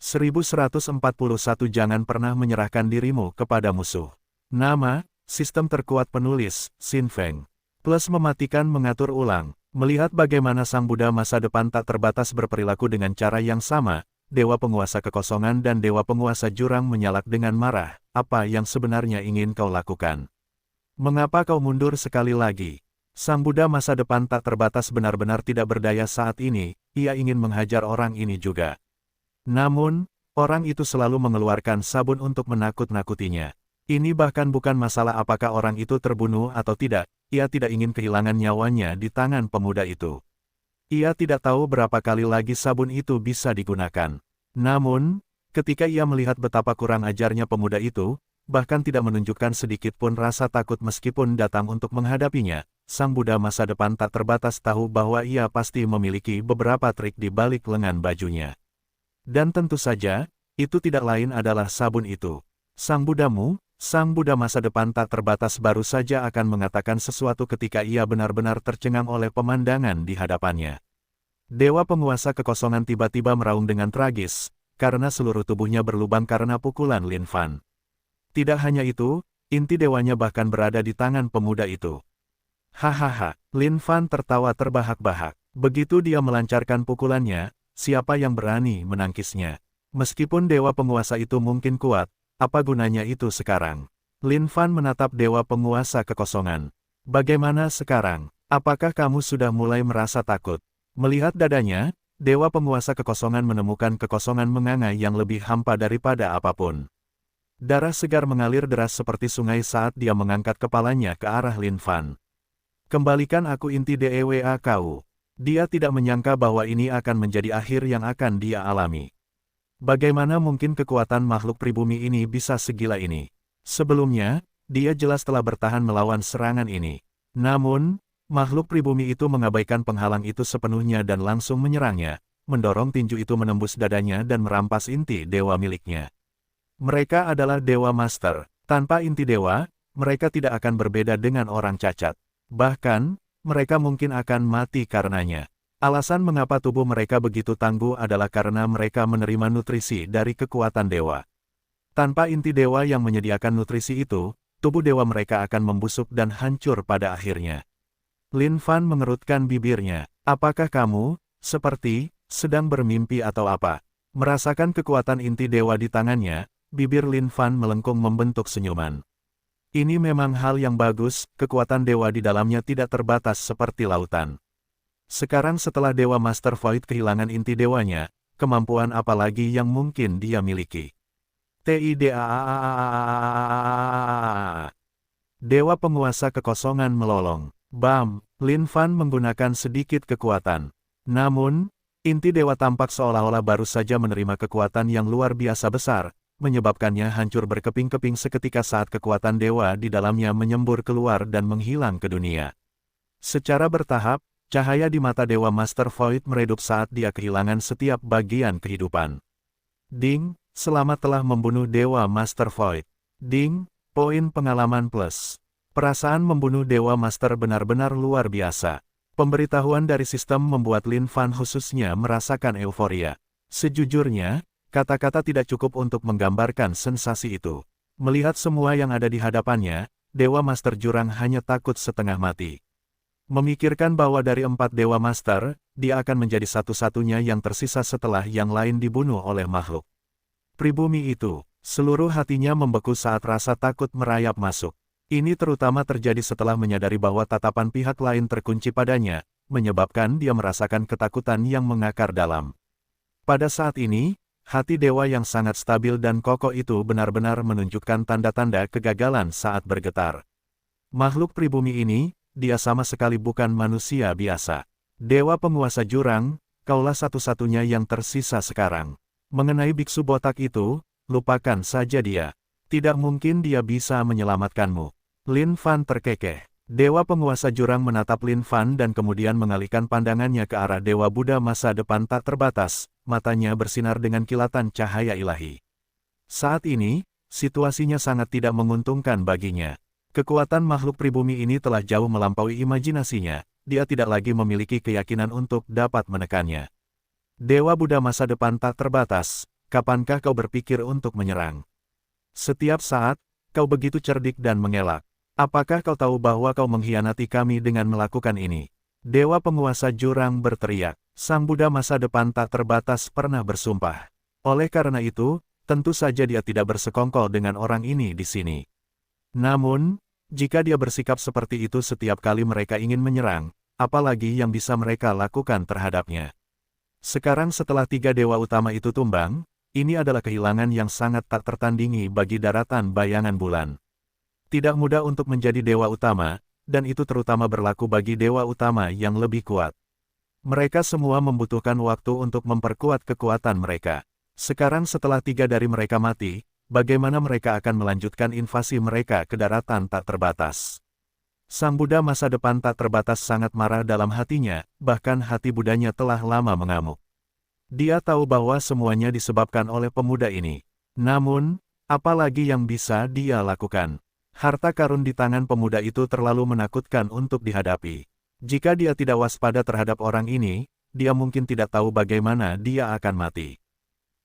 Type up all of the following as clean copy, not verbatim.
1141 Jangan pernah menyerahkan dirimu kepada musuh. Nama, sistem terkuat penulis, Xin Feng. Plus mematikan mengatur ulang. Melihat bagaimana Sang Buddha masa depan tak terbatas berperilaku dengan cara yang sama, Dewa Penguasa Kekosongan dan Dewa Penguasa Jurang menyalak dengan marah. Apa yang sebenarnya ingin kau lakukan? Mengapa kau mundur sekali lagi? Sang Buddha masa depan tak terbatas benar-benar tidak berdaya saat ini, ia ingin menghajar orang ini juga. Namun, orang itu selalu mengeluarkan sabun untuk menakut-nakutinya. Ini bahkan bukan masalah apakah orang itu terbunuh atau tidak, ia tidak ingin kehilangan nyawanya di tangan pemuda itu. Ia tidak tahu berapa kali lagi sabun itu bisa digunakan. Namun, ketika ia melihat betapa kurang ajarnya pemuda itu, bahkan tidak menunjukkan sedikit pun rasa takut meskipun datang untuk menghadapinya, Sang Buddha masa depan tak terbatas tahu bahwa ia pasti memiliki beberapa trik di balik lengan bajunya. Dan tentu saja, itu tidak lain adalah sabun itu. Sang Buddha masa depan tak terbatas baru saja akan mengatakan sesuatu ketika ia benar-benar tercengang oleh pemandangan di hadapannya. Dewa Penguasa Kekosongan tiba-tiba meraung dengan tragis, karena seluruh tubuhnya berlubang karena pukulan Lin Fan. Tidak hanya itu, inti dewanya bahkan berada di tangan pemuda itu. Hahaha, Lin Fan tertawa terbahak-bahak. Begitu dia melancarkan pukulannya, siapa yang berani menangkisnya? Meskipun Dewa Penguasa itu mungkin kuat, apa gunanya itu sekarang? Lin Fan menatap Dewa Penguasa Kekosongan. Bagaimana sekarang? Apakah kamu sudah mulai merasa takut? Melihat dadanya, Dewa Penguasa Kekosongan menemukan kekosongan menganga yang lebih hampa daripada apapun. Darah segar mengalir deras seperti sungai saat dia mengangkat kepalanya ke arah Lin Fan. Kembalikan aku inti Dewa kau. Dia tidak menyangka bahwa ini akan menjadi akhir yang akan dia alami. Bagaimana mungkin kekuatan makhluk pribumi ini bisa segila ini? Sebelumnya, dia jelas telah bertahan melawan serangan ini. Namun, makhluk pribumi itu mengabaikan penghalang itu sepenuhnya dan langsung menyerangnya, mendorong tinju itu menembus dadanya dan merampas inti dewa miliknya. Mereka adalah Dewa Master. Tanpa inti dewa, mereka tidak akan berbeda dengan orang cacat. Bahkan, mereka mungkin akan mati karenanya. Alasan mengapa tubuh mereka begitu tangguh adalah karena mereka menerima nutrisi dari kekuatan dewa. Tanpa inti dewa yang menyediakan nutrisi itu, tubuh dewa mereka akan membusuk dan hancur pada akhirnya. Lin Fan mengerutkan bibirnya. Apakah kamu, seperti, sedang bermimpi atau apa? Merasakan kekuatan inti dewa di tangannya, bibir Lin Fan melengkung membentuk senyuman. Ini memang hal yang bagus, kekuatan dewa di dalamnya tidak terbatas seperti lautan. Sekarang setelah Dewa Master Void kehilangan inti dewanya, kemampuan apa lagi yang mungkin dia miliki? Tidak. Dewa Penguasa Kekosongan melolong. Bam, Lin Fan menggunakan sedikit kekuatan. Namun, inti dewa tampak seolah-olah baru saja menerima kekuatan yang luar biasa besar, menyebabkannya hancur berkeping-keping seketika saat kekuatan dewa di dalamnya menyembur keluar dan menghilang ke dunia. Secara bertahap, cahaya di mata Dewa Master Void meredup saat dia kehilangan setiap bagian kehidupan. Ding, selamat telah membunuh Dewa Master Void. Ding, poin pengalaman plus. Perasaan membunuh Dewa Master benar-benar luar biasa. Pemberitahuan dari sistem membuat Lin Fan khususnya merasakan euforia. Sejujurnya, kata-kata tidak cukup untuk menggambarkan sensasi itu. Melihat semua yang ada di hadapannya, Dewa Master Jurang hanya takut setengah mati. Memikirkan bahwa dari 4 Dewa Master, dia akan menjadi satu-satunya yang tersisa setelah yang lain dibunuh oleh makhluk pribumi itu. Seluruh hatinya membeku saat rasa takut merayap masuk. Ini terutama terjadi setelah menyadari bahwa tatapan pihak lain terkunci padanya, menyebabkan dia merasakan ketakutan yang mengakar dalam. Pada saat ini, hati dewa yang sangat stabil dan kokoh itu benar-benar menunjukkan tanda-tanda kegagalan saat bergetar. Makhluk pribumi ini, dia sama sekali bukan manusia biasa. Dewa Penguasa Jurang, kaulah satu-satunya yang tersisa sekarang. Mengenai biksu botak itu, lupakan saja dia. Tidak mungkin dia bisa menyelamatkanmu. Lin Fan terkekeh. Dewa Penguasa Jurang menatap Lin Fan dan kemudian mengalihkan pandangannya ke arah Dewa Buddha masa depan tak terbatas, matanya bersinar dengan kilatan cahaya ilahi. Saat ini, situasinya sangat tidak menguntungkan baginya. Kekuatan makhluk pribumi ini telah jauh melampaui imajinasinya, dia tidak lagi memiliki keyakinan untuk dapat menekannya. Dewa Buddha masa depan tak terbatas, kapankah kau berpikir untuk menyerang? Setiap saat, kau begitu cerdik dan mengelak. Apakah kau tahu bahwa kau mengkhianati kami dengan melakukan ini? Dewa penguasa jurang berteriak. Sang Buddha masa depan tak terbatas pernah bersumpah. Oleh karena itu, tentu saja dia tidak bersekongkol dengan orang ini di sini. Namun, jika dia bersikap seperti itu setiap kali mereka ingin menyerang, apalagi yang bisa mereka lakukan terhadapnya. Sekarang setelah 3 dewa utama itu tumbang, ini adalah kehilangan yang sangat tak tertandingi bagi daratan bayangan bulan. Tidak mudah untuk menjadi dewa utama, dan itu terutama berlaku bagi dewa utama yang lebih kuat. Mereka semua membutuhkan waktu untuk memperkuat kekuatan mereka. Sekarang setelah 3 dari mereka mati, bagaimana mereka akan melanjutkan invasi mereka ke daratan tak terbatas? Sang Buddha masa depan tak terbatas sangat marah dalam hatinya, bahkan hati Budanya telah lama mengamuk. Dia tahu bahwa semuanya disebabkan oleh pemuda ini. Namun, apalagi yang bisa dia lakukan? Harta karun di tangan pemuda itu terlalu menakutkan untuk dihadapi. Jika dia tidak waspada terhadap orang ini, dia mungkin tidak tahu bagaimana dia akan mati.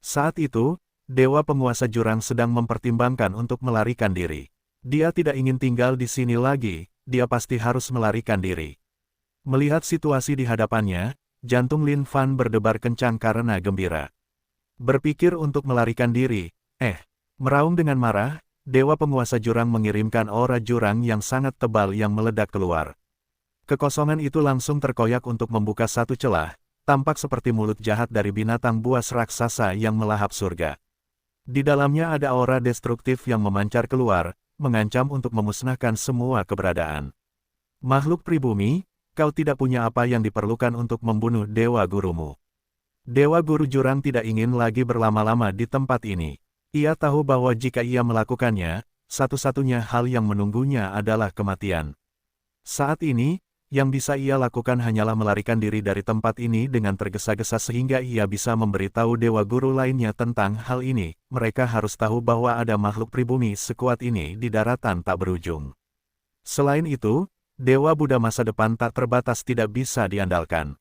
Saat itu, Dewa Penguasa Jurang sedang mempertimbangkan untuk melarikan diri. Dia tidak ingin tinggal di sini lagi, dia pasti harus melarikan diri. Melihat situasi di hadapannya, jantung Lin Fan berdebar kencang karena gembira. Berpikir untuk melarikan diri, meraung dengan marah, Dewa Penguasa Jurang mengirimkan aura jurang yang sangat tebal yang meledak keluar. Kekosongan itu langsung terkoyak untuk membuka satu celah, tampak seperti mulut jahat dari binatang buas raksasa yang melahap surga. Di dalamnya ada aura destruktif yang memancar keluar, mengancam untuk memusnahkan semua keberadaan. Makhluk pribumi, kau tidak punya apa yang diperlukan untuk membunuh Dewa Gurumu. Dewa Guru Jurang tidak ingin lagi berlama-lama di tempat ini. Ia tahu bahwa jika ia melakukannya, satu-satunya hal yang menunggunya adalah kematian. Saat ini, yang bisa ia lakukan hanyalah melarikan diri dari tempat ini dengan tergesa-gesa sehingga ia bisa memberitahu Dewa Guru lainnya tentang hal ini. Mereka harus tahu bahwa ada makhluk pribumi sekuat ini di daratan tak berujung. Selain itu, Dewa Buddha masa depan tak terbatas tidak bisa diandalkan.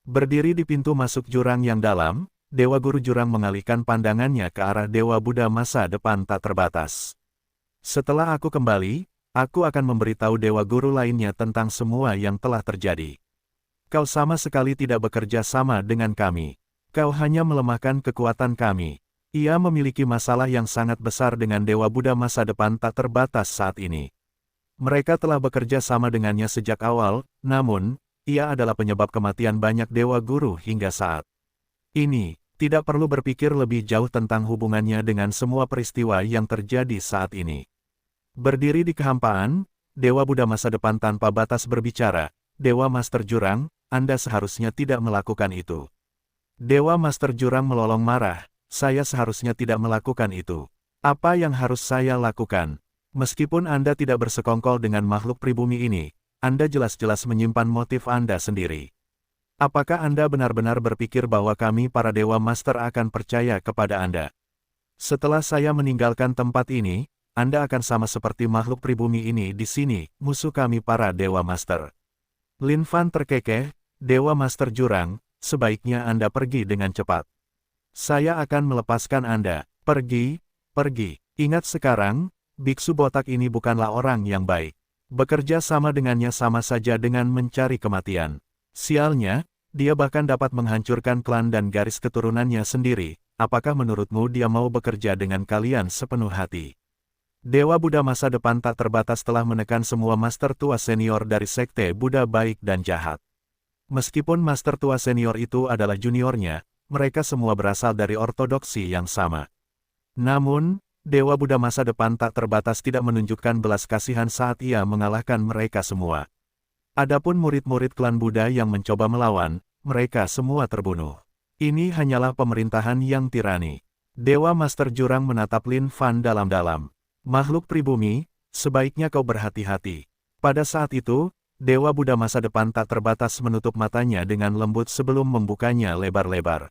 Berdiri di pintu masuk jurang yang dalam, Dewa Guru Jurang mengalihkan pandangannya ke arah Dewa Buddha masa depan tak terbatas. Setelah aku kembali, aku akan memberitahu Dewa Guru lainnya tentang semua yang telah terjadi. Kau sama sekali tidak bekerja sama dengan kami. Kau hanya melemahkan kekuatan kami. Ia memiliki masalah yang sangat besar dengan Dewa Buddha masa depan tak terbatas saat ini. Mereka telah bekerja sama dengannya sejak awal, namun, ia adalah penyebab kematian banyak Dewa Guru hingga saat ini. Tidak perlu berpikir lebih jauh tentang hubungannya dengan semua peristiwa yang terjadi saat ini. Berdiri di kehampaan, Dewa Buddha masa depan tanpa batas berbicara, Dewa Master Jurang, Anda seharusnya tidak melakukan itu. Dewa Master Jurang melolong marah, saya seharusnya tidak melakukan itu. Apa yang harus saya lakukan? Meskipun Anda tidak bersekongkol dengan makhluk pribumi ini, Anda jelas-jelas menyimpan motif Anda sendiri. Apakah Anda benar-benar berpikir bahwa kami para Dewa Master akan percaya kepada Anda? Setelah saya meninggalkan tempat ini, Anda akan sama seperti makhluk pribumi ini di sini, musuh kami para Dewa Master. Lin Fan terkekeh, Dewa Master Jurang, sebaiknya Anda pergi dengan cepat. Saya akan melepaskan Anda. Pergi, pergi. Ingat sekarang, biksu botak ini bukanlah orang yang baik. Bekerja sama dengannya sama saja dengan mencari kematian. Sialnya, dia bahkan dapat menghancurkan klan dan garis keturunannya sendiri. Apakah menurutmu dia mau bekerja dengan kalian sepenuh hati? Dewa Buddha masa depan tak terbatas telah menekan semua master tua senior dari sekte Buddha baik dan jahat. Meskipun master tua senior itu adalah juniornya, mereka semua berasal dari ortodoksi yang sama. Namun, Dewa Buddha masa depan tak terbatas tidak menunjukkan belas kasihan saat ia mengalahkan mereka semua. Adapun murid-murid klan Buddha yang mencoba melawan, mereka semua terbunuh. Ini hanyalah pemerintahan yang tirani. Dewa Master Jurang menatap Lin Fan dalam-dalam. Makhluk pribumi, sebaiknya kau berhati-hati. Pada saat itu, Dewa Buddha masa depan tak terbatas menutup matanya dengan lembut sebelum membukanya lebar-lebar.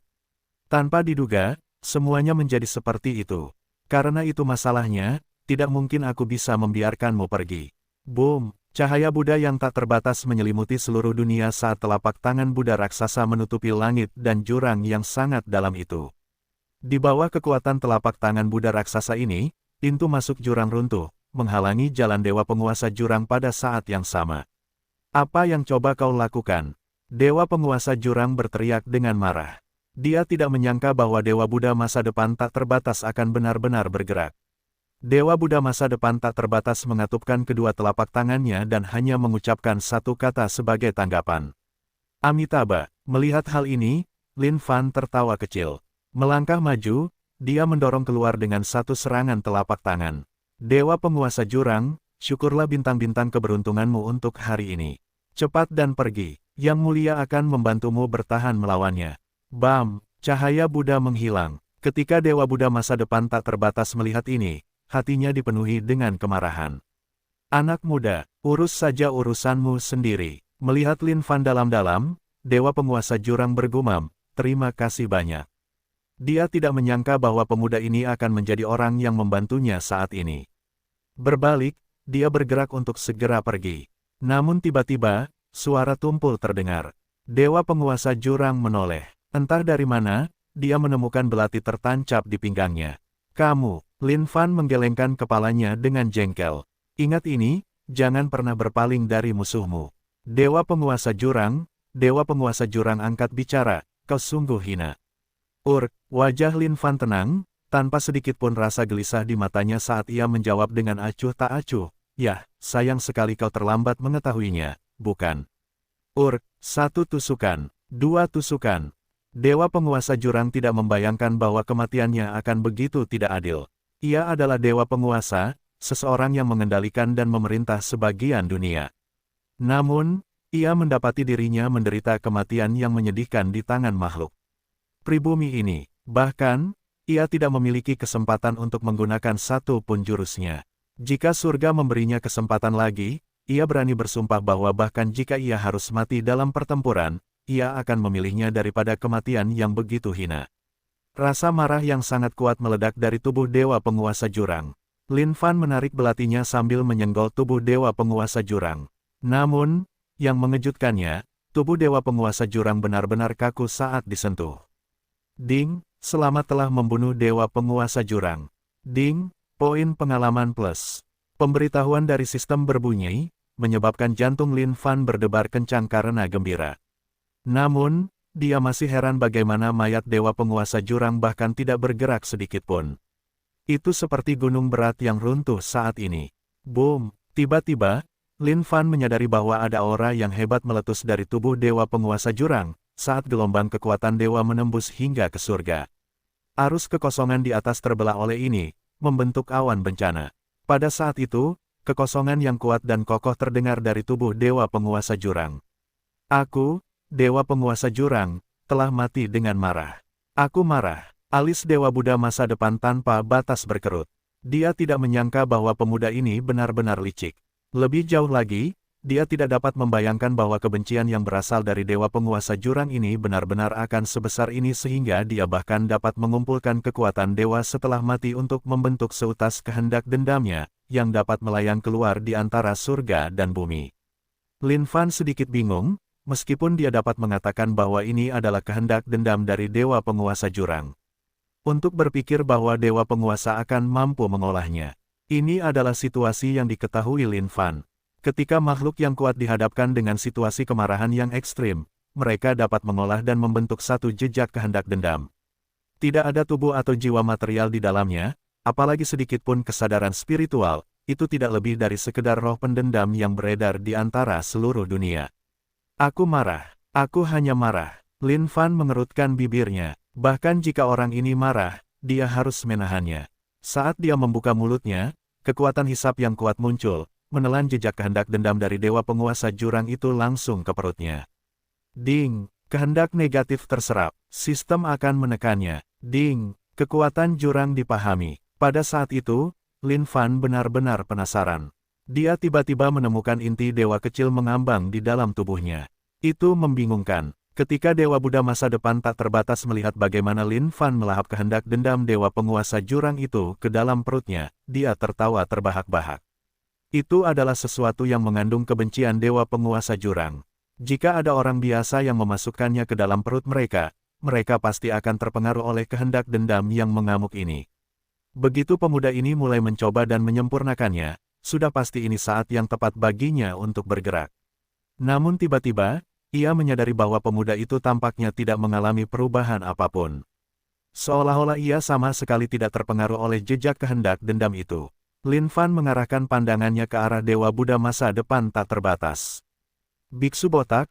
Tanpa diduga, semuanya menjadi seperti itu. Karena itu masalahnya, tidak mungkin aku bisa membiarkanmu pergi. Boom! Cahaya Buddha yang tak terbatas menyelimuti seluruh dunia saat telapak tangan Buddha raksasa menutupi langit dan jurang yang sangat dalam itu. Di bawah kekuatan telapak tangan Buddha raksasa ini, pintu masuk jurang runtuh, menghalangi jalan dewa penguasa jurang pada saat yang sama. Apa yang coba kau lakukan? Dewa penguasa jurang berteriak dengan marah. Dia tidak menyangka bahwa Dewa Buddha masa depan tak terbatas akan benar-benar bergerak. Dewa Buddha masa depan tak terbatas mengatupkan kedua telapak tangannya dan hanya mengucapkan satu kata sebagai tanggapan. Amitabha. Melihat hal ini, Lin Fan tertawa kecil. Melangkah maju, dia mendorong keluar dengan satu serangan telapak tangan. Dewa penguasa jurang, syukurlah bintang-bintang keberuntunganmu untuk hari ini. Cepat dan pergi, Yang Mulia akan membantumu bertahan melawannya. Bam, cahaya Buddha menghilang. Ketika Dewa Buddha masa depan tak terbatas melihat ini, hatinya dipenuhi dengan kemarahan. Anak muda, urus saja urusanmu sendiri. Melihat Lin Fan dalam-dalam, Dewa penguasa jurang bergumam, terima kasih banyak. Dia tidak menyangka bahwa pemuda ini akan menjadi orang yang membantunya saat ini. Berbalik, dia bergerak untuk segera pergi. Namun tiba-tiba, suara tumpul terdengar. Dewa penguasa jurang menoleh. Entah dari mana, dia menemukan belati tertancap di pinggangnya. Kamu, Lin Fan menggelengkan kepalanya dengan jengkel. Ingat ini, jangan pernah berpaling dari musuhmu. Dewa penguasa jurang angkat bicara, kau sungguh hina. Wajah Lin Fan tenang, tanpa sedikit pun rasa gelisah di matanya saat ia menjawab dengan acuh tak acuh. Yah, sayang sekali kau terlambat mengetahuinya, bukan? Satu tusukan, dua tusukan. Dewa penguasa jurang tidak membayangkan bahwa kematiannya akan begitu tidak adil. Ia adalah dewa penguasa, seseorang yang mengendalikan dan memerintah sebagian dunia. Namun, ia mendapati dirinya menderita kematian yang menyedihkan di tangan makhluk pribumi ini. Bahkan, ia tidak memiliki kesempatan untuk menggunakan satu pun jurusnya. Jika surga memberinya kesempatan lagi, ia berani bersumpah bahwa bahkan jika ia harus mati dalam pertempuran, ia akan memilihnya daripada kematian yang begitu hina. Rasa marah yang sangat kuat meledak dari tubuh dewa penguasa jurang. Lin Fan menarik belatinya sambil menyenggol tubuh dewa penguasa jurang. Namun, yang mengejutkannya, tubuh dewa penguasa jurang benar-benar kaku saat disentuh. Ding, selamat telah membunuh dewa penguasa jurang. Ding, poin pengalaman plus. Pemberitahuan dari sistem berbunyi, menyebabkan jantung Lin Fan berdebar kencang karena gembira. Namun, dia masih heran bagaimana mayat dewa penguasa jurang bahkan tidak bergerak sedikit pun. Itu seperti gunung berat yang runtuh saat ini. Boom, tiba-tiba, Lin Fan menyadari bahwa ada aura yang hebat meletus dari tubuh dewa penguasa jurang, saat gelombang kekuatan dewa menembus hingga ke surga. Arus kekosongan di atas terbelah oleh ini, membentuk awan bencana. Pada saat itu, kekosongan yang kuat dan kokoh terdengar dari tubuh dewa penguasa jurang. Aku, dewa penguasa jurang, telah mati dengan marah. Aku marah. Alis Dewa Buddha masa depan tanpa batas berkerut. Dia tidak menyangka bahwa pemuda ini benar-benar licik. Lebih jauh lagi, dia tidak dapat membayangkan bahwa kebencian yang berasal dari dewa penguasa jurang ini benar-benar akan sebesar ini sehingga dia bahkan dapat mengumpulkan kekuatan dewa setelah mati untuk membentuk seutas kehendak dendamnya, yang dapat melayang keluar di antara surga dan bumi. Lin Fan sedikit bingung, meskipun dia dapat mengatakan bahwa ini adalah kehendak dendam dari dewa penguasa jurang. Untuk berpikir bahwa dewa penguasa akan mampu mengolahnya. Ini adalah situasi yang diketahui Lin Fan. Ketika makhluk yang kuat dihadapkan dengan situasi kemarahan yang ekstrim, mereka dapat mengolah dan membentuk satu jejak kehendak dendam. Tidak ada tubuh atau jiwa material di dalamnya, apalagi sedikit pun kesadaran spiritual, itu tidak lebih dari sekedar roh pendendam yang beredar di antara seluruh dunia. Aku marah. Aku hanya marah. Lin Fan mengerutkan bibirnya. Bahkan jika orang ini marah, dia harus menahannya. Saat dia membuka mulutnya, kekuatan hisap yang kuat muncul, menelan jejak kehendak dendam dari dewa penguasa jurang itu langsung ke perutnya. Ding, kehendak negatif terserap, sistem akan menekannya. Ding, kekuatan jurang dipahami. Pada saat itu, Lin Fan benar-benar penasaran. Dia tiba-tiba menemukan inti dewa kecil mengambang di dalam tubuhnya. Itu membingungkan. Ketika Dewa Buddha masa depan tak terbatas melihat bagaimana Lin Fan melahap kehendak dendam dewa penguasa jurang itu ke dalam perutnya, dia tertawa terbahak-bahak. Itu adalah sesuatu yang mengandung kebencian dewa penguasa jurang. Jika ada orang biasa yang memasukkannya ke dalam perut mereka, mereka pasti akan terpengaruh oleh kehendak dendam yang mengamuk ini. Begitu pemuda ini mulai mencoba dan menyempurnakannya, sudah pasti ini saat yang tepat baginya untuk bergerak. Namun tiba-tiba, ia menyadari bahwa pemuda itu tampaknya tidak mengalami perubahan apapun. Seolah-olah ia sama sekali tidak terpengaruh oleh jejak kehendak dendam itu. Lin Fan mengarahkan pandangannya ke arah Dewa Buddha masa depan tak terbatas. Biksu botak,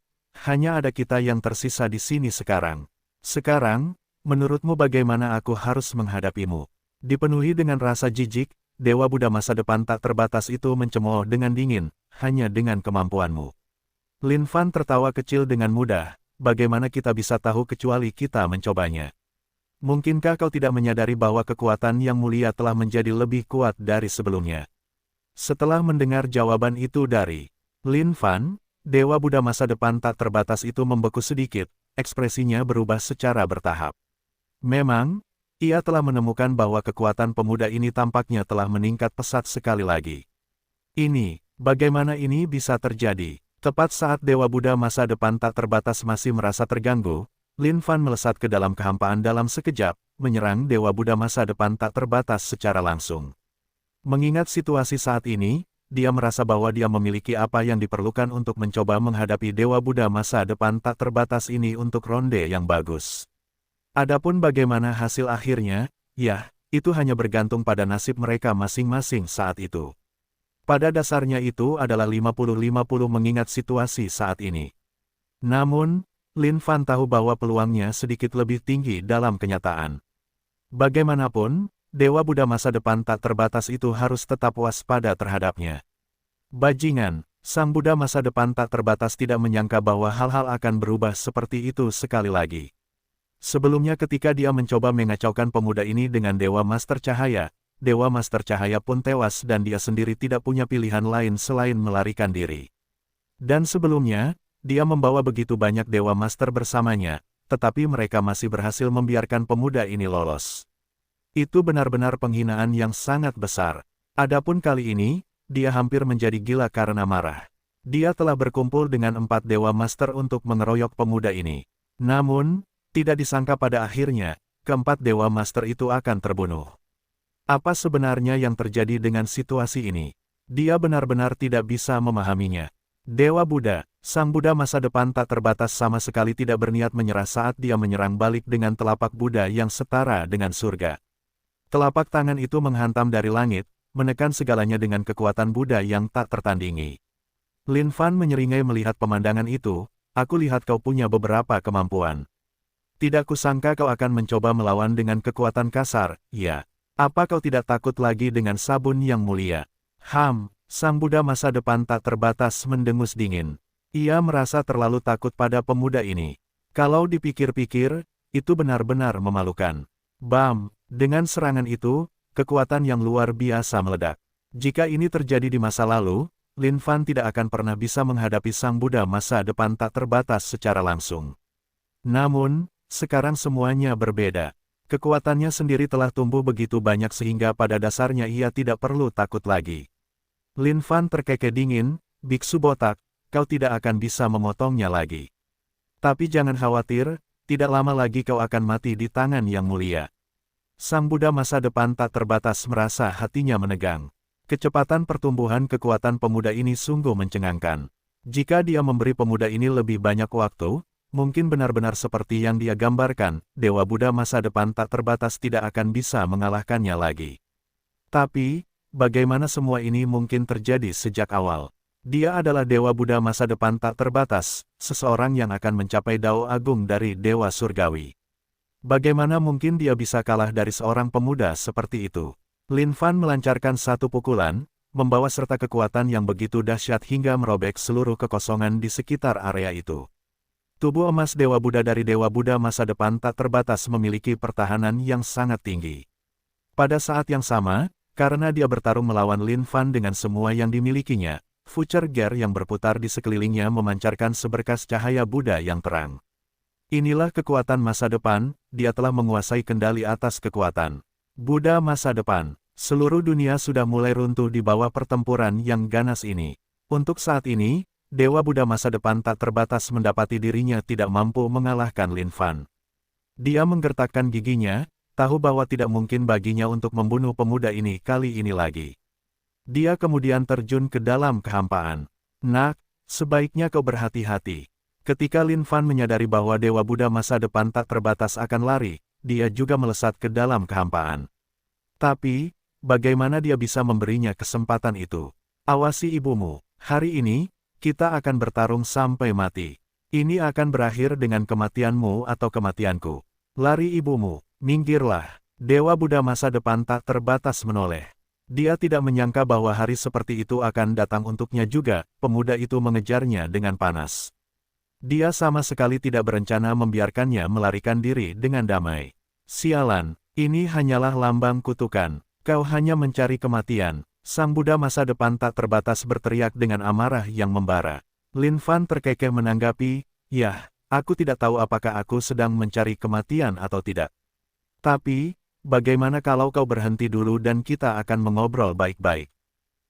hanya ada kita yang tersisa di sini sekarang. Sekarang, menurutmu bagaimana aku harus menghadapimu? Dipenuhi dengan rasa jijik, Dewa Buddha masa depan tak terbatas itu mencemooh dengan dingin, hanya dengan kemampuanmu. Lin Fan tertawa kecil dengan mudah, bagaimana kita bisa tahu kecuali kita mencobanya. Mungkinkah kau tidak menyadari bahwa kekuatan yang mulia telah menjadi lebih kuat dari sebelumnya? Setelah mendengar jawaban itu dari Lin Fan, Dewa Buddha masa depan tak terbatas itu membeku sedikit, ekspresinya berubah secara bertahap. Memang, ia telah menemukan bahwa kekuatan pemuda ini tampaknya telah meningkat pesat sekali lagi. Bagaimana ini bisa terjadi? Tepat saat Dewa Buddha masa depan tak terbatas masih merasa terganggu, Lin Fan melesat ke dalam kehampaan dalam sekejap, menyerang Dewa Buddha masa depan tak terbatas secara langsung. Mengingat situasi saat ini, dia merasa bahwa dia memiliki apa yang diperlukan untuk mencoba menghadapi Dewa Buddha masa depan tak terbatas ini untuk ronde yang bagus. Adapun bagaimana hasil akhirnya, ya, itu hanya bergantung pada nasib mereka masing-masing saat itu. Pada dasarnya itu adalah 50-50 mengingat situasi saat ini. Namun, Lin Fan tahu bahwa peluangnya sedikit lebih tinggi dalam kenyataan. Bagaimanapun, Dewa Buddha masa depan tak terbatas itu harus tetap waspada terhadapnya. Bajingan, Sang Buddha masa depan tak terbatas tidak menyangka bahwa hal-hal akan berubah seperti itu sekali lagi. Sebelumnya ketika dia mencoba mengacaukan pemuda ini dengan Dewa Master Cahaya, Dewa Master Cahaya pun tewas dan dia sendiri tidak punya pilihan lain selain melarikan diri. Dan sebelumnya, dia membawa begitu banyak Dewa Master bersamanya, tetapi mereka masih berhasil membiarkan pemuda ini lolos. Itu benar-benar penghinaan yang sangat besar. Adapun kali ini, dia hampir menjadi gila karena marah. Dia telah berkumpul dengan 4 Dewa Master untuk mengeroyok pemuda ini. Namun, tidak disangka pada akhirnya, keempat Dewa Master itu akan terbunuh. Apa sebenarnya yang terjadi dengan situasi ini? Dia benar-benar tidak bisa memahaminya. Dewa Buddha, Sang Buddha masa depan tak terbatas sama sekali tidak berniat menyerah saat dia menyerang balik dengan telapak Buddha yang setara dengan surga. Telapak tangan itu menghantam dari langit, menekan segalanya dengan kekuatan Buddha yang tak tertandingi. Lin Fan menyeringai melihat pemandangan itu, aku lihat kau punya beberapa kemampuan. Tidak kusangka kau akan mencoba melawan dengan kekuatan kasar, ya. Apa kau tidak takut lagi dengan sabun yang mulia? Sang Buddha masa depan tak terbatas mendengus dingin. Ia merasa terlalu takut pada pemuda ini. Kalau dipikir-pikir, itu benar-benar memalukan. Bam! Dengan serangan itu, kekuatan yang luar biasa meledak. Jika ini terjadi di masa lalu, Lin Fan tidak akan pernah bisa menghadapi Sang Buddha masa depan tak terbatas secara langsung. Namun, sekarang semuanya berbeda. Kekuatannya sendiri telah tumbuh begitu banyak sehingga pada dasarnya ia tidak perlu takut lagi. Lin Fan terkekeh dingin, biksu botak, kau tidak akan bisa memotongnya lagi. Tapi jangan khawatir, tidak lama lagi kau akan mati di tangan yang mulia. Sang Buddha masa depan tak terbatas merasa hatinya menegang. Kecepatan pertumbuhan kekuatan pemuda ini sungguh mencengangkan. Jika dia memberi pemuda ini lebih banyak waktu, mungkin benar-benar seperti yang dia gambarkan, Dewa Buddha masa depan tak terbatas tidak akan bisa mengalahkannya lagi. Tapi, bagaimana semua ini mungkin terjadi sejak awal? Dia adalah Dewa Buddha masa depan tak terbatas, seseorang yang akan mencapai Dao Agung dari Dewa Surgawi. Bagaimana mungkin dia bisa kalah dari seorang pemuda seperti itu? Lin Fan melancarkan satu pukulan, membawa serta kekuatan yang begitu dahsyat hingga merobek seluruh kekosongan di sekitar area itu. Tubuh emas Dewa Buddha dari Dewa Buddha masa depan tak terbatas memiliki pertahanan yang sangat tinggi. Pada saat yang sama, karena dia bertarung melawan Lin Fan dengan semua yang dimilikinya, Future Gear yang berputar di sekelilingnya memancarkan seberkas cahaya Buddha yang terang. Inilah kekuatan masa depan, dia telah menguasai kendali atas kekuatan. Buddha masa depan, seluruh dunia sudah mulai runtuh di bawah pertempuran yang ganas ini. Untuk saat ini, Dewa Buddha masa depan tak terbatas mendapati dirinya tidak mampu mengalahkan Lin Fan. Dia menggertakkan giginya, tahu bahwa tidak mungkin baginya untuk membunuh pemuda ini kali ini lagi. Dia kemudian terjun ke dalam kehampaan. Nak, sebaiknya kau berhati-hati. Ketika Lin Fan menyadari bahwa Dewa Buddha masa depan tak terbatas akan lari, dia juga melesat ke dalam kehampaan. Tapi, bagaimana dia bisa memberinya kesempatan itu? Awasi ibumu. Hari ini, kita akan bertarung sampai mati. Ini akan berakhir dengan kematianmu atau kematianku. Lari ibumu, minggirlah. Dewa Buddha masa depan tak terbatas menoleh. Dia tidak menyangka bahwa hari seperti itu akan datang untuknya juga. Pemuda itu mengejarnya dengan panas. Dia sama sekali tidak berencana membiarkannya melarikan diri dengan damai. Sialan, ini hanyalah lambang kutukan. Kau hanya mencari kematian. Sang Buddha masa depan tak terbatas berteriak dengan amarah yang membara. Lin Fan terkekeh menanggapi, "Yah, aku tidak tahu apakah aku sedang mencari kematian atau tidak. Tapi, bagaimana kalau kau berhenti dulu dan kita akan mengobrol baik-baik?"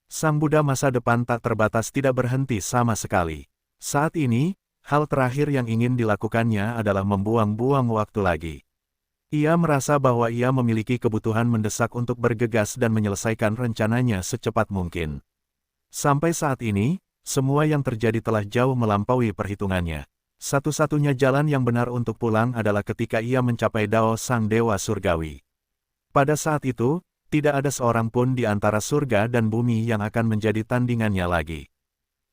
Sang Buddha masa depan tak terbatas tidak berhenti sama sekali. Saat ini, hal terakhir yang ingin dilakukannya adalah membuang-buang waktu lagi. Ia merasa bahwa ia memiliki kebutuhan mendesak untuk bergegas dan menyelesaikan rencananya secepat mungkin. Sampai saat ini, semua yang terjadi telah jauh melampaui perhitungannya. Satu-satunya jalan yang benar untuk pulang adalah ketika ia mencapai Dao Sang Dewa Surgawi. Pada saat itu, tidak ada seorang pun di antara surga dan bumi yang akan menjadi tandingannya lagi.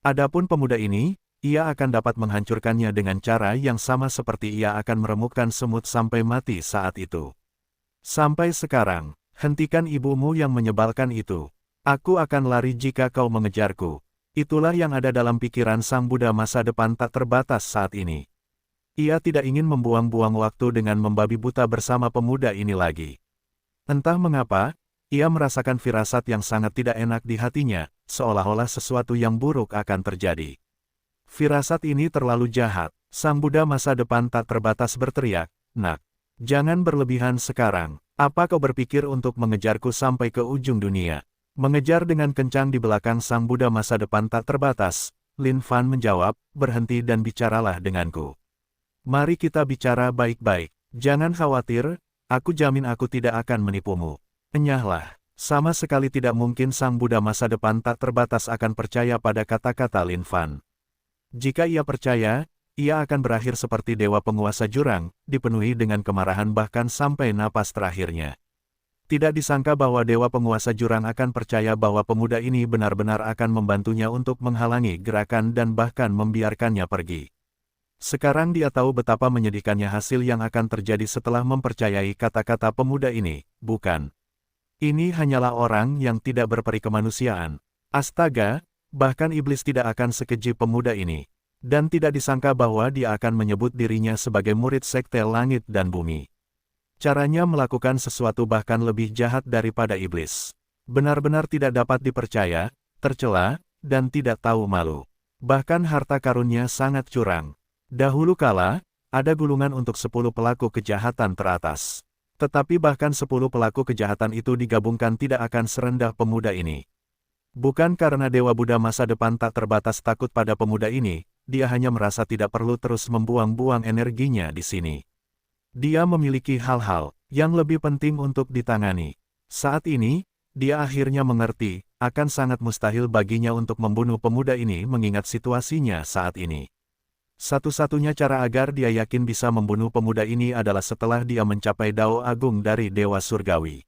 Adapun pemuda ini, ia akan dapat menghancurkannya dengan cara yang sama seperti ia akan meremukkan semut sampai mati saat itu. Sampai sekarang, hentikan ibumu yang menyebalkan itu. Aku akan lari jika kau mengejarku. Itulah yang ada dalam pikiran Sang Buddha masa depan tak terbatas saat ini. Ia tidak ingin membuang-buang waktu dengan membabi buta bersama pemuda ini lagi. Entah mengapa, ia merasakan firasat yang sangat tidak enak di hatinya, seolah-olah sesuatu yang buruk akan terjadi. Firasat ini terlalu jahat. Sang Buddha masa depan tak terbatas berteriak, "Nak, jangan berlebihan sekarang. Apa kau berpikir untuk mengejarku sampai ke ujung dunia?" Mengejar dengan kencang di belakang Sang Buddha masa depan tak terbatas, Lin Fan menjawab, "Berhenti dan bicaralah denganku. Mari kita bicara baik-baik. Jangan khawatir, aku jamin aku tidak akan menipumu." Enyahlah. Sama sekali tidak mungkin Sang Buddha masa depan tak terbatas akan percaya pada kata-kata Lin Fan. Jika ia percaya, ia akan berakhir seperti dewa penguasa jurang, dipenuhi dengan kemarahan bahkan sampai napas terakhirnya. Tidak disangka bahwa dewa penguasa jurang akan percaya bahwa pemuda ini benar-benar akan membantunya untuk menghalangi gerakan dan bahkan membiarkannya pergi. Sekarang dia tahu betapa menyedihkannya hasil yang akan terjadi setelah mempercayai kata-kata pemuda ini, bukan? Ini hanyalah orang yang tidak berperi kemanusiaan. Astaga! Bahkan iblis tidak akan sekeji pemuda ini. Dan tidak disangka bahwa dia akan menyebut dirinya sebagai murid sekte langit dan bumi. Caranya melakukan sesuatu bahkan lebih jahat daripada iblis. Benar-benar tidak dapat dipercaya, tercela, dan tidak tahu malu. Bahkan harta karunnya sangat curang. Dahulu kala, ada gulungan untuk 10 pelaku kejahatan teratas. Tetapi bahkan 10 pelaku kejahatan itu digabungkan tidak akan serendah pemuda ini. Bukan karena Dewa Buddha masa depan tak terbatas takut pada pemuda ini, dia hanya merasa tidak perlu terus membuang-buang energinya di sini. Dia memiliki hal-hal yang lebih penting untuk ditangani. Saat ini, dia akhirnya mengerti, akan sangat mustahil baginya untuk membunuh pemuda ini mengingat situasinya saat ini. Satu-satunya cara agar dia yakin bisa membunuh pemuda ini adalah setelah dia mencapai Dao Agung dari Dewa Surgawi.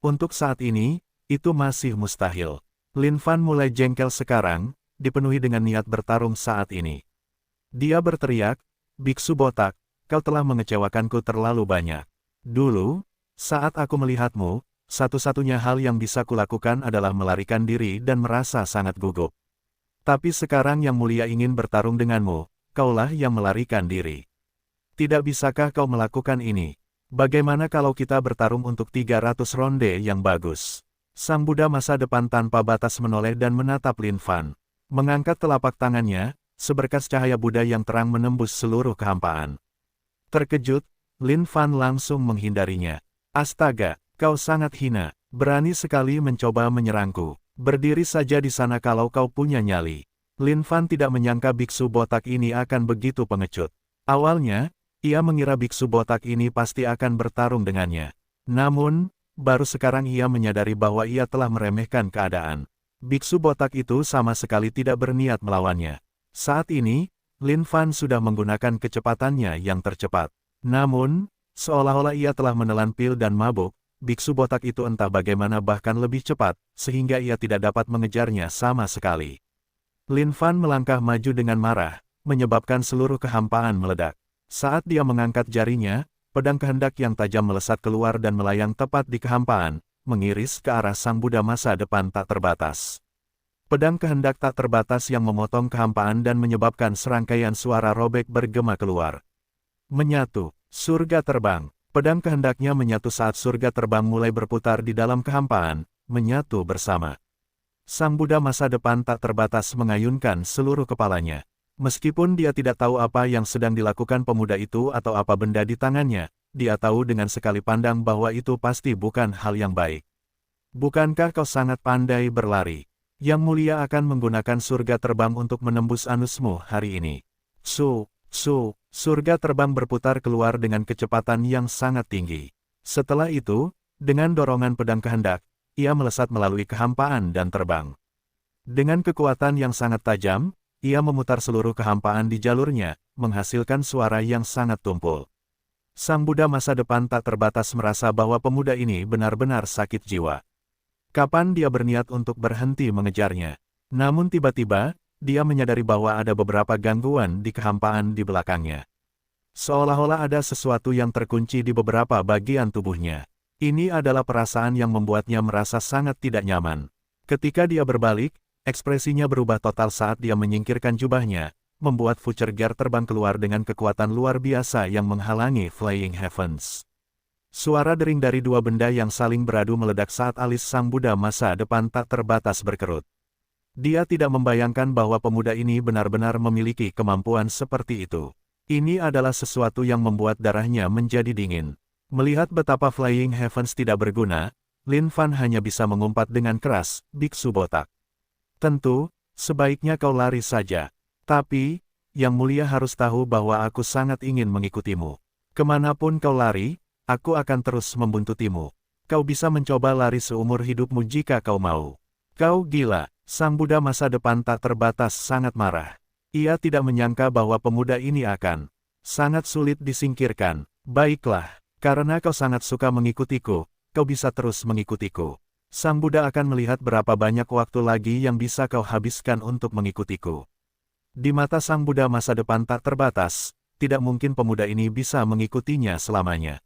Untuk saat ini, itu masih mustahil. Lin Fan mulai jengkel sekarang, dipenuhi dengan niat bertarung saat ini. Dia berteriak, "Biksu botak, kau telah mengecewakanku terlalu banyak. Dulu, saat aku melihatmu, satu-satunya hal yang bisa kulakukan adalah melarikan diri dan merasa sangat gugup. Tapi sekarang yang mulia ingin bertarung denganmu, kaulah yang melarikan diri. Tidak bisakah kau melakukan ini? Bagaimana kalau kita bertarung untuk 300 ronde yang bagus?" Sang Buddha masa depan tanpa batas menoleh dan menatap Lin Fan. Mengangkat telapak tangannya, seberkas cahaya Buddha yang terang menembus seluruh kehampaan. Terkejut, Lin Fan langsung menghindarinya. "Astaga, kau sangat hina, berani sekali mencoba menyerangku. Berdiri saja di sana kalau kau punya nyali." Lin Fan tidak menyangka biksu botak ini akan begitu pengecut. Awalnya, Ia mengira biksu botak ini pasti akan bertarung dengannya. Namun, baru sekarang ia menyadari bahwa ia telah meremehkan keadaan. Biksu botak itu sama sekali tidak berniat melawannya. Saat ini, Lin Fan sudah menggunakan kecepatannya yang tercepat. Namun, seolah-olah ia telah menelan pil dan mabuk, biksu botak itu entah bagaimana bahkan lebih cepat, sehingga ia tidak dapat mengejarnya sama sekali. Lin Fan melangkah maju dengan marah, menyebabkan seluruh kehampaan meledak. Saat dia mengangkat jarinya, pedang kehendak yang tajam melesat keluar dan melayang tepat di kehampaan, mengiris ke arah sang Buddha masa depan tak terbatas. Pedang kehendak tak terbatas yang memotong kehampaan dan menyebabkan serangkaian suara robek bergema keluar. Menyatu, surga terbang. Pedang kehendaknya menyatu saat surga terbang mulai berputar di dalam kehampaan, menyatu bersama. Sang Buddha masa depan tak terbatas mengayunkan seluruh kepalanya. Meskipun dia tidak tahu apa yang sedang dilakukan pemuda itu atau apa benda di tangannya, dia tahu dengan sekali pandang bahwa itu pasti bukan hal yang baik. Bukankah kau sangat pandai berlari? Yang Mulia akan menggunakan surga terbang untuk menembus anusmu hari ini. Surga terbang berputar keluar dengan kecepatan yang sangat tinggi. Setelah itu, dengan dorongan pedang kehendak, ia melesat melalui kehampaan dan terbang. Dengan kekuatan yang sangat tajam, ia memutar seluruh kehampaan di jalurnya, menghasilkan suara yang sangat tumpul. Sang Buddha masa depan tak terbatas merasa bahwa pemuda ini benar-benar sakit jiwa. Kapan dia berniat untuk berhenti mengejarnya? Namun tiba-tiba, dia menyadari bahwa ada beberapa gangguan di kehampaan di belakangnya. Seolah-olah ada sesuatu yang terkunci di beberapa bagian tubuhnya. Ini adalah perasaan yang membuatnya merasa sangat tidak nyaman. Ketika dia berbalik, ekspresinya berubah total saat dia menyingkirkan jubahnya, membuat Future Gear terbang keluar dengan kekuatan luar biasa yang menghalangi Flying Heavens. Suara dering dari dua benda yang saling beradu meledak saat alis sang Buddha masa depan tak terbatas berkerut. Dia tidak membayangkan bahwa pemuda ini benar-benar memiliki kemampuan seperti itu. Ini adalah sesuatu yang membuat darahnya menjadi dingin. Melihat betapa Flying Heavens tidak berguna, Lin Fan hanya bisa mengumpat dengan keras, "Biksu botak. Tentu, sebaiknya kau lari saja. Tapi, Yang Mulia harus tahu bahwa aku sangat ingin mengikutimu. Kemanapun kau lari, aku akan terus membuntutimu. Kau bisa mencoba lari seumur hidupmu jika kau mau." "Kau gila." Sang Buddha masa depan tak terbatas sangat marah. Ia tidak menyangka bahwa pemuda ini akan sangat sulit disingkirkan. "Baiklah, karena kau sangat suka mengikutiku, kau bisa terus mengikutiku. Sang Buddha akan melihat berapa banyak waktu lagi yang bisa kau habiskan untuk mengikutiku." Di mata Sang Buddha masa depan tak terbatas, tidak mungkin pemuda ini bisa mengikutinya selamanya.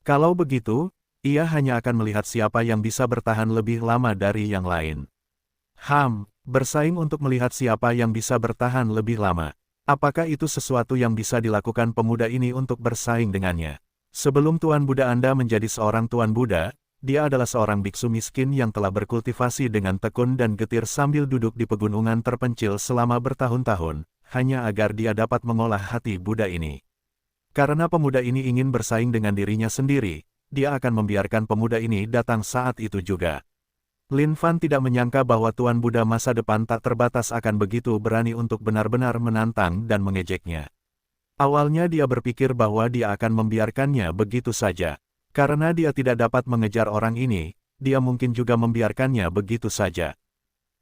Kalau begitu, ia hanya akan melihat siapa yang bisa bertahan lebih lama dari yang lain. Bersaing untuk melihat siapa yang bisa bertahan lebih lama. Apakah itu sesuatu yang bisa dilakukan pemuda ini untuk bersaing dengannya? Sebelum Tuan Buddha Anda menjadi seorang Tuan Buddha, dia adalah seorang biksu miskin yang telah berkultivasi dengan tekun dan getir sambil duduk di pegunungan terpencil selama bertahun-tahun, hanya agar dia dapat mengolah hati Buddha ini. Karena pemuda ini ingin bersaing dengan dirinya sendiri, dia akan membiarkan pemuda ini datang saat itu juga. Lin Fan tidak menyangka bahwa Tuan Buddha masa depan tak terbatas akan begitu berani untuk benar-benar menantang dan mengejeknya. Awalnya dia berpikir bahwa dia akan membiarkannya begitu saja. Karena dia tidak dapat mengejar orang ini, dia mungkin juga membiarkannya begitu saja.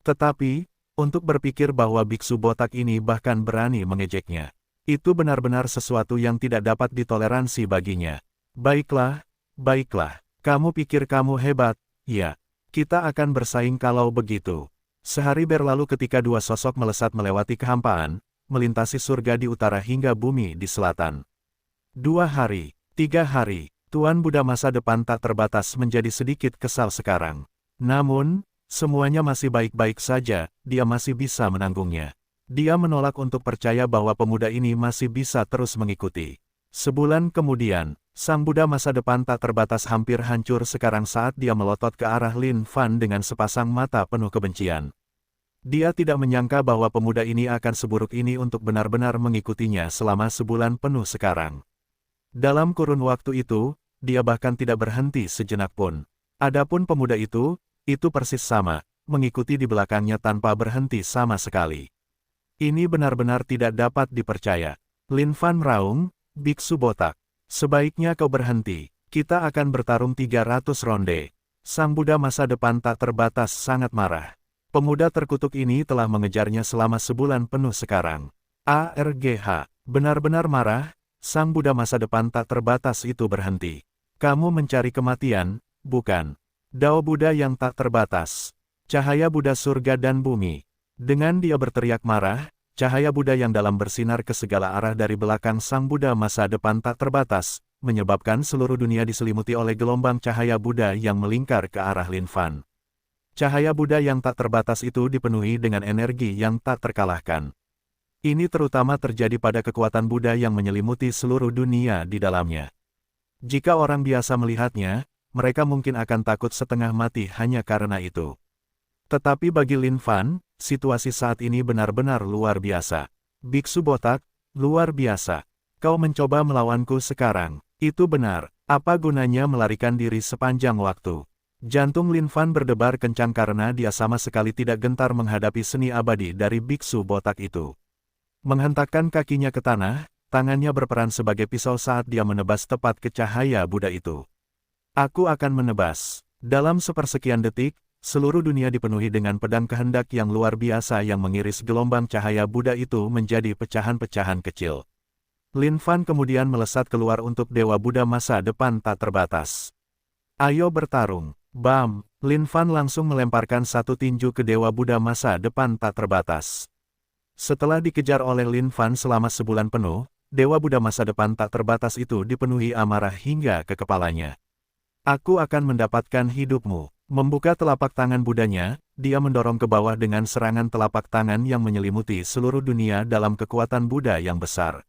Tetapi, untuk berpikir bahwa biksu botak ini bahkan berani mengejeknya, itu benar-benar sesuatu yang tidak dapat ditoleransi baginya. Baiklah, kamu pikir kamu hebat, ya. Kita akan bersaing kalau begitu." Sehari berlalu ketika dua sosok melesat melewati kehampaan, melintasi surga di utara hingga bumi di selatan. 2 hari, 3 hari, Tuan Buddha masa depan tak terbatas menjadi sedikit kesal sekarang. Namun, semuanya masih baik-baik saja, dia masih bisa menanggungnya. Dia menolak untuk percaya bahwa pemuda ini masih bisa terus mengikuti. Sebulan kemudian, Sang Buddha masa depan tak terbatas hampir hancur sekarang saat dia melotot ke arah Lin Fan dengan sepasang mata penuh kebencian. Dia tidak menyangka bahwa pemuda ini akan seburuk ini untuk benar-benar mengikutinya selama sebulan penuh sekarang. Dalam kurun waktu itu, dia bahkan tidak berhenti sejenak pun. Adapun pemuda itu persis sama, mengikuti di belakangnya tanpa berhenti sama sekali. Ini benar-benar tidak dapat dipercaya. Lin Fan meraung, Biksu botak. Sebaiknya kau berhenti. Kita akan bertarung 300 ronde. Sang Buddha masa depan tak terbatas sangat marah. Pemuda terkutuk ini telah mengejarnya selama sebulan penuh sekarang. ARGH. Benar-benar marah, Sang Buddha masa depan tak terbatas itu berhenti. Kamu mencari kematian, bukan? Dao Buddha yang tak terbatas. Cahaya Buddha surga dan bumi. Dengan dia berteriak marah, cahaya Buddha yang dalam bersinar ke segala arah dari belakang Sang Buddha masa depan tak terbatas, menyebabkan seluruh dunia diselimuti oleh gelombang cahaya Buddha yang melingkar ke arah Lin Fan. Cahaya Buddha yang tak terbatas itu dipenuhi dengan energi yang tak terkalahkan. Ini terutama terjadi pada kekuatan Buddha yang menyelimuti seluruh dunia di dalamnya. Jika orang biasa melihatnya, mereka mungkin akan takut setengah mati hanya karena itu. Tetapi bagi Lin Fan, situasi saat ini benar-benar luar biasa. Biksu botak, luar biasa. Kau mencoba melawanku sekarang. Itu benar. Apa gunanya melarikan diri sepanjang waktu? Jantung Lin Fan berdebar kencang karena dia sama sekali tidak gentar menghadapi seni abadi dari biksu botak itu. Menghentakkan kakinya ke tanah, tangannya berperan sebagai pisau saat dia menebas tepat ke cahaya Buddha itu. Aku akan menebas. Dalam sepersekian detik, seluruh dunia dipenuhi dengan pedang kehendak yang luar biasa yang mengiris gelombang cahaya Buddha itu menjadi pecahan-pecahan kecil. Lin Fan kemudian melesat keluar untuk Dewa Buddha masa depan tak terbatas. Ayo bertarung. Bam! Lin Fan langsung melemparkan satu tinju ke Dewa Buddha masa depan tak terbatas. Setelah dikejar oleh Lin Fan selama sebulan penuh, Dewa Buddha masa depan tak terbatas itu dipenuhi amarah hingga ke kepalanya. Aku akan mendapatkan hidupmu. Membuka telapak tangan Buddhanya, dia mendorong ke bawah dengan serangan telapak tangan yang menyelimuti seluruh dunia dalam kekuatan Buddha yang besar.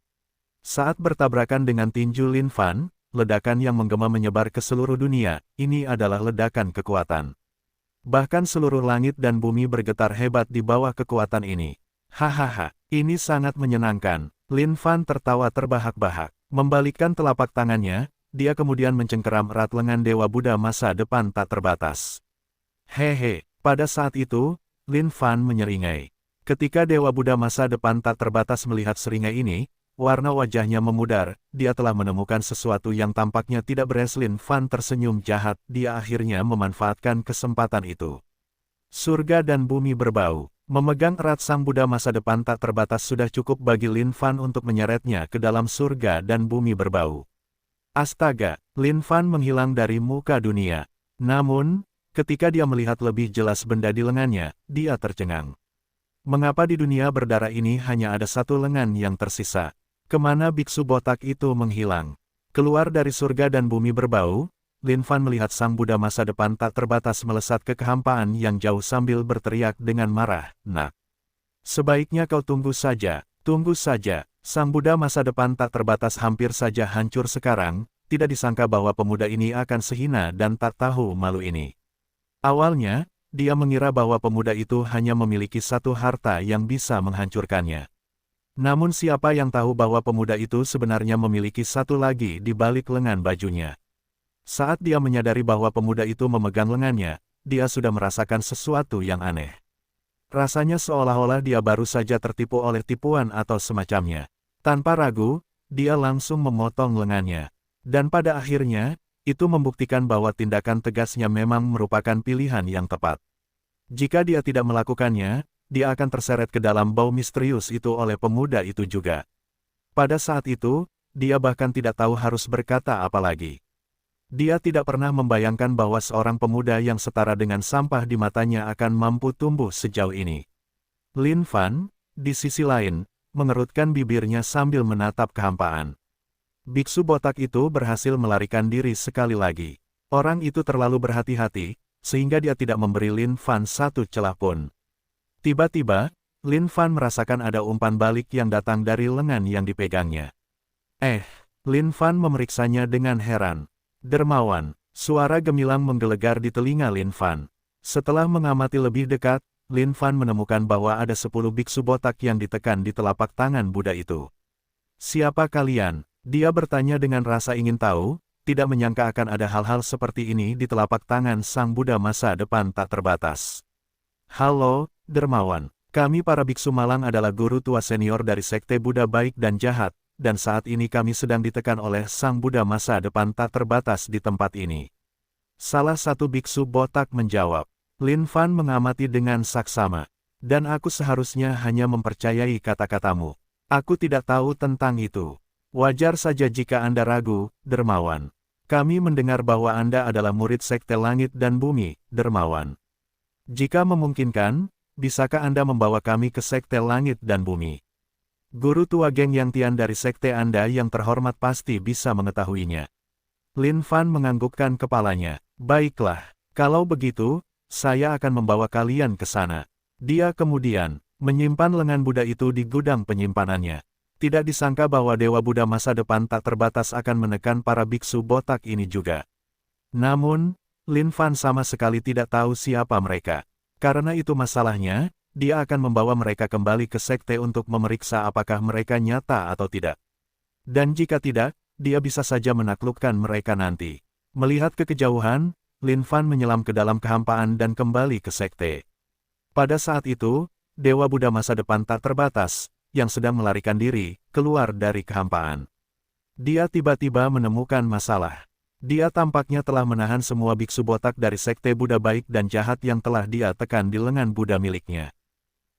Saat bertabrakan dengan tinju Lin Fan, ledakan yang menggema menyebar ke seluruh dunia, ini adalah ledakan kekuatan. Bahkan seluruh langit dan bumi bergetar hebat di bawah kekuatan ini. Hahaha, ini sangat menyenangkan. Lin Fan tertawa terbahak-bahak. Membalikkan telapak tangannya, dia kemudian mencengkeram erat lengan Dewa Buddha masa depan tak terbatas. Hehe, pada saat itu, Lin Fan menyeringai. Ketika Dewa Buddha masa depan tak terbatas melihat seringai ini, warna wajahnya memudar, dia telah menemukan sesuatu yang tampaknya tidak beres. Lin Fan tersenyum jahat, dia akhirnya memanfaatkan kesempatan itu. Surga dan bumi berbau. Memegang erat Sang Buddha masa depan tak terbatas sudah cukup bagi Lin Fan untuk menyeretnya ke dalam surga dan bumi berbau. Astaga, Lin Fan menghilang dari muka dunia. Namun, ketika dia melihat lebih jelas benda di lengannya, dia tercengang. Mengapa di dunia berdarah ini hanya ada satu lengan yang tersisa? Kemana biksu botak itu menghilang? Keluar dari surga dan bumi berbau, Lin Fan melihat Sang Buddha masa depan tak terbatas melesat ke kehampaan yang jauh sambil berteriak dengan marah, "Nak, sebaiknya kau tunggu saja, tunggu saja." Sang Buddha masa depan tak terbatas hampir saja hancur sekarang, tidak disangka bahwa pemuda ini akan sehina dan tak tahu malu ini. Awalnya, dia mengira bahwa pemuda itu hanya memiliki satu harta yang bisa menghancurkannya. Namun siapa yang tahu bahwa pemuda itu sebenarnya memiliki satu lagi di balik lengan bajunya. Saat dia menyadari bahwa pemuda itu memegang lengannya, dia sudah merasakan sesuatu yang aneh. Rasanya seolah-olah dia baru saja tertipu oleh tipuan atau semacamnya. Tanpa ragu, dia langsung memotong lengannya. Dan pada akhirnya, itu membuktikan bahwa tindakan tegasnya memang merupakan pilihan yang tepat. Jika dia tidak melakukannya, dia akan terseret ke dalam bau misterius itu oleh pemuda itu juga. Pada saat itu, dia bahkan tidak tahu harus berkata apa lagi. Dia tidak pernah membayangkan bahwa seorang pemuda yang setara dengan sampah di matanya akan mampu tumbuh sejauh ini. Lin Fan, di sisi lain, mengerutkan bibirnya sambil menatap kehampaan. Biksu botak itu berhasil melarikan diri sekali lagi. Orang itu terlalu berhati-hati, sehingga dia tidak memberi Lin Fan satu celah pun. Tiba-tiba, Lin Fan merasakan ada umpan balik yang datang dari lengan yang dipegangnya. Lin Fan memeriksanya dengan heran. Dermawan, suara gemilang menggelegar di telinga Lin Fan. Setelah mengamati lebih dekat, Lin Fan menemukan bahwa ada 10 biksu botak yang ditekan di telapak tangan Buddha itu. Siapa kalian? Dia bertanya dengan rasa ingin tahu, tidak menyangka akan ada hal-hal seperti ini di telapak tangan Sang Buddha masa depan tak terbatas. Halo, Dermawan. Kami para biksu malang adalah guru tua senior dari Sekte Buddha Baik dan Jahat, dan saat ini kami sedang ditekan oleh Sang Buddha masa depan tak terbatas di tempat ini. Salah satu biksu botak menjawab. Lin Fan mengamati dengan saksama. Dan aku seharusnya hanya mempercayai kata-katamu. Aku tidak tahu tentang itu. Wajar saja jika Anda ragu, dermawan. Kami mendengar bahwa Anda adalah murid Sekte Langit dan Bumi, dermawan. Jika memungkinkan, bisakah Anda membawa kami ke Sekte Langit dan Bumi? Guru tua Geng Yang Tian dari Sekte Anda yang terhormat pasti bisa mengetahuinya. Lin Fan menganggukkan kepalanya. Baiklah, kalau begitu, saya akan membawa kalian ke sana. Dia kemudian menyimpan lengan Buddha itu di gudang penyimpanannya. Tidak disangka bahwa Dewa Buddha masa depan tak terbatas akan menekan para biksu botak ini juga. Namun, Lin Fan sama sekali tidak tahu siapa mereka. Karena itu masalahnya, dia akan membawa mereka kembali ke sekte untuk memeriksa apakah mereka nyata atau tidak. Dan jika tidak, dia bisa saja menaklukkan mereka nanti. Melihat ke kejauhan, Lin Fan menyelam ke dalam kehampaan dan kembali ke sekte. Pada saat itu, Dewa Buddha masa depan tak terbatas, yang sedang melarikan diri, keluar dari kehampaan. Dia tiba-tiba menemukan masalah. Dia tampaknya telah menahan semua biksu botak dari sekte Buddha baik dan jahat yang telah dia tekan di lengan Buddha miliknya.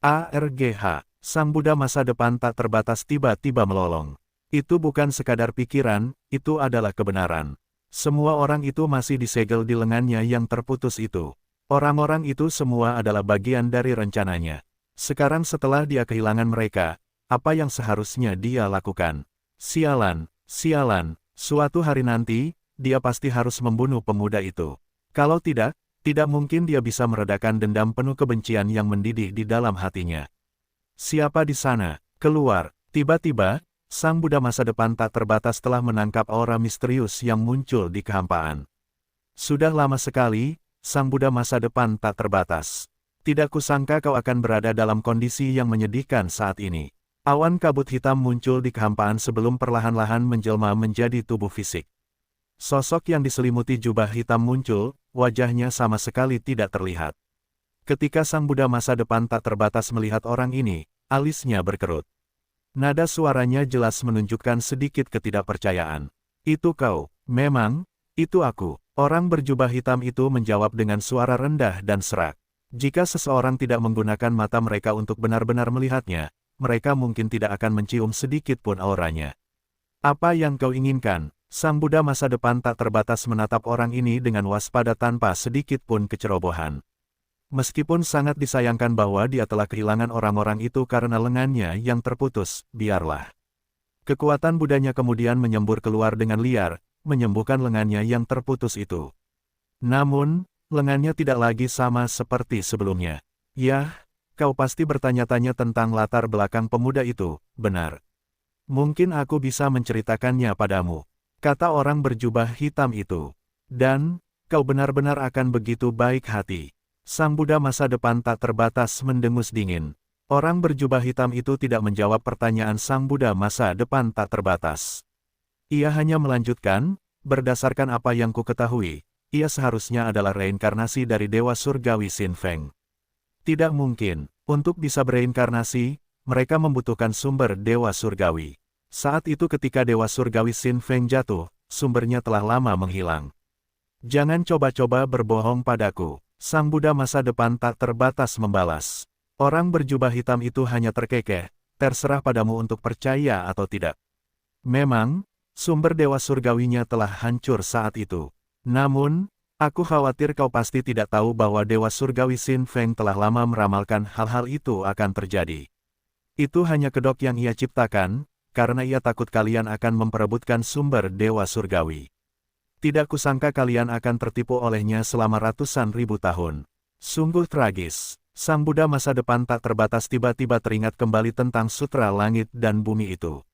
ARGH, Sang Buddha masa depan tak terbatas tiba-tiba melolong. Itu bukan sekadar pikiran, itu adalah kebenaran. Semua orang itu masih disegel di lengannya yang terputus itu. Orang-orang itu semua adalah bagian dari rencananya. Sekarang setelah dia kehilangan mereka, apa yang seharusnya dia lakukan? Sialan, sialan, suatu hari nanti, dia pasti harus membunuh pemuda itu. Kalau tidak, tidak mungkin dia bisa meredakan dendam penuh kebencian yang mendidih di dalam hatinya. Siapa di sana? Keluar. Tiba-tiba, Sang Buddha masa depan tak terbatas telah menangkap aura misterius yang muncul di kehampaan. Sudah lama sekali, Sang Buddha masa depan tak terbatas. Tidak kusangka kau akan berada dalam kondisi yang menyedihkan saat ini. Awan kabut hitam muncul di kehampaan sebelum perlahan-lahan menjelma menjadi tubuh fisik. Sosok yang diselimuti jubah hitam muncul, wajahnya sama sekali tidak terlihat. Ketika Sang Buddha masa depan tak terbatas melihat orang ini, alisnya berkerut. Nada suaranya jelas menunjukkan sedikit ketidakpercayaan. Itu kau? Memang, itu aku. Orang berjubah hitam itu menjawab dengan suara rendah dan serak. Jika seseorang tidak menggunakan mata mereka untuk benar-benar melihatnya, mereka mungkin tidak akan mencium sedikit pun auranya. Apa yang kau inginkan? Sang Buddha masa depan tak terbatas menatap orang ini dengan waspada tanpa sedikit pun kecerobohan. Meskipun sangat disayangkan bahwa dia telah kehilangan orang-orang itu karena lengannya yang terputus, biarlah. Kekuatan Buddhanya kemudian menyembur keluar dengan liar, menyembuhkan lengannya yang terputus itu. Namun, lengannya tidak lagi sama seperti sebelumnya. Yah, kau pasti bertanya-tanya tentang latar belakang pemuda itu, benar. Mungkin aku bisa menceritakannya padamu, kata orang berjubah hitam itu. Dan, kau benar-benar akan begitu baik hati. Sang Buddha masa depan tak terbatas mendengus dingin. Orang berjubah hitam itu tidak menjawab pertanyaan Sang Buddha masa depan tak terbatas. Ia hanya melanjutkan, berdasarkan apa yang ku ketahui, ia seharusnya adalah reinkarnasi dari Dewa Surgawi Sin Feng. Tidak mungkin, untuk bisa bereinkarnasi, mereka membutuhkan sumber Dewa Surgawi. Saat itu ketika Dewa Surgawi Sin Feng jatuh, sumbernya telah lama menghilang. Jangan coba-coba berbohong padaku, Sang Buddha masa depan tak terbatas membalas. Orang berjubah hitam itu hanya terkekeh, terserah padamu untuk percaya atau tidak. Memang, sumber Dewa Surgawinya telah hancur saat itu. Namun, aku khawatir kau pasti tidak tahu bahwa Dewa Surgawi Sin Feng telah lama meramalkan hal-hal itu akan terjadi. Itu hanya kedok yang ia ciptakan, karena ia takut kalian akan memperebutkan sumber Dewa Surgawi. Tidak kusangka kalian akan tertipu olehnya selama ratusan ribu tahun. Sungguh tragis. Sang Buddha masa depan tak terbatas tiba-tiba teringat kembali tentang sutra langit dan bumi itu.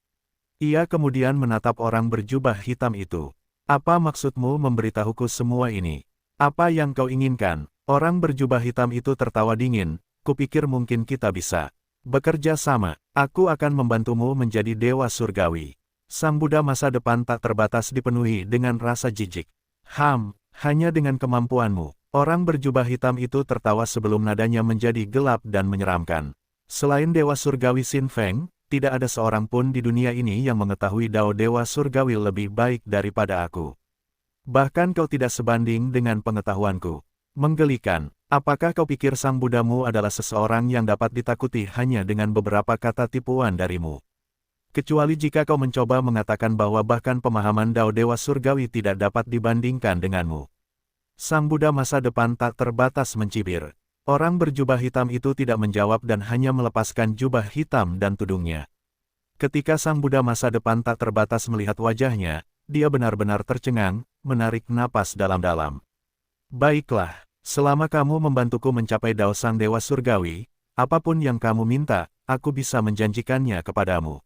Ia kemudian menatap orang berjubah hitam itu. Apa maksudmu memberitahuku semua ini? Apa yang kau inginkan? Orang berjubah hitam itu tertawa dingin. Kupikir mungkin kita bisa bekerja sama. Aku akan membantumu menjadi Dewa Surgawi. Sang Buddha masa depan tak terbatas dipenuhi dengan rasa jijik. Hanya dengan kemampuanmu. Orang berjubah hitam itu tertawa sebelum nadanya menjadi gelap dan menyeramkan. Selain Dewa Surgawi Sin Feng, tidak ada seorang pun di dunia ini yang mengetahui Dao Dewa Surgawi lebih baik daripada aku. Bahkan kau tidak sebanding dengan pengetahuanku. Menggelikan, apakah kau pikir sang budamu adalah seseorang yang dapat ditakuti hanya dengan beberapa kata tipuan darimu? Kecuali jika kau mencoba mengatakan bahwa bahkan pemahaman Dao Dewa Surgawi tidak dapat dibandingkan denganmu. Sang Buddha masa depan tak terbatas mencibir. Orang berjubah hitam itu tidak menjawab dan hanya melepaskan jubah hitam dan tudungnya. Ketika sang Buddha masa depan tak terbatas melihat wajahnya, dia benar-benar tercengang, menarik napas dalam-dalam. Baiklah, selama kamu membantuku mencapai Dao Sang Dewa Surgawi, apapun yang kamu minta, aku bisa menjanjikannya kepadamu.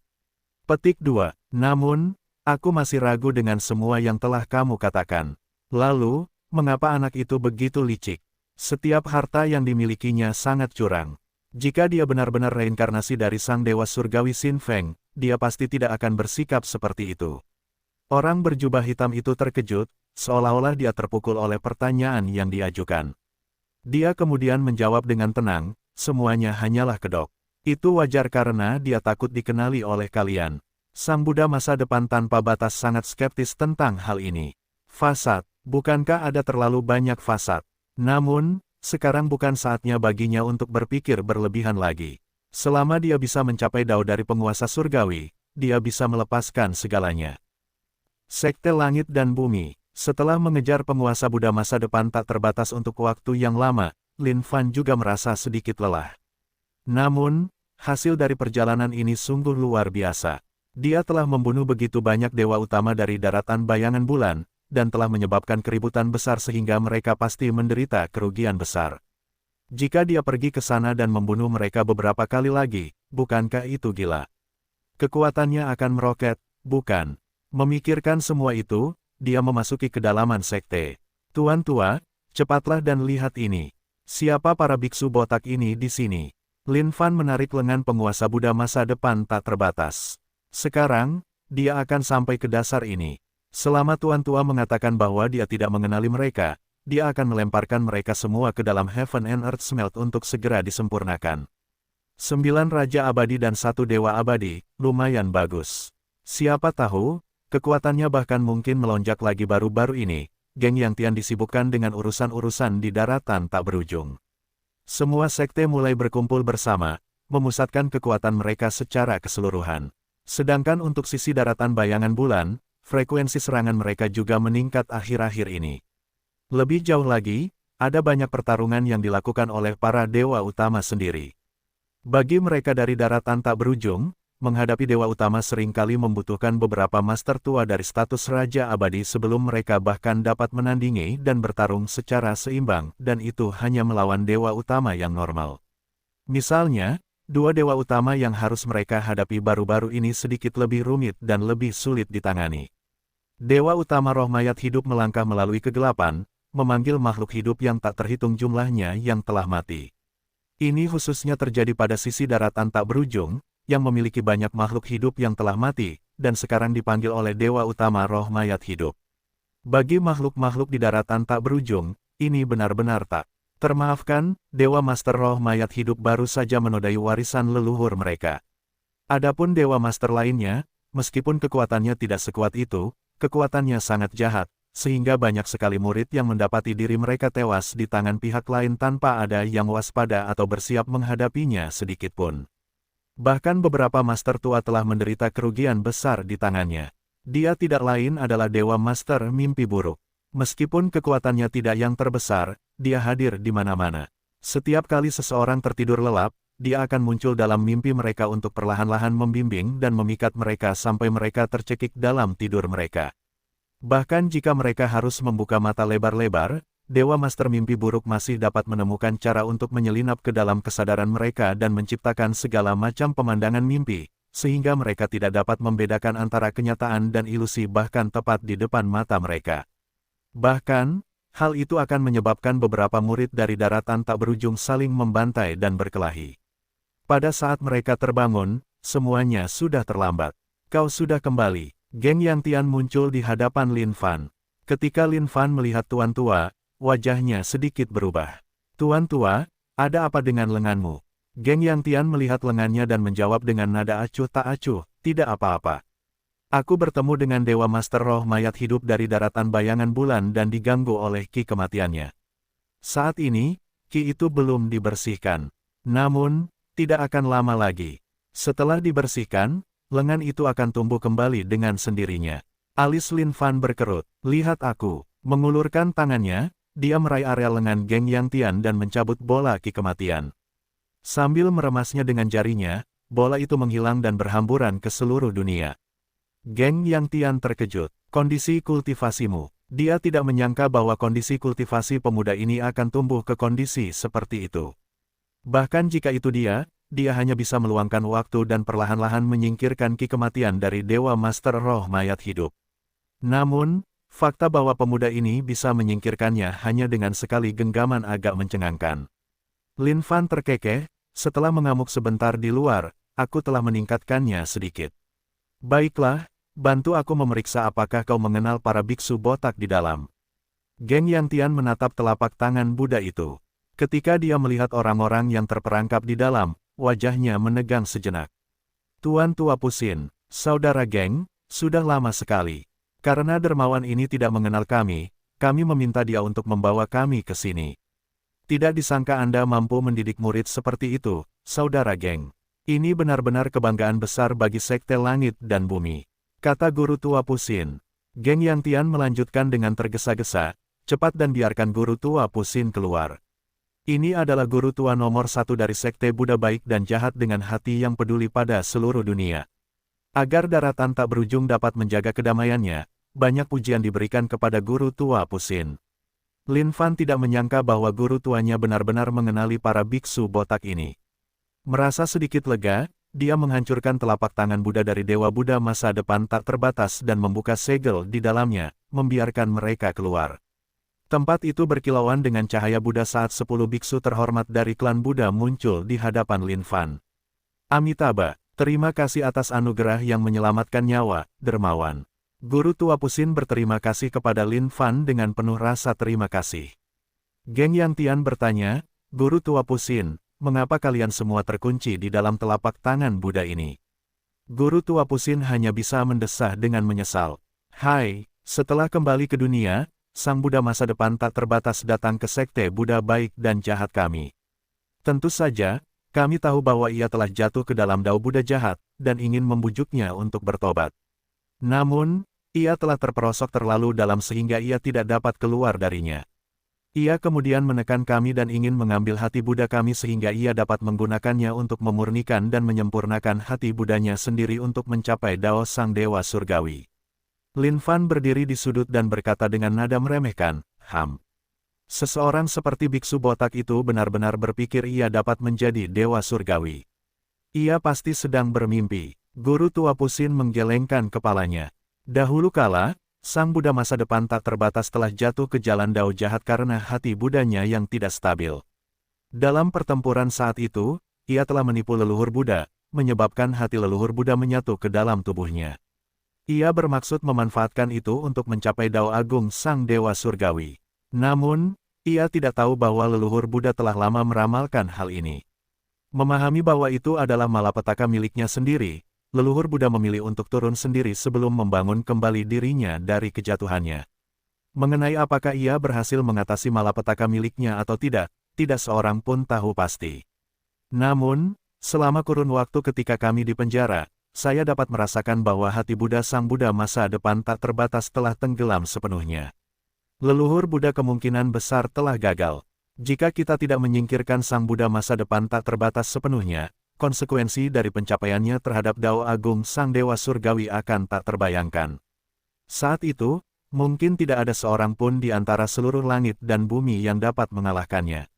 Petik 2. Namun, aku masih ragu dengan semua yang telah kamu katakan. Lalu, mengapa anak itu begitu licik? Setiap harta yang dimilikinya sangat curang. Jika dia benar-benar reinkarnasi dari Sang Dewa Surgawi Xin Feng, dia pasti tidak akan bersikap seperti itu. Orang berjubah hitam itu terkejut, seolah-olah dia terpukul oleh pertanyaan yang diajukan. Dia kemudian menjawab dengan tenang, semuanya hanyalah kedok. Itu wajar karena dia takut dikenali oleh kalian. Sang Buddha masa depan tanpa batas sangat skeptis tentang hal ini. Fasad, bukankah ada terlalu banyak fasad? Namun, sekarang bukan saatnya baginya untuk berpikir berlebihan lagi. Selama dia bisa mencapai Dao dari penguasa surgawi, dia bisa melepaskan segalanya. Sekte Langit dan Bumi. Setelah mengejar penguasa Buddha masa depan tak terbatas untuk waktu yang lama, Lin Fan juga merasa sedikit lelah. Namun, hasil dari perjalanan ini sungguh luar biasa. Dia telah membunuh begitu banyak dewa utama dari daratan bayangan bulan, dan telah menyebabkan keributan besar sehingga mereka pasti menderita kerugian besar. Jika dia pergi ke sana dan membunuh mereka beberapa kali lagi, bukankah itu gila? Kekuatannya akan meroket, bukan? Memikirkan semua itu, dia memasuki kedalaman sekte. Tuan tua, cepatlah dan lihat ini. Siapa para biksu botak ini di sini? Lin Fan menarik lengan penguasa Buddha masa depan tak terbatas. Sekarang, dia akan sampai ke dasar ini. Selama Tuan Tua mengatakan bahwa dia tidak mengenali mereka, dia akan melemparkan mereka semua ke dalam Heaven and Earth Smelt untuk segera disempurnakan. 9 Raja Abadi dan 1 Dewa Abadi, lumayan bagus. Siapa tahu, kekuatannya bahkan mungkin melonjak lagi baru-baru ini. Geng Yang Tian disibukkan dengan urusan-urusan di daratan tak berujung. Semua sekte mulai berkumpul bersama, memusatkan kekuatan mereka secara keseluruhan. Sedangkan untuk sisi daratan bayangan bulan, frekuensi serangan mereka juga meningkat akhir-akhir ini. Lebih jauh lagi, ada banyak pertarungan yang dilakukan oleh para dewa utama sendiri. Bagi mereka dari daratan tak berujung, menghadapi dewa utama seringkali membutuhkan beberapa master tua dari status Raja Abadi sebelum mereka bahkan dapat menandingi dan bertarung secara seimbang, dan itu hanya melawan dewa utama yang normal. Misalnya, 2 dewa utama yang harus mereka hadapi baru-baru ini sedikit lebih rumit dan lebih sulit ditangani. Dewa utama roh mayat hidup melangkah melalui kegelapan, memanggil makhluk hidup yang tak terhitung jumlahnya yang telah mati. Ini khususnya terjadi pada sisi daratan tak berujung, yang memiliki banyak makhluk hidup yang telah mati, dan sekarang dipanggil oleh dewa utama roh mayat hidup. Bagi makhluk-makhluk di daratan tak berujung, ini benar-benar tak termaafkan. Dewa Master Roh Mayat Hidup baru saja menodai warisan leluhur mereka. Adapun Dewa Master lainnya, meskipun kekuatannya tidak sekuat itu, kekuatannya sangat jahat, sehingga banyak sekali murid yang mendapati diri mereka tewas di tangan pihak lain tanpa ada yang waspada atau bersiap menghadapinya sedikitpun. Bahkan beberapa Master tua telah menderita kerugian besar di tangannya. Dia tidak lain adalah Dewa Master Mimpi Buruk. Meskipun kekuatannya tidak yang terbesar, dia hadir di mana-mana. Setiap kali seseorang tertidur lelap, dia akan muncul dalam mimpi mereka untuk perlahan-lahan membimbing dan memikat mereka sampai mereka tercekik dalam tidur mereka. Bahkan jika mereka harus membuka mata lebar-lebar, Dewa Master Mimpi Buruk masih dapat menemukan cara untuk menyelinap ke dalam kesadaran mereka dan menciptakan segala macam pemandangan mimpi, sehingga mereka tidak dapat membedakan antara kenyataan dan ilusi bahkan tepat di depan mata mereka. Bahkan, hal itu akan menyebabkan beberapa murid dari daratan tak berujung saling membantai dan berkelahi. Pada saat mereka terbangun, semuanya sudah terlambat. Kau sudah kembali. Geng Yang Tian muncul di hadapan Lin Fan. Ketika Lin Fan melihat Tuan Tua, wajahnya sedikit berubah. Tuan Tua, ada apa dengan lenganmu? Geng Yang Tian melihat lengannya dan menjawab dengan nada acuh tak acuh, tidak apa-apa. Aku bertemu dengan Dewa Master Roh Mayat hidup dari daratan bayangan bulan dan diganggu oleh ki kematiannya. Saat ini, ki itu belum dibersihkan. Namun, tidak akan lama lagi. Setelah dibersihkan, lengan itu akan tumbuh kembali dengan sendirinya. Alis Lin Fan berkerut. Lihat aku. Mengulurkan tangannya, dia meraih area lengan Geng Yang Tian dan mencabut bola ki kematian. Sambil meremasnya dengan jarinya, bola itu menghilang dan berhamburan ke seluruh dunia. Geng Yang Tian terkejut. Kondisi kultivasimu. Dia tidak menyangka bahwa kondisi kultivasi pemuda ini akan tumbuh ke kondisi seperti itu. Bahkan jika itu dia hanya bisa meluangkan waktu dan perlahan-lahan menyingkirkan ki kematian dari Dewa Master Roh Mayat hidup. Namun, fakta bahwa pemuda ini bisa menyingkirkannya hanya dengan sekali genggaman agak mencengangkan. Lin Fan terkekeh, setelah mengamuk sebentar di luar, aku telah meningkatkannya sedikit. Baiklah, bantu aku memeriksa apakah kau mengenal para biksu botak di dalam. Geng Yang Tian menatap telapak tangan Buddha itu. Ketika dia melihat orang-orang yang terperangkap di dalam, wajahnya menegang sejenak. Tuan Tua Pusin, saudara Geng, sudah lama sekali. Karena dermawan ini tidak mengenal kami meminta dia untuk membawa kami ke sini. Tidak disangka Anda mampu mendidik murid seperti itu, saudara Geng. Ini benar-benar kebanggaan besar bagi Sekte Langit dan Bumi, kata Guru Tua Pusin. Geng Yang Tian melanjutkan dengan tergesa-gesa, cepat dan biarkan Guru Tua Pusin keluar. Ini adalah Guru Tua nomor 1 dari Sekte Buddha baik dan jahat dengan hati yang peduli pada seluruh dunia. Agar daratan tak berujung dapat menjaga kedamaiannya, banyak pujian diberikan kepada Guru Tua Pusin. Lin Fan tidak menyangka bahwa guru tuanya benar-benar mengenali para biksu botak ini. Merasa sedikit lega, dia menghancurkan telapak tangan Buddha dari Dewa Buddha masa depan tak terbatas dan membuka segel di dalamnya, membiarkan mereka keluar. Tempat itu berkilauan dengan cahaya Buddha saat 10 biksu terhormat dari klan Buddha muncul di hadapan Lin Fan. Amitabha, terima kasih atas anugerah yang menyelamatkan nyawa, dermawan. Guru Tua Pusin berterima kasih kepada Lin Fan dengan penuh rasa terima kasih. Geng Yang Tian bertanya, Guru Tua Pusin, mengapa kalian semua terkunci di dalam telapak tangan Buddha ini? Guru Tua Pusin hanya bisa mendesah dengan menyesal. Hai, setelah kembali ke dunia, Sang Buddha masa depan tak terbatas datang ke Sekte Buddha baik dan jahat kami. Tentu saja, kami tahu bahwa ia telah jatuh ke dalam dao Buddha jahat, dan ingin membujuknya untuk bertobat. Namun, ia telah terperosok terlalu dalam sehingga ia tidak dapat keluar darinya. Ia kemudian menekan kami dan ingin mengambil hati Buddha kami sehingga ia dapat menggunakannya untuk memurnikan dan menyempurnakan hati Buddhanya sendiri untuk mencapai dao Sang Dewa Surgawi. Lin Fan berdiri di sudut dan berkata dengan nada meremehkan, Seseorang seperti biksu botak itu benar-benar berpikir ia dapat menjadi Dewa Surgawi. Ia pasti sedang bermimpi. Guru Tua Pusin menggelengkan kepalanya. Dahulu kala, Sang Buddha masa depan tak terbatas telah jatuh ke jalan dao jahat karena hati Buddhanya yang tidak stabil. Dalam pertempuran saat itu, ia telah menipu leluhur Buddha, menyebabkan hati leluhur Buddha menyatu ke dalam tubuhnya. Ia bermaksud memanfaatkan itu untuk mencapai dao agung Sang Dewa Surgawi. Namun, ia tidak tahu bahwa leluhur Buddha telah lama meramalkan hal ini. Memahami bahwa itu adalah malapetaka miliknya sendiri, leluhur Buddha memilih untuk turun sendiri sebelum membangun kembali dirinya dari kejatuhannya. Mengenai apakah ia berhasil mengatasi malapetaka miliknya atau tidak seorang pun tahu pasti. Namun, selama kurun waktu ketika kami di penjara, saya dapat merasakan bahwa hati Buddha Sang Buddha masa depan tak terbatas telah tenggelam sepenuhnya. Leluhur Buddha kemungkinan besar telah gagal. Jika kita tidak menyingkirkan Sang Buddha masa depan tak terbatas sepenuhnya, konsekuensi dari pencapaiannya terhadap dao agung Sang Dewa Surgawi akan tak terbayangkan. Saat itu, mungkin tidak ada seorang pun di antara seluruh langit dan bumi yang dapat mengalahkannya.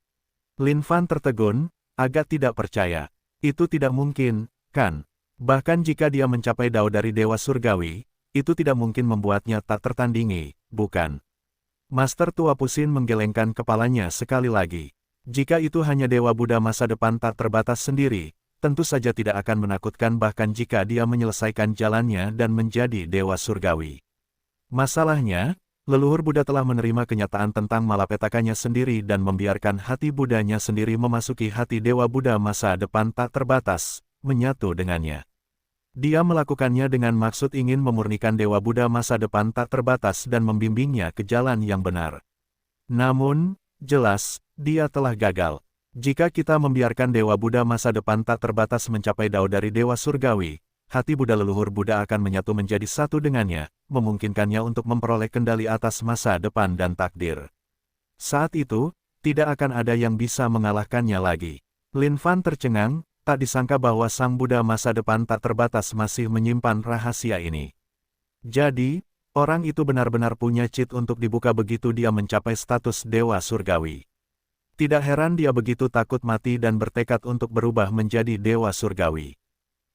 Lin Fan tertegun, agak tidak percaya. Itu tidak mungkin, kan? Bahkan jika dia mencapai dao dari Dewa Surgawi, itu tidak mungkin membuatnya tak tertandingi, bukan? Master Tua Pusin menggelengkan kepalanya sekali lagi. Jika itu hanya Dewa Buddha masa depan tak terbatas sendiri, tentu saja tidak akan menakutkan bahkan jika dia menyelesaikan jalannya dan menjadi Dewa Surgawi. Masalahnya, leluhur Buddha telah menerima kenyataan tentang malapetakannya sendiri dan membiarkan hati Buddhanya sendiri memasuki hati Dewa Buddha masa depan tak terbatas, menyatu dengannya. Dia melakukannya dengan maksud ingin memurnikan Dewa Buddha masa depan tak terbatas dan membimbingnya ke jalan yang benar. Namun, jelas, dia telah gagal. Jika kita membiarkan Dewa Buddha masa depan tak terbatas mencapai dao dari Dewa Surgawi, hati Buddha leluhur Buddha akan menyatu menjadi satu dengannya, memungkinkannya untuk memperoleh kendali atas masa depan dan takdir. Saat itu, tidak akan ada yang bisa mengalahkannya lagi. Lin Fan tercengang, tak disangka bahwa Sang Buddha masa depan tak terbatas masih menyimpan rahasia ini. Jadi, orang itu benar-benar punya cheat untuk dibuka begitu dia mencapai status Dewa Surgawi. Tidak heran dia begitu takut mati dan bertekad untuk berubah menjadi Dewa Surgawi.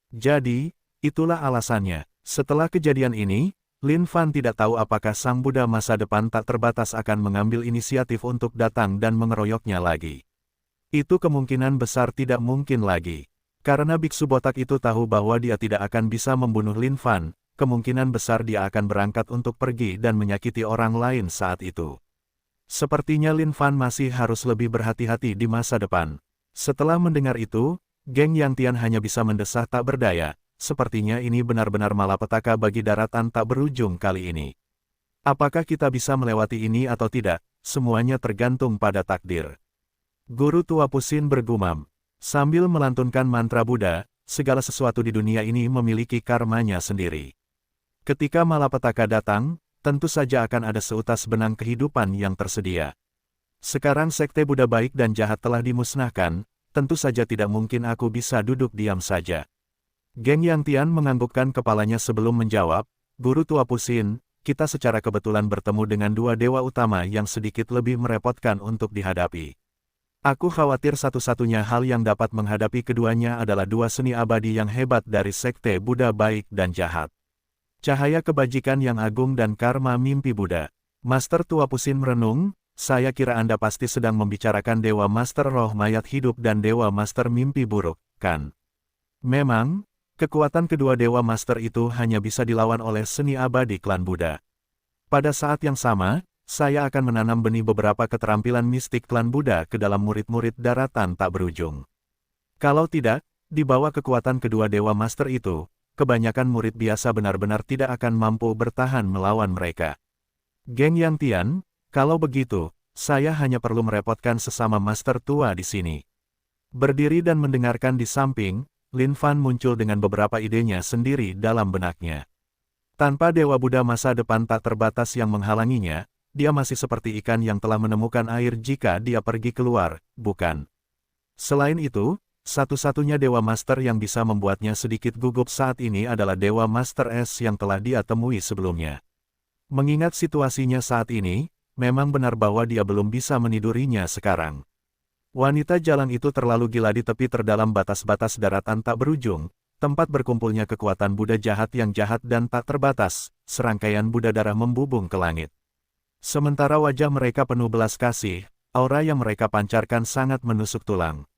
Jadi, itulah alasannya. Setelah kejadian ini, Lin Fan tidak tahu apakah Sang Buddha masa depan tak terbatas akan mengambil inisiatif untuk datang dan mengeroyoknya lagi. Itu kemungkinan besar tidak mungkin lagi. Karena biksu botak itu tahu bahwa dia tidak akan bisa membunuh Lin Fan, kemungkinan besar dia akan berangkat untuk pergi dan menyakiti orang lain saat itu. Sepertinya Lin Fan masih harus lebih berhati-hati di masa depan. Setelah mendengar itu, geng Yang Tian hanya bisa mendesah tak berdaya. Sepertinya ini benar-benar malapetaka bagi daratan tak berujung kali ini. Apakah kita bisa melewati ini atau tidak, semuanya tergantung pada takdir. Guru tua Pusin bergumam. Sambil melantunkan mantra Buddha, segala sesuatu di dunia ini memiliki karmanya sendiri. Ketika malapetaka datang, tentu saja akan ada seutas benang kehidupan yang tersedia. Sekarang sekte Buddha baik dan jahat telah dimusnahkan, tentu saja tidak mungkin aku bisa duduk diam saja. Geng Yang Tian menganggukkan kepalanya sebelum menjawab, Guru tua Pusin, kita secara kebetulan bertemu dengan dua dewa utama yang sedikit lebih merepotkan untuk dihadapi. Aku khawatir satu-satunya hal yang dapat menghadapi keduanya adalah dua seni abadi yang hebat dari sekte Buddha baik dan jahat. Cahaya kebajikan yang agung dan karma mimpi Buddha. Master tua Pusin merenung, saya kira Anda pasti sedang membicarakan Dewa Master Roh Mayat Hidup dan Dewa Master Mimpi Buruk, kan? Memang, kekuatan kedua Dewa Master itu hanya bisa dilawan oleh seni abadi klan Buddha. Pada saat yang sama, saya akan menanam benih beberapa keterampilan mistik klan Buddha ke dalam murid-murid daratan tak berujung. Kalau tidak, di bawah kekuatan kedua Dewa Master itu, kebanyakan murid biasa benar-benar tidak akan mampu bertahan melawan mereka. Geng Yang Tian, kalau begitu, saya hanya perlu merepotkan sesama master tua di sini. Berdiri dan mendengarkan di samping, Lin Fan muncul dengan beberapa idenya sendiri dalam benaknya. Tanpa Dewa Buddha masa depan tak terbatas yang menghalanginya, dia masih seperti ikan yang telah menemukan air jika dia pergi keluar, bukan? Selain itu, satu-satunya Dewa Master yang bisa membuatnya sedikit gugup saat ini adalah Dewa Master S yang telah dia temui sebelumnya. Mengingat situasinya saat ini, memang benar bahwa dia belum bisa menidurinya sekarang. Wanita jalang itu terlalu gila di tepi terdalam batas-batas daratan tak berujung, tempat berkumpulnya kekuatan Buddha jahat yang jahat dan tak terbatas, serangkaian Buddha darah membubung ke langit. Sementara wajah mereka penuh belas kasih, aura yang mereka pancarkan sangat menusuk tulang.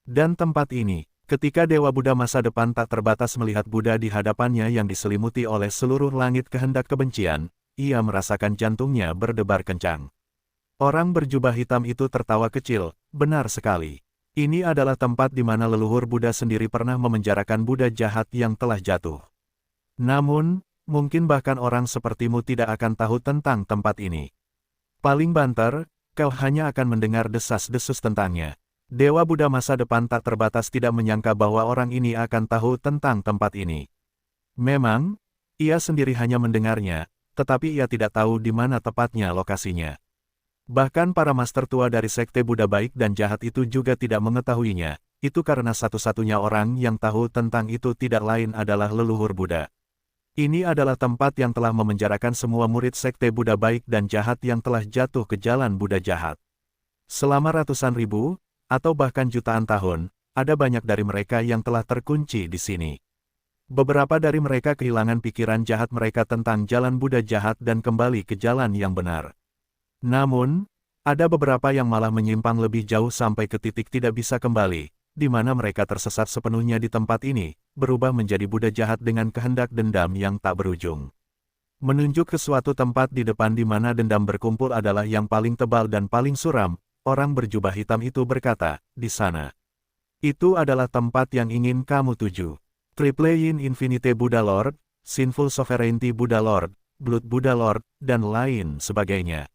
Dan tempat ini, ketika Dewa Buddha masa depan tak terbatas melihat Buddha di hadapannya yang diselimuti oleh seluruh langit kehendak kebencian, ia merasakan jantungnya berdebar kencang. Orang berjubah hitam itu tertawa kecil, benar sekali. Ini adalah tempat di mana leluhur Buddha sendiri pernah memenjarakan Buddha jahat yang telah jatuh. Namun, mungkin bahkan orang sepertimu tidak akan tahu tentang tempat ini. Paling banter, kau hanya akan mendengar desas-desus tentangnya. Dewa Buddha masa depan tak terbatas tidak menyangka bahwa orang ini akan tahu tentang tempat ini. Memang, ia sendiri hanya mendengarnya, tetapi ia tidak tahu di mana tepatnya lokasinya. Bahkan para master tua dari sekte Buddha baik dan jahat itu juga tidak mengetahuinya, itu karena satu-satunya orang yang tahu tentang itu tidak lain adalah leluhur Buddha. Ini adalah tempat yang telah memenjarakan semua murid sekte Buddha baik dan jahat yang telah jatuh ke jalan Buddha jahat. Selama ratusan ribu, atau bahkan jutaan tahun, ada banyak dari mereka yang telah terkunci di sini. Beberapa dari mereka kehilangan pikiran jahat mereka tentang jalan Buddha jahat dan kembali ke jalan yang benar. Namun, ada beberapa yang malah menyimpang lebih jauh sampai ke titik tidak bisa kembali, di mana mereka tersesat sepenuhnya di tempat ini, berubah menjadi Buddha jahat dengan kehendak dendam yang tak berujung. Menunjuk ke suatu tempat di depan di mana dendam berkumpul adalah yang paling tebal dan paling suram, orang berjubah hitam itu berkata, di sana. Itu adalah tempat yang ingin kamu tuju. Triple Yin Infinite Buddha Lord, Sinful Sovereignty Buddha Lord, Blood Buddha Lord, dan lain sebagainya.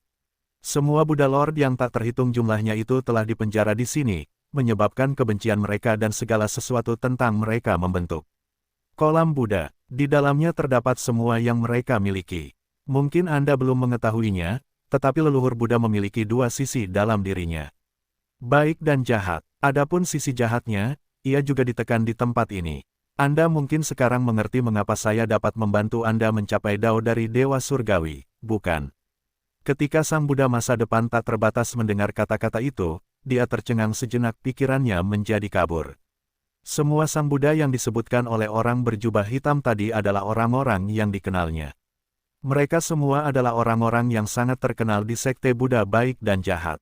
Semua Buddha Lord yang tak terhitung jumlahnya itu telah dipenjara di sini, menyebabkan kebencian mereka dan segala sesuatu tentang mereka membentuk. Kolam Buddha, di dalamnya terdapat semua yang mereka miliki. Mungkin Anda belum mengetahuinya, tetapi leluhur Buddha memiliki dua sisi dalam dirinya. Baik dan jahat. Adapun sisi jahatnya, ia juga ditekan di tempat ini. Anda mungkin sekarang mengerti mengapa saya dapat membantu Anda mencapai Dao dari Dewa Surgawi, bukan? Ketika Sang Buddha masa depan tak terbatas mendengar kata-kata itu, dia tercengang sejenak, pikirannya menjadi kabur. Semua Sang Buddha yang disebutkan oleh orang berjubah hitam tadi adalah orang-orang yang dikenalnya. Mereka semua adalah orang-orang yang sangat terkenal di sekte Buddha baik dan jahat.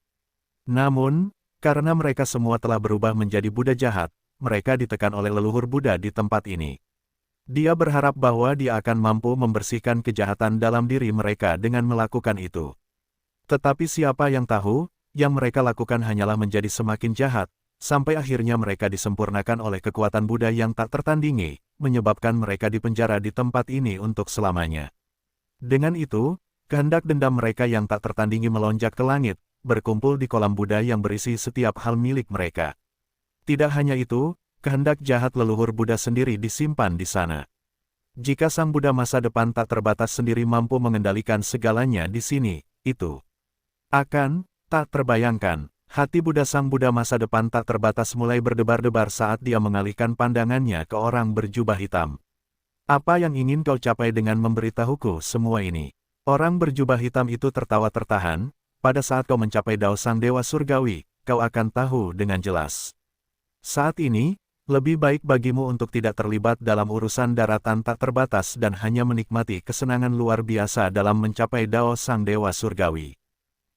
Namun, karena mereka semua telah berubah menjadi Buddha jahat, mereka ditekan oleh leluhur Buddha di tempat ini. Dia berharap bahwa dia akan mampu membersihkan kejahatan dalam diri mereka dengan melakukan itu. Tetapi siapa yang tahu, yang mereka lakukan hanyalah menjadi semakin jahat, sampai akhirnya mereka disempurnakan oleh kekuatan Buddha yang tak tertandingi, menyebabkan mereka dipenjara di tempat ini untuk selamanya. Dengan itu, kehendak dendam mereka yang tak tertandingi melonjak ke langit, berkumpul di kolam Buddha yang berisi setiap hal milik mereka. Tidak hanya itu, kehendak jahat leluhur Buddha sendiri disimpan di sana. Jika Sang Buddha masa depan tak terbatas sendiri mampu mengendalikan segalanya di sini, itu akan tak terbayangkan. Hati Buddha Sang Buddha masa depan tak terbatas mulai berdebar-debar saat dia mengalihkan pandangannya ke orang berjubah hitam. Apa yang ingin kau capai dengan memberitahuku semua ini? Orang berjubah hitam itu tertawa tertahan. Pada saat kau mencapai Dao Sang Dewa Surgawi, kau akan tahu dengan jelas. Saat ini, lebih baik bagimu untuk tidak terlibat dalam urusan daratan tak terbatas dan hanya menikmati kesenangan luar biasa dalam mencapai Dao Sang Dewa Surgawi.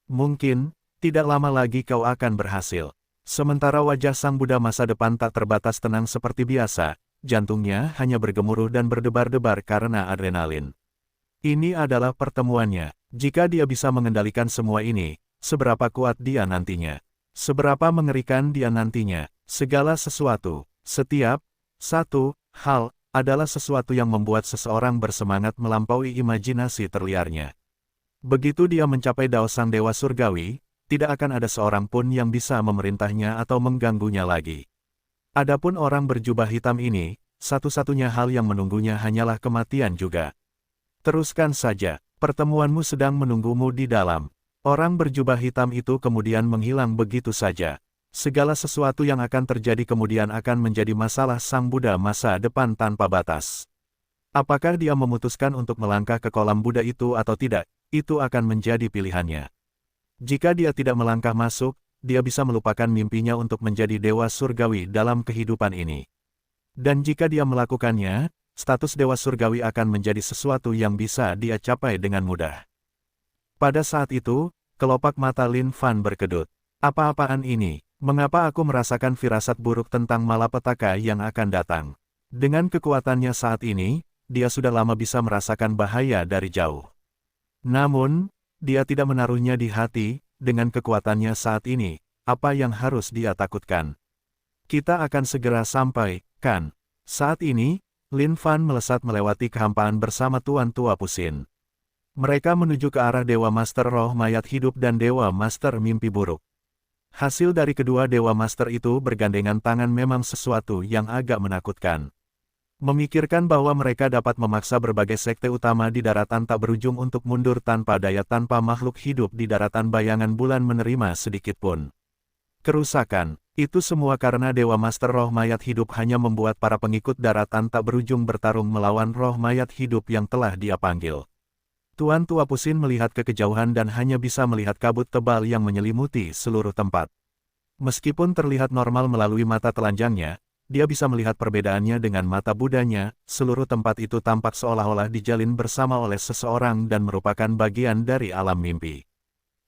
Mungkin, tidak lama lagi kau akan berhasil. Sementara wajah Sang Buddha masa depan tak terbatas tenang seperti biasa, jantungnya hanya bergemuruh dan berdebar-debar karena adrenalin. Ini adalah pertemuannya. Jika dia bisa mengendalikan semua ini, seberapa kuat dia nantinya. Seberapa mengerikan dia nantinya. Segala sesuatu, setiap satu hal, adalah sesuatu yang membuat seseorang bersemangat melampaui imajinasi terliarnya. Begitu dia mencapai Dao Sang Dewa Surgawi, tidak akan ada seorang pun yang bisa memerintahnya atau mengganggunya lagi. Adapun orang berjubah hitam ini, satu-satunya hal yang menunggunya hanyalah kematian juga. Teruskan saja, pertemuanmu sedang menunggumu di dalam. Orang berjubah hitam itu kemudian menghilang begitu saja. Segala sesuatu yang akan terjadi kemudian akan menjadi masalah Sang Buddha masa depan tanpa batas. Apakah dia memutuskan untuk melangkah ke kolam Buddha itu atau tidak, itu akan menjadi pilihannya. Jika dia tidak melangkah masuk, dia bisa melupakan mimpinya untuk menjadi Dewa Surgawi dalam kehidupan ini. Dan jika dia melakukannya, status Dewa Surgawi akan menjadi sesuatu yang bisa dia capai dengan mudah. Pada saat itu, kelopak mata Lin Fan berkedut. Apa-apaan ini? Mengapa aku merasakan firasat buruk tentang malapetaka yang akan datang? Dengan kekuatannya saat ini, dia sudah lama bisa merasakan bahaya dari jauh. Namun, dia tidak menaruhnya di hati. Dengan kekuatannya saat ini, apa yang harus dia takutkan? Kita akan segera sampai, kan? Saat ini, Lin Fan melesat melewati kehampaan bersama Tuan Tua Pusin. Mereka menuju ke arah Dewa Master Roh Mayat Hidup dan Dewa Master Mimpi Buruk. Hasil dari kedua Dewa Master itu bergandengan tangan memang sesuatu yang agak menakutkan. Memikirkan bahwa mereka dapat memaksa berbagai sekte utama di daratan tak berujung untuk mundur tanpa daya tanpa makhluk hidup di daratan bayangan bulan menerima sedikit pun kerusakan. Itu semua karena Dewa Master Roh Mayat Hidup hanya membuat para pengikut daratan tak berujung bertarung melawan roh mayat hidup yang telah dia panggil. Tuan Tua Pusin melihat ke kejauhan dan hanya bisa melihat kabut tebal yang menyelimuti seluruh tempat. Meskipun terlihat normal melalui mata telanjangnya, dia bisa melihat perbedaannya dengan mata Budanya. Seluruh tempat itu tampak seolah-olah dijalin bersama oleh seseorang dan merupakan bagian dari alam mimpi.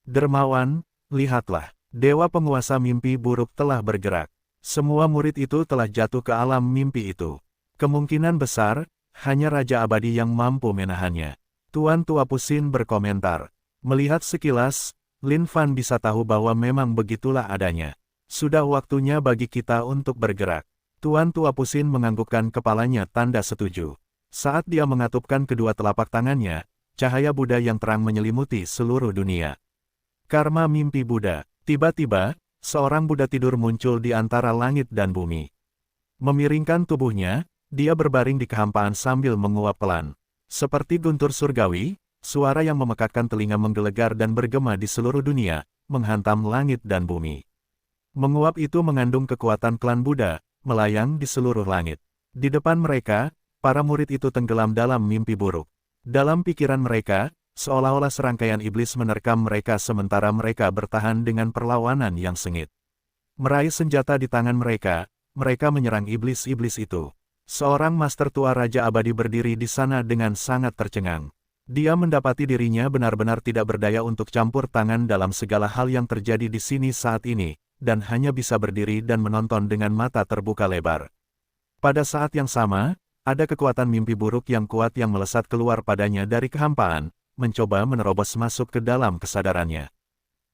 Dermawan, lihatlah, Dewa Penguasa Mimpi Buruk telah bergerak. Semua murid itu telah jatuh ke alam mimpi itu. Kemungkinan besar, hanya Raja Abadi yang mampu menahannya. Tuan Tua Pusin berkomentar. Melihat sekilas, Lin Fan bisa tahu bahwa memang begitulah adanya. Sudah waktunya bagi kita untuk bergerak. Tuan Tua Pusin menganggukkan kepalanya tanda setuju. Saat dia mengatupkan kedua telapak tangannya, cahaya Buddha yang terang menyelimuti seluruh dunia. Karma mimpi Buddha. Tiba-tiba, seorang Buddha tidur muncul di antara langit dan bumi. Memiringkan tubuhnya, dia berbaring di kehampaan sambil menguap pelan. Seperti guntur surgawi, suara yang memekakkan telinga menggelegar dan bergema di seluruh dunia, menghantam langit dan bumi. Menguap itu mengandung kekuatan klan Buddha, melayang di seluruh langit. Di depan mereka, para murid itu tenggelam dalam mimpi buruk. Dalam pikiran mereka, seolah-olah serangkaian iblis menerkam mereka sementara mereka bertahan dengan perlawanan yang sengit. Meraih senjata di tangan mereka menyerang iblis-iblis itu. Seorang Master Tua Raja Abadi berdiri di sana dengan sangat tercengang. Dia mendapati dirinya benar-benar tidak berdaya untuk campur tangan dalam segala hal yang terjadi di sini saat ini, dan hanya bisa berdiri dan menonton dengan mata terbuka lebar. Pada saat yang sama, ada kekuatan mimpi buruk yang kuat yang melesat keluar padanya dari kehampaan, mencoba menerobos masuk ke dalam kesadarannya.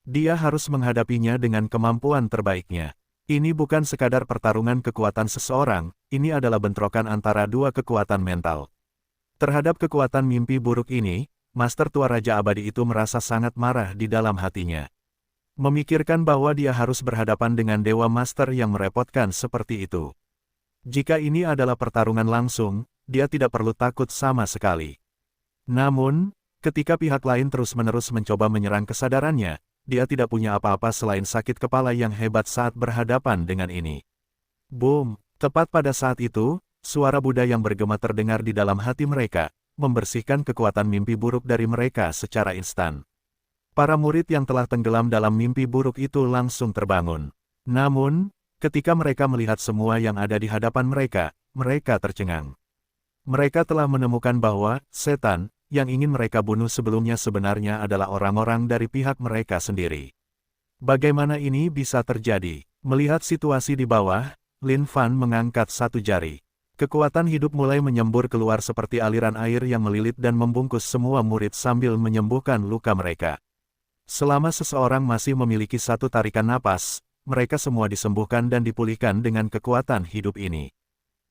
Dia harus menghadapinya dengan kemampuan terbaiknya. Ini bukan sekadar pertarungan kekuatan seseorang, ini adalah bentrokan antara dua kekuatan mental. Terhadap kekuatan mimpi buruk ini, Master Tua Raja Abadi itu merasa sangat marah di dalam hatinya. Memikirkan bahwa dia harus berhadapan dengan Dewa Master yang merepotkan seperti itu. Jika ini adalah pertarungan langsung, dia tidak perlu takut sama sekali. Namun, ketika pihak lain terus-menerus mencoba menyerang kesadarannya, dia tidak punya apa-apa selain sakit kepala yang hebat saat berhadapan dengan ini. Boom! Tepat pada saat itu, suara Buddha yang bergema terdengar di dalam hati mereka, membersihkan kekuatan mimpi buruk dari mereka secara instan. Para murid yang telah tenggelam dalam mimpi buruk itu langsung terbangun. Namun, ketika mereka melihat semua yang ada di hadapan mereka, mereka tercengang. Mereka telah menemukan bahwa setan yang ingin mereka bunuh sebelumnya sebenarnya adalah orang-orang dari pihak mereka sendiri. Bagaimana ini bisa terjadi? Melihat situasi di bawah, Lin Fan mengangkat satu jari. Kekuatan hidup mulai menyembur keluar seperti aliran air yang melilit dan membungkus semua murid sambil menyembuhkan luka mereka. Selama seseorang masih memiliki satu tarikan napas, mereka semua disembuhkan dan dipulihkan dengan kekuatan hidup ini.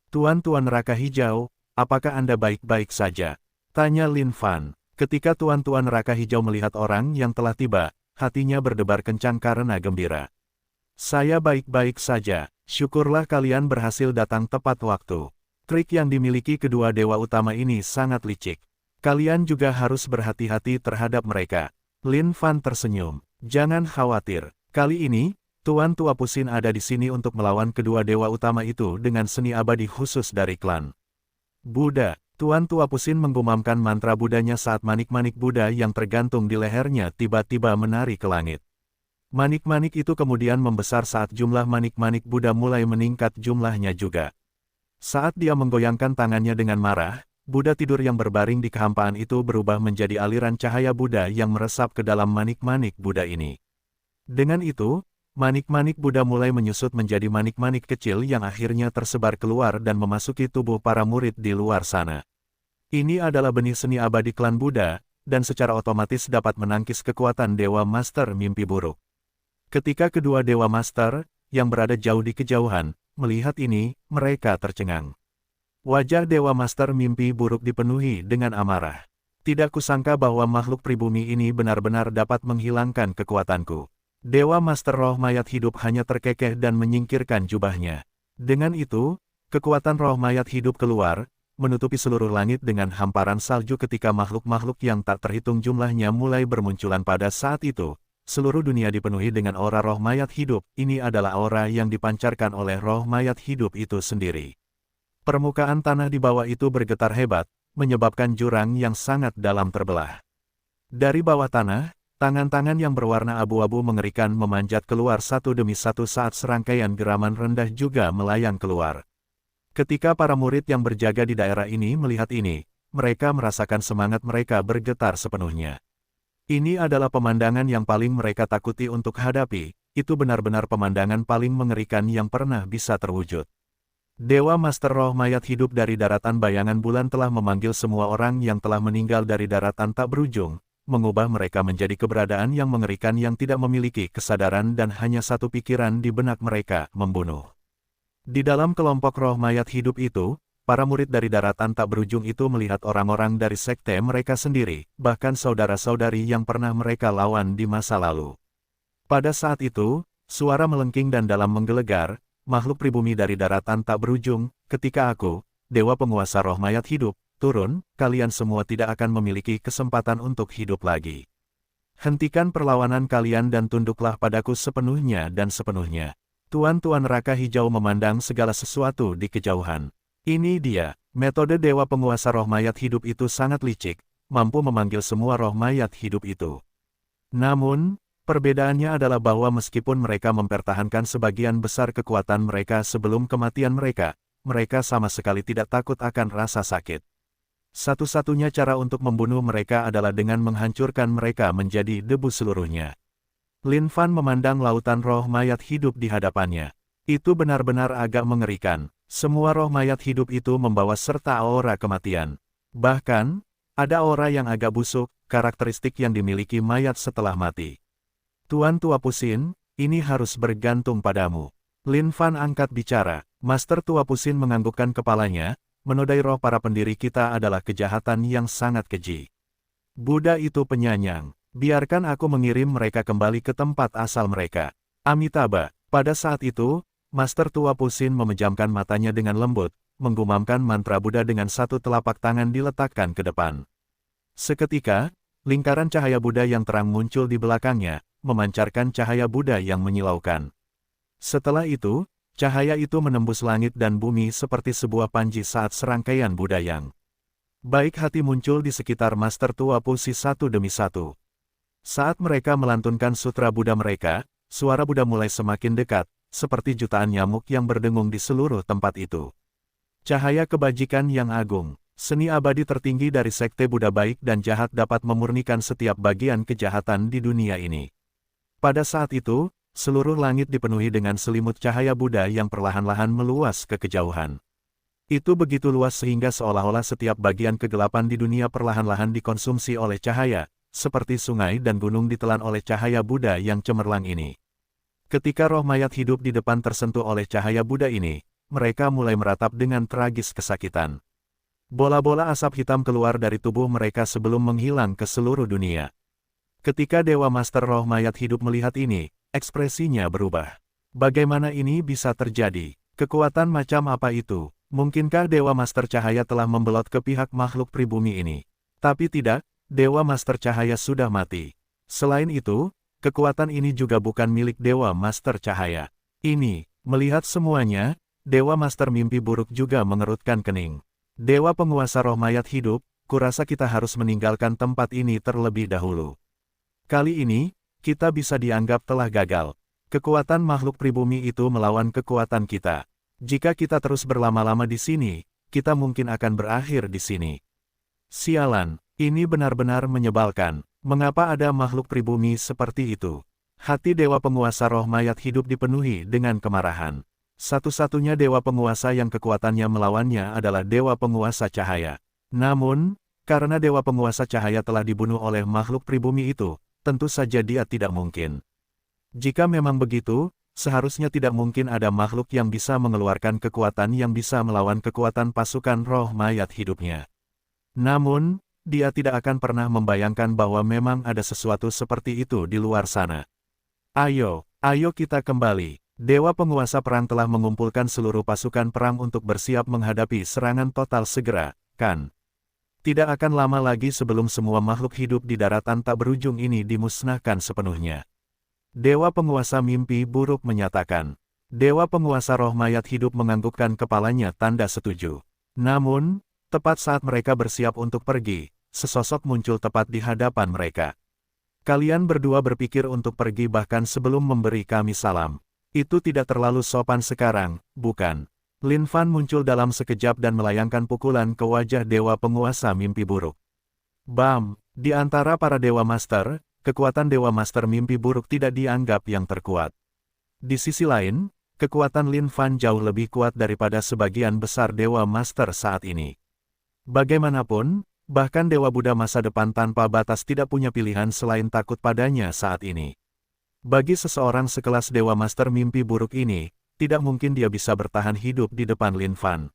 Tuan-tuan neraka hijau, apakah Anda baik-baik saja? Tanya Lin Fan. Ketika tuan-tuan neraka hijau melihat orang yang telah tiba, hatinya berdebar kencang karena gembira. Saya baik-baik saja, syukurlah kalian berhasil datang tepat waktu. Trik yang dimiliki kedua dewa utama ini sangat licik. Kalian juga harus berhati-hati terhadap mereka. Lin Fan tersenyum. Jangan khawatir, kali ini, Tuan Tua Pusin ada di sini untuk melawan kedua dewa utama itu dengan seni abadi khusus dari klan Buddha. Tuan Tua Pusin menggumamkan mantra Budanya saat manik-manik Buddha yang tergantung di lehernya tiba-tiba menari ke langit. Manik-manik itu kemudian membesar saat jumlah manik-manik Buddha mulai meningkat jumlahnya juga. Saat dia menggoyangkan tangannya dengan marah, Buddha tidur yang berbaring di kehampaan itu berubah menjadi aliran cahaya Buddha yang meresap ke dalam manik-manik Buddha ini. Dengan itu, manik-manik Buddha mulai menyusut menjadi manik-manik kecil yang akhirnya tersebar keluar dan memasuki tubuh para murid di luar sana. Ini adalah benih seni abadi klan Buddha, dan secara otomatis dapat menangkis kekuatan Dewa Master mimpi buruk. Ketika kedua Dewa Master, yang berada jauh di kejauhan, melihat ini, mereka tercengang. Wajah Dewa Master mimpi buruk dipenuhi dengan amarah. Tidak kusangka bahwa makhluk pribumi ini benar-benar dapat menghilangkan kekuatanku. Dewa Master Roh Mayat Hidup hanya terkekeh dan menyingkirkan jubahnya. Dengan itu, kekuatan Roh Mayat Hidup keluar, menutupi seluruh langit dengan hamparan salju ketika makhluk-makhluk yang tak terhitung jumlahnya mulai bermunculan pada saat itu. Seluruh dunia dipenuhi dengan aura Roh Mayat Hidup, ini adalah aura yang dipancarkan oleh Roh Mayat Hidup itu sendiri. Permukaan tanah di bawah itu bergetar hebat, menyebabkan jurang yang sangat dalam terbelah. Dari bawah tanah, tangan-tangan yang berwarna abu-abu mengerikan memanjat keluar satu demi satu saat serangkaian geraman rendah juga melayang keluar. Ketika para murid yang berjaga di daerah ini melihat ini, mereka merasakan semangat mereka bergetar sepenuhnya. Ini adalah pemandangan yang paling mereka takuti untuk hadapi, itu benar-benar pemandangan paling mengerikan yang pernah bisa terwujud. Dewa Master Roh Mayat hidup dari daratan bayangan bulan telah memanggil semua orang yang telah meninggal dari daratan tak berujung, mengubah mereka menjadi keberadaan yang mengerikan yang tidak memiliki kesadaran dan hanya satu pikiran di benak mereka, membunuh. Di dalam kelompok roh mayat hidup itu, para murid dari daratan tak berujung itu melihat orang-orang dari sekte mereka sendiri, bahkan saudara-saudari yang pernah mereka lawan di masa lalu. Pada saat itu, suara melengking dan dalam menggelegar, makhluk pribumi dari daratan tak berujung, ketika aku, dewa penguasa roh mayat hidup, turun, kalian semua tidak akan memiliki kesempatan untuk hidup lagi. Hentikan perlawanan kalian dan tunduklah padaku sepenuhnya dan sepenuhnya. Tuan-tuan neraka hijau memandang segala sesuatu di kejauhan. Ini dia, metode dewa penguasa roh mayat hidup itu sangat licik, mampu memanggil semua roh mayat hidup itu. Namun, perbedaannya adalah bahwa meskipun mereka mempertahankan sebagian besar kekuatan mereka sebelum kematian mereka, mereka sama sekali tidak takut akan rasa sakit. Satu-satunya cara untuk membunuh mereka adalah dengan menghancurkan mereka menjadi debu seluruhnya. Lin Fan memandang lautan roh mayat hidup di hadapannya. Itu benar-benar agak mengerikan. Semua roh mayat hidup itu membawa serta aura kematian. Bahkan, ada aura yang agak busuk, karakteristik yang dimiliki mayat setelah mati. Tuan Tua Pusin, ini harus bergantung padamu. Lin Fan angkat bicara. Master Tua Pusin menganggukkan kepalanya, menodai roh para pendiri kita adalah kejahatan yang sangat keji. Buddha itu penyayang. Biarkan aku mengirim mereka kembali ke tempat asal mereka. Amitabha. Pada saat itu, Master Tua Pusin memejamkan matanya dengan lembut, menggumamkan mantra Buddha dengan satu telapak tangan diletakkan ke depan. Seketika, lingkaran cahaya Buddha yang terang muncul di belakangnya, memancarkan cahaya Buddha yang menyilaukan. Setelah itu, cahaya itu menembus langit dan bumi seperti sebuah panji saat serangkaian Buddha yang baik hati muncul di sekitar Master Tua Pusin satu demi satu. Saat mereka melantunkan sutra Buddha mereka, suara Buddha mulai semakin dekat, seperti jutaan nyamuk yang berdengung di seluruh tempat itu. Cahaya kebajikan yang agung, seni abadi tertinggi dari sekte Buddha baik dan jahat dapat memurnikan setiap bagian kejahatan di dunia ini. Pada saat itu, seluruh langit dipenuhi dengan selimut cahaya Buddha yang perlahan-lahan meluas ke kejauhan. Itu begitu luas sehingga seolah-olah setiap bagian kegelapan di dunia perlahan-lahan dikonsumsi oleh cahaya, seperti sungai dan gunung ditelan oleh cahaya Buddha yang cemerlang ini. Ketika roh mayat hidup di depan tersentuh oleh cahaya Buddha ini, mereka mulai meratap dengan tragis kesakitan. Bola-bola asap hitam keluar dari tubuh mereka sebelum menghilang ke seluruh dunia. Ketika Dewa Master Roh Mayat hidup melihat ini, ekspresinya berubah. Bagaimana ini bisa terjadi? Kekuatan macam apa itu? Mungkinkah Dewa Master Cahaya telah membelot ke pihak makhluk pribumi ini? Tapi tidak, Dewa Master Cahaya sudah mati. Selain itu, kekuatan ini juga bukan milik Dewa Master Cahaya. Ini, melihat semuanya, Dewa Master Mimpi Buruk juga mengerutkan kening. Dewa Penguasa Roh Mayat hidup, kurasa kita harus meninggalkan tempat ini terlebih dahulu. Kali ini, kita bisa dianggap telah gagal. Kekuatan makhluk pribumi itu melawan kekuatan kita. Jika kita terus berlama-lama di sini, kita mungkin akan berakhir di sini. Sialan, ini benar-benar menyebalkan. Mengapa ada makhluk pribumi seperti itu? Hati Dewa Penguasa Roh Mayat hidup dipenuhi dengan kemarahan. Satu-satunya Dewa Penguasa yang kekuatannya melawannya adalah Dewa Penguasa Cahaya. Namun, karena Dewa Penguasa Cahaya telah dibunuh oleh makhluk pribumi itu, tentu saja dia tidak mungkin. Jika memang begitu, seharusnya tidak mungkin ada makhluk yang bisa mengeluarkan kekuatan yang bisa melawan kekuatan pasukan roh mayat hidupnya. Namun, dia tidak akan pernah membayangkan bahwa memang ada sesuatu seperti itu di luar sana. Ayo kita kembali. Dewa Penguasa Perang telah mengumpulkan seluruh pasukan perang untuk bersiap menghadapi serangan total segera, kan? Tidak akan lama lagi sebelum semua makhluk hidup di daratan tak berujung ini dimusnahkan sepenuhnya. Dewa Penguasa Mimpi Buruk menyatakan. Dewa Penguasa Roh Mayat hidup menganggukkan kepalanya tanda setuju. Namun, tepat saat mereka bersiap untuk pergi, sesosok muncul tepat di hadapan mereka. Kalian berdua berpikir untuk pergi bahkan sebelum memberi kami salam. Itu tidak terlalu sopan sekarang, bukan? Lin Fan muncul dalam sekejap dan melayangkan pukulan ke wajah Dewa Penguasa Mimpi Buruk. Bam! Di antara para Dewa Master, kekuatan Dewa Master Mimpi Buruk tidak dianggap yang terkuat. Di sisi lain, kekuatan Lin Fan jauh lebih kuat daripada sebagian besar Dewa Master saat ini. Bagaimanapun, bahkan Dewa Buddha masa depan tanpa batas tidak punya pilihan selain takut padanya saat ini. Bagi seseorang sekelas Dewa Master mimpi buruk ini, tidak mungkin dia bisa bertahan hidup di depan Lin Fan.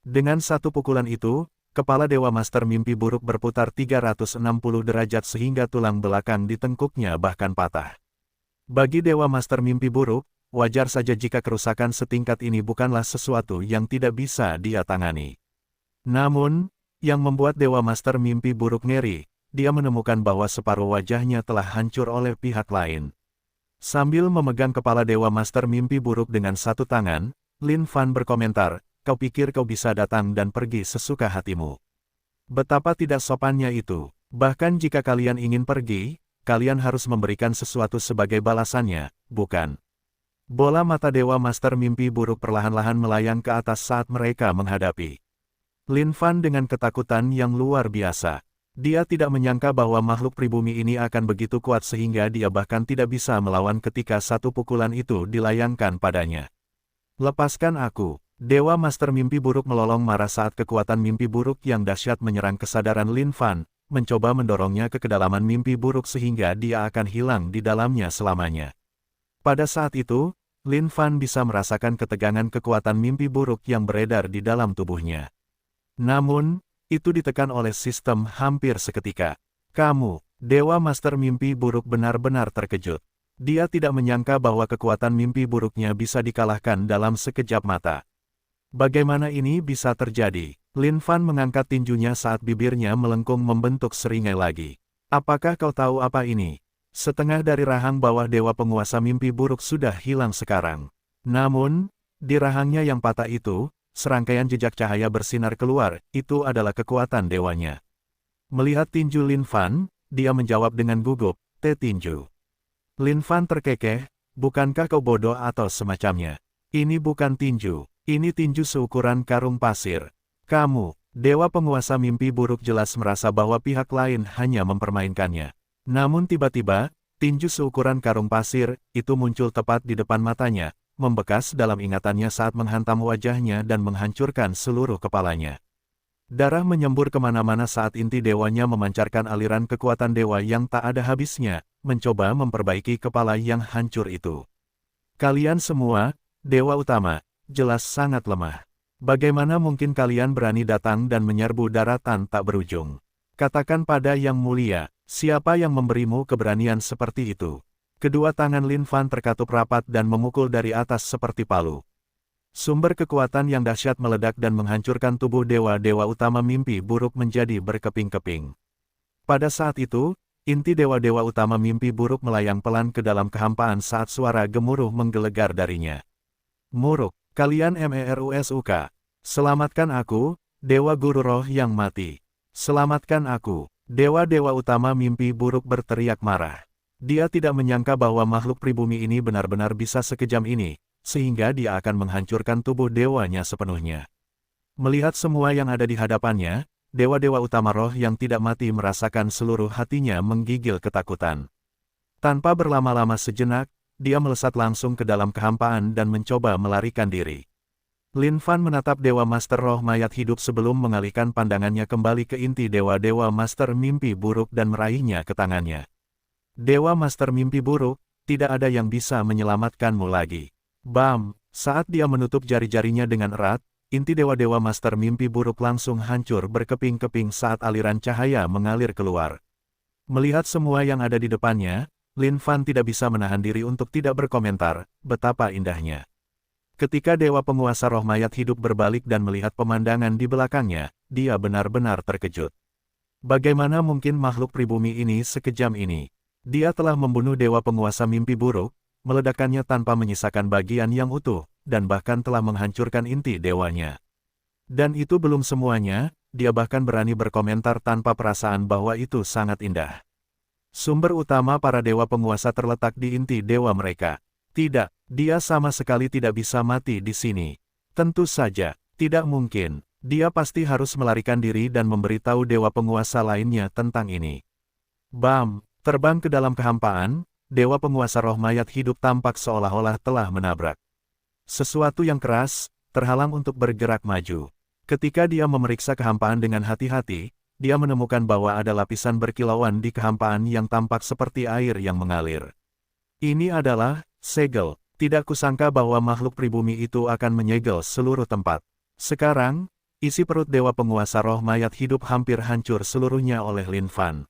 Dengan satu pukulan itu, kepala Dewa Master mimpi buruk berputar 360 derajat sehingga tulang belakang di tengkuknya bahkan patah. Bagi Dewa Master mimpi buruk, wajar saja jika kerusakan setingkat ini bukanlah sesuatu yang tidak bisa dia tangani. Namun, yang membuat Dewa Master mimpi buruk ngeri, dia menemukan bahwa separuh wajahnya telah hancur oleh pihak lain. Sambil memegang kepala Dewa Master mimpi buruk dengan satu tangan, Lin Fan berkomentar, "Kau pikir kau bisa datang dan pergi sesuka hatimu? Betapa tidak sopannya itu. Bahkan jika kalian ingin pergi, kalian harus memberikan sesuatu sebagai balasannya, bukan?" Bola mata Dewa Master mimpi buruk perlahan-lahan melayang ke atas saat mereka menghadapi Lin Fan dengan ketakutan yang luar biasa. Dia tidak menyangka bahwa makhluk pribumi ini akan begitu kuat sehingga dia bahkan tidak bisa melawan ketika satu pukulan itu dilayangkan padanya. "Lepaskan aku." Dewa Master mimpi buruk melolong marah saat kekuatan mimpi buruk yang dahsyat menyerang kesadaran Lin Fan, mencoba mendorongnya ke kedalaman mimpi buruk sehingga dia akan hilang di dalamnya selamanya. Pada saat itu, Lin Fan bisa merasakan ketegangan kekuatan mimpi buruk yang beredar di dalam tubuhnya. Namun, itu ditekan oleh sistem hampir seketika. "Kamu," Dewa Master mimpi buruk benar-benar terkejut. Dia tidak menyangka bahwa kekuatan mimpi buruknya bisa dikalahkan dalam sekejap mata. Bagaimana ini bisa terjadi? Lin Fan mengangkat tinjunya saat bibirnya melengkung membentuk seringai lagi. "Apakah kau tahu apa ini?" Setengah dari rahang bawah Dewa Penguasa mimpi buruk sudah hilang sekarang. Namun, di rahangnya yang patah itu, serangkaian jejak cahaya bersinar keluar, itu adalah kekuatan dewanya. Melihat tinju Lin Fan, dia menjawab dengan gugup, "Te tinju." Lin Fan terkekeh, "Bukankah kau bodoh atau semacamnya? Ini bukan tinju, ini tinju seukuran karung pasir. Kamu." Dewa Penguasa mimpi buruk jelas merasa bahwa pihak lain hanya mempermainkannya. Namun tiba-tiba, tinju seukuran karung pasir, itu muncul tepat di depan matanya, membekas dalam ingatannya saat menghantam wajahnya dan menghancurkan seluruh kepalanya. Darah menyembur kemana-mana saat inti dewanya memancarkan aliran kekuatan dewa yang tak ada habisnya, mencoba memperbaiki kepala yang hancur itu. "Kalian semua, Dewa Utama, jelas sangat lemah. Bagaimana mungkin kalian berani datang dan menyerbu daratan tak berujung? Katakan pada Yang Mulia, siapa yang memberimu keberanian seperti itu?" Kedua tangan Lin Fan terkatup rapat dan memukul dari atas seperti palu. Sumber kekuatan yang dahsyat meledak dan menghancurkan tubuh dewa-dewa utama mimpi buruk menjadi berkeping-keping. Pada saat itu, inti dewa-dewa utama mimpi buruk melayang pelan ke dalam kehampaan saat suara gemuruh menggelegar darinya. "Muruk, kalian MERUSUK. Selamatkan aku, Dewa Guru Roh yang mati. Selamatkan aku." Dewa-dewa utama mimpi buruk berteriak marah. Dia tidak menyangka bahwa makhluk pribumi ini benar-benar bisa sekejam ini, sehingga dia akan menghancurkan tubuh dewanya sepenuhnya. Melihat semua yang ada di hadapannya, dewa-dewa utama roh yang tidak mati merasakan seluruh hatinya menggigil ketakutan. Tanpa berlama-lama sejenak, dia melesat langsung ke dalam kehampaan dan mencoba melarikan diri. Lin Fan menatap Dewa Master Roh mayat hidup sebelum mengalihkan pandangannya kembali ke inti dewa-dewa Master mimpi buruk dan meraihnya ke tangannya. "Dewa Master mimpi buruk, tidak ada yang bisa menyelamatkanmu lagi." Bam! Saat dia menutup jari-jarinya dengan erat, inti dewa-dewa Master mimpi buruk langsung hancur berkeping-keping saat aliran cahaya mengalir keluar. Melihat semua yang ada di depannya, Lin Fan tidak bisa menahan diri untuk tidak berkomentar, betapa indahnya. Ketika Dewa Penguasa Roh mayat hidup berbalik dan melihat pemandangan di belakangnya, dia benar-benar terkejut. Bagaimana mungkin makhluk pribumi ini sekejam ini? Dia telah membunuh Dewa Penguasa mimpi buruk, meledakkannya tanpa menyisakan bagian yang utuh, dan bahkan telah menghancurkan inti dewanya. Dan itu belum semuanya, dia bahkan berani berkomentar tanpa perasaan bahwa itu sangat indah. Sumber utama para dewa penguasa terletak di inti dewa mereka. Tidak, dia sama sekali tidak bisa mati di sini. Tentu saja, tidak mungkin. Dia pasti harus melarikan diri dan memberitahu dewa penguasa lainnya tentang ini. Bam! Terbang ke dalam kehampaan, dewa penguasa roh mayat hidup tampak seolah-olah telah menabrak. Sesuatu yang keras, terhalang untuk bergerak maju. Ketika dia memeriksa kehampaan dengan hati-hati, dia menemukan bahwa ada lapisan berkilauan di kehampaan yang tampak seperti air yang mengalir. Ini adalah segel. Tidak kusangka bahwa makhluk pribumi itu akan menyegel seluruh tempat. Sekarang, isi perut dewa penguasa roh mayat hidup hampir hancur seluruhnya oleh Lin Fan.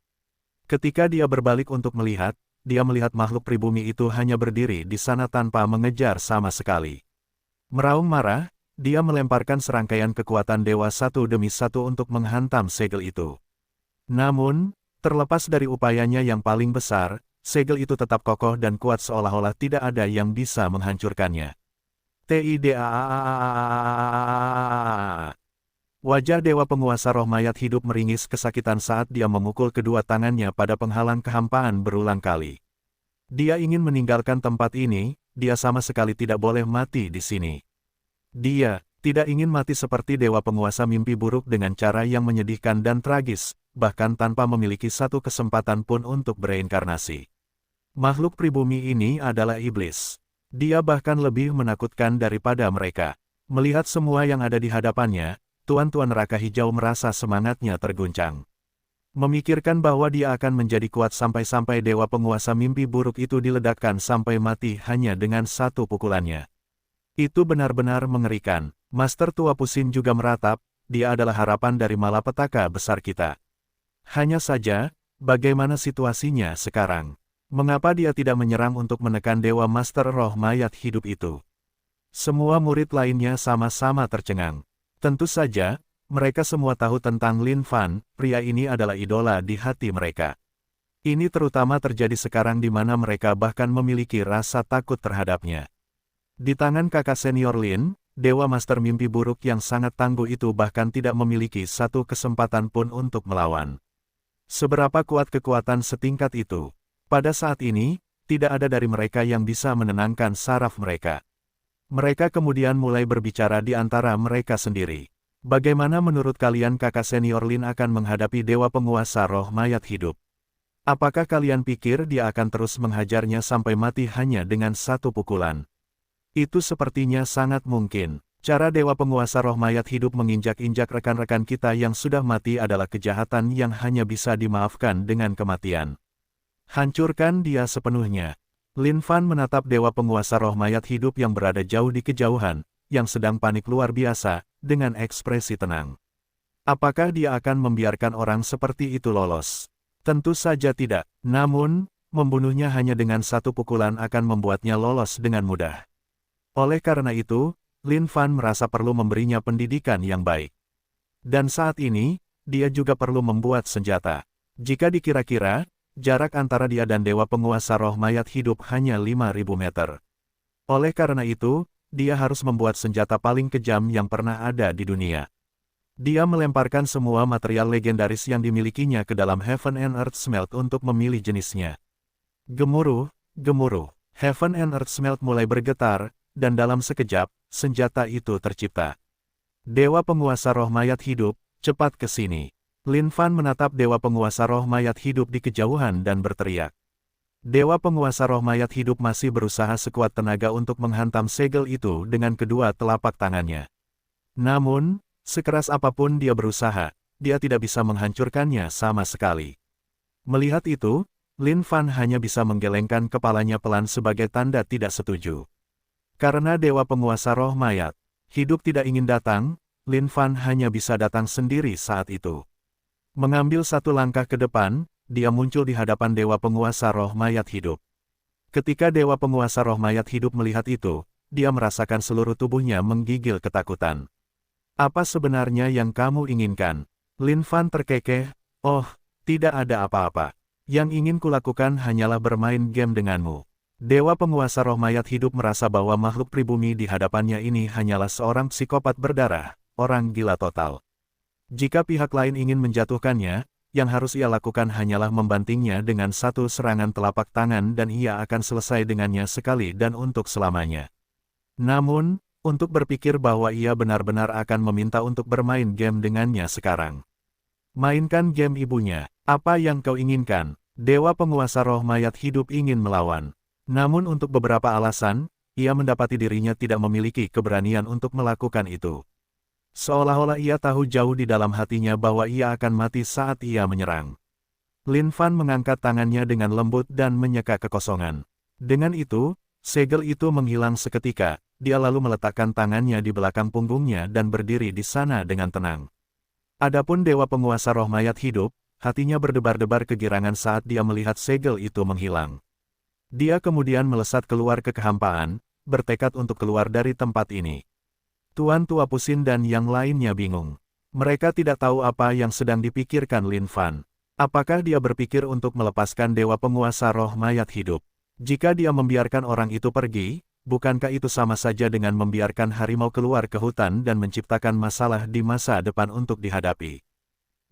Ketika dia berbalik untuk melihat, dia melihat makhluk pribumi itu hanya berdiri di sana tanpa mengejar sama sekali. Meraung marah, dia melemparkan serangkaian kekuatan dewa satu demi satu untuk menghantam segel itu. Namun, terlepas dari upayanya yang paling besar, segel itu tetap kokoh dan kuat seolah-olah tidak ada yang bisa menghancurkannya. Tidak. Wajah dewa penguasa roh mayat hidup meringis kesakitan saat dia memukul kedua tangannya pada penghalang kehampaan berulang kali. Dia ingin meninggalkan tempat ini, dia sama sekali tidak boleh mati di sini. Dia tidak ingin mati seperti dewa penguasa mimpi buruk dengan cara yang menyedihkan dan tragis, bahkan tanpa memiliki satu kesempatan pun untuk bereinkarnasi. Makhluk pribumi ini adalah iblis. Dia bahkan lebih menakutkan daripada mereka. Melihat semua yang ada di hadapannya, Tuan-Tuan Neraka Hijau merasa semangatnya terguncang. Memikirkan bahwa dia akan menjadi kuat sampai-sampai dewa penguasa mimpi buruk itu diledakkan sampai mati hanya dengan satu pukulannya. Itu benar-benar mengerikan. Master Tua Pusin juga meratap, dia adalah harapan dari malapetaka besar kita. Hanya saja, bagaimana situasinya sekarang? Mengapa dia tidak menyerang untuk menekan Dewa Master Roh Mayat Hidup itu? Semua murid lainnya sama-sama tercengang. Tentu saja, mereka semua tahu tentang Lin Fan, pria ini adalah idola di hati mereka. Ini terutama terjadi sekarang di mana mereka bahkan memiliki rasa takut terhadapnya. Di tangan kakak senior Lin, Dewa Master Mimpi Buruk yang sangat tangguh itu bahkan tidak memiliki satu kesempatan pun untuk melawan. Seberapa kuat kekuatan setingkat itu? Pada saat ini, tidak ada dari mereka yang bisa menenangkan saraf mereka. Mereka kemudian mulai berbicara di antara mereka sendiri. Bagaimana menurut kalian kakak senior Lin akan menghadapi dewa penguasa roh mayat hidup? Apakah kalian pikir dia akan terus menghajarnya sampai mati hanya dengan satu pukulan? Itu sepertinya sangat mungkin. Cara dewa penguasa roh mayat hidup menginjak-injak rekan-rekan kita yang sudah mati adalah kejahatan yang hanya bisa dimaafkan dengan kematian. Hancurkan dia sepenuhnya. Lin Fan menatap dewa penguasa roh mayat hidup yang berada jauh di kejauhan, yang sedang panik luar biasa, dengan ekspresi tenang. Apakah dia akan membiarkan orang seperti itu lolos? Tentu saja tidak. Namun, membunuhnya hanya dengan satu pukulan akan membuatnya lolos dengan mudah. Oleh karena itu, Lin Fan merasa perlu memberinya pendidikan yang baik. Dan saat ini, dia juga perlu membuat senjata. Jika dikira-kira, jarak antara dia dan dewa penguasa roh mayat hidup hanya 5.000 meter. Oleh karena itu, dia harus membuat senjata paling kejam yang pernah ada di dunia. Dia melemparkan semua material legendaris yang dimilikinya ke dalam Heaven and Earth Smelt untuk memilih jenisnya. Gemuruh, gemuruh. Heaven and Earth Smelt mulai bergetar, dan dalam sekejap, senjata itu tercipta. Dewa penguasa roh mayat hidup, cepat ke sini. Lin Fan menatap dewa penguasa roh mayat hidup di kejauhan dan berteriak. Dewa penguasa roh mayat hidup masih berusaha sekuat tenaga untuk menghantam segel itu dengan kedua telapak tangannya. Namun, sekeras apapun dia berusaha, dia tidak bisa menghancurkannya sama sekali. Melihat itu, Lin Fan hanya bisa menggelengkan kepalanya pelan sebagai tanda tidak setuju. Karena dewa penguasa roh mayat hidup tidak ingin datang, Lin Fan hanya bisa datang sendiri saat itu. Mengambil satu langkah ke depan, dia muncul di hadapan dewa penguasa roh mayat hidup. Ketika dewa penguasa roh mayat hidup melihat itu, dia merasakan seluruh tubuhnya menggigil ketakutan. Apa sebenarnya yang kamu inginkan? Lin Fan terkekeh, oh, tidak ada apa-apa. Yang ingin kulakukan hanyalah bermain game denganmu. Dewa penguasa roh mayat hidup merasa bahwa makhluk pribumi di hadapannya ini hanyalah seorang psikopat berdarah, orang gila total. Jika pihak lain ingin menjatuhkannya, yang harus ia lakukan hanyalah membantingnya dengan satu serangan telapak tangan dan ia akan selesai dengannya sekali dan untuk selamanya. Namun, untuk berpikir bahwa ia benar-benar akan meminta untuk bermain game dengannya sekarang. Mainkan game ibunya, apa yang kau inginkan? Dewa penguasa roh mayat hidup ingin melawan. Namun untuk beberapa alasan, ia mendapati dirinya tidak memiliki keberanian untuk melakukan itu. Seolah-olah ia tahu jauh di dalam hatinya bahwa ia akan mati saat ia menyerang. Lin Fan mengangkat tangannya dengan lembut dan menyeka kekosongan. Dengan itu, segel itu menghilang seketika, dia lalu meletakkan tangannya di belakang punggungnya dan berdiri di sana dengan tenang. Adapun dewa penguasa roh mayat hidup, hatinya berdebar-debar kegirangan saat dia melihat segel itu menghilang. Dia kemudian melesat keluar ke kehampaan, bertekad untuk keluar dari tempat ini. Tuan Tua Pusin dan yang lainnya bingung. Mereka tidak tahu apa yang sedang dipikirkan Lin Fan. Apakah dia berpikir untuk melepaskan dewa penguasa roh mayat hidup? Jika dia membiarkan orang itu pergi, bukankah itu sama saja dengan membiarkan harimau keluar ke hutan dan menciptakan masalah di masa depan untuk dihadapi?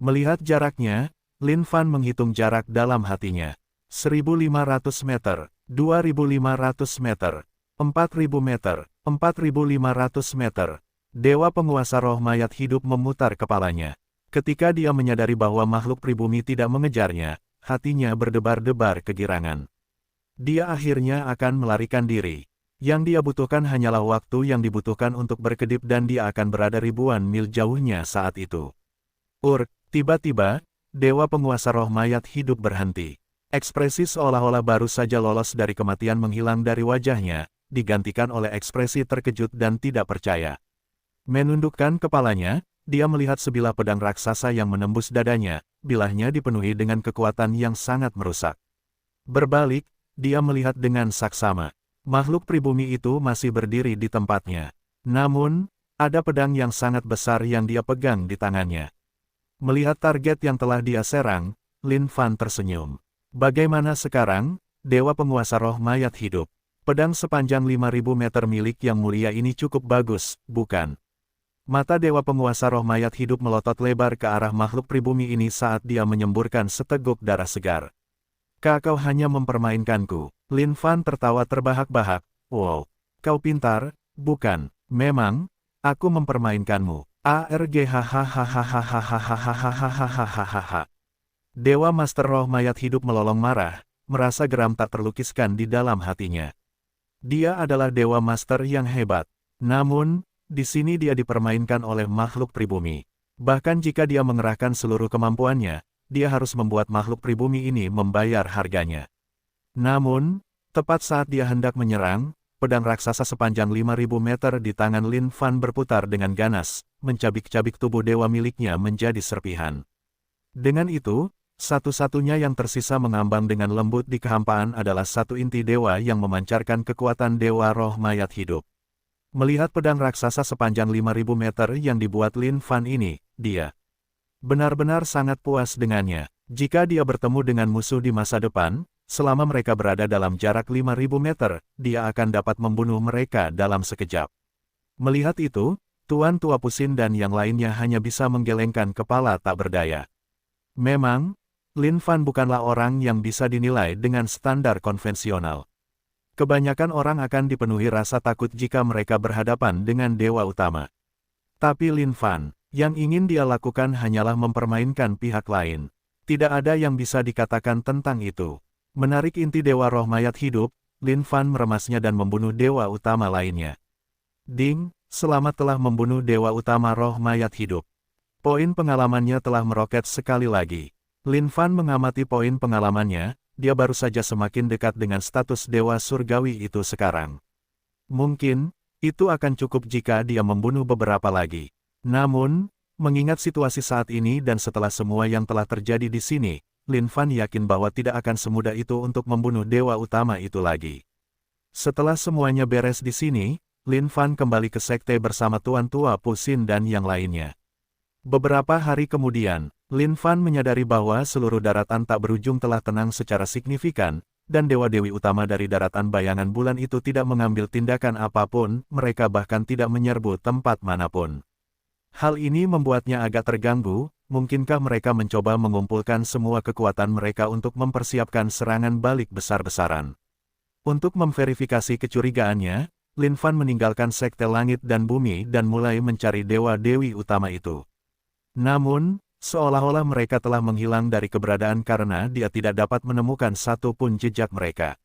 Melihat jaraknya, Lin Fan menghitung jarak dalam hatinya. 1.500 meter, 2.500 meter, 4.000 meter, 4.500 meter. Dewa penguasa roh mayat hidup memutar kepalanya. Ketika dia menyadari bahwa makhluk pribumi tidak mengejarnya, hatinya berdebar-debar kegirangan. Dia akhirnya akan melarikan diri. Yang dia butuhkan hanyalah waktu yang dibutuhkan untuk berkedip dan dia akan berada ribuan mil jauhnya saat itu. Tiba-tiba, dewa penguasa roh mayat hidup berhenti. Ekspresi seolah-olah baru saja lolos dari kematian menghilang dari wajahnya, digantikan oleh ekspresi terkejut dan tidak percaya. Menundukkan kepalanya, dia melihat sebilah pedang raksasa yang menembus dadanya, bilahnya dipenuhi dengan kekuatan yang sangat merusak. Berbalik, dia melihat dengan saksama. Makhluk pribumi itu masih berdiri di tempatnya. Namun, ada pedang yang sangat besar yang dia pegang di tangannya. Melihat target yang telah dia serang, Lin Fan tersenyum. Bagaimana sekarang, dewa penguasa roh mayat hidup? Pedang sepanjang 5.000 meter milik yang mulia ini cukup bagus, bukan? Mata dewa penguasa roh mayat hidup melotot lebar ke arah makhluk pribumi ini saat dia menyemburkan seteguk darah segar. Kau hanya mempermainkanku. Lin Fan tertawa terbahak-bahak. Wow, kau pintar, bukan? Memang, aku mempermainkanmu. Hahaha. Dewa Master Roh Mayat hidup melolong marah, merasa geram tak terlukiskan di dalam hatinya. Dia adalah Dewa Master yang hebat. Namun, di sini dia dipermainkan oleh makhluk pribumi. Bahkan jika dia mengerahkan seluruh kemampuannya, dia harus membuat makhluk pribumi ini membayar harganya. Namun, tepat saat dia hendak menyerang, pedang raksasa sepanjang 5.000 meter di tangan Lin Fan berputar dengan ganas, mencabik-cabik tubuh dewa miliknya menjadi serpihan. Dengan itu, satu-satunya yang tersisa mengambang dengan lembut di kehampaan adalah satu inti dewa yang memancarkan kekuatan dewa roh mayat hidup. Melihat pedang raksasa sepanjang 5.000 meter yang dibuat Lin Fan ini, dia benar-benar sangat puas dengannya. Jika dia bertemu dengan musuh di masa depan, selama mereka berada dalam jarak 5.000 meter, dia akan dapat membunuh mereka dalam sekejap. Melihat itu, Tuan Tua Pusin dan yang lainnya hanya bisa menggelengkan kepala tak berdaya. Memang, Lin Fan bukanlah orang yang bisa dinilai dengan standar konvensional. Kebanyakan orang akan dipenuhi rasa takut jika mereka berhadapan dengan dewa utama. Tapi Lin Fan, yang ingin dia lakukan hanyalah mempermainkan pihak lain. Tidak ada yang bisa dikatakan tentang itu. Menarik inti dewa roh mayat hidup, Lin Fan meremasnya dan membunuh dewa utama lainnya. Ding, selamat telah membunuh dewa utama roh mayat hidup. Poin pengalamannya telah meroket sekali lagi. Lin Fan mengamati poin pengalamannya, dia baru saja semakin dekat dengan status dewa surgawi itu sekarang. Mungkin, itu akan cukup jika dia membunuh beberapa lagi. Namun, mengingat situasi saat ini dan setelah semua yang telah terjadi di sini, Lin Fan yakin bahwa tidak akan semudah itu untuk membunuh dewa utama itu lagi. Setelah semuanya beres di sini, Lin Fan kembali ke sekte bersama Tuan Tua Pusin dan yang lainnya. Beberapa hari kemudian, Lin Fan menyadari bahwa seluruh daratan tak berujung telah tenang secara signifikan, dan dewa-dewi utama dari daratan bayangan bulan itu tidak mengambil tindakan apapun, mereka bahkan tidak menyerbu tempat manapun. Hal ini membuatnya agak terganggu. Mungkinkah mereka mencoba mengumpulkan semua kekuatan mereka untuk mempersiapkan serangan balik besar-besaran? Untuk memverifikasi kecurigaannya, Lin Fan meninggalkan sekte langit dan bumi dan mulai mencari dewa-dewi utama itu. Namun, seolah-olah mereka telah menghilang dari keberadaan karena dia tidak dapat menemukan satu pun jejak mereka.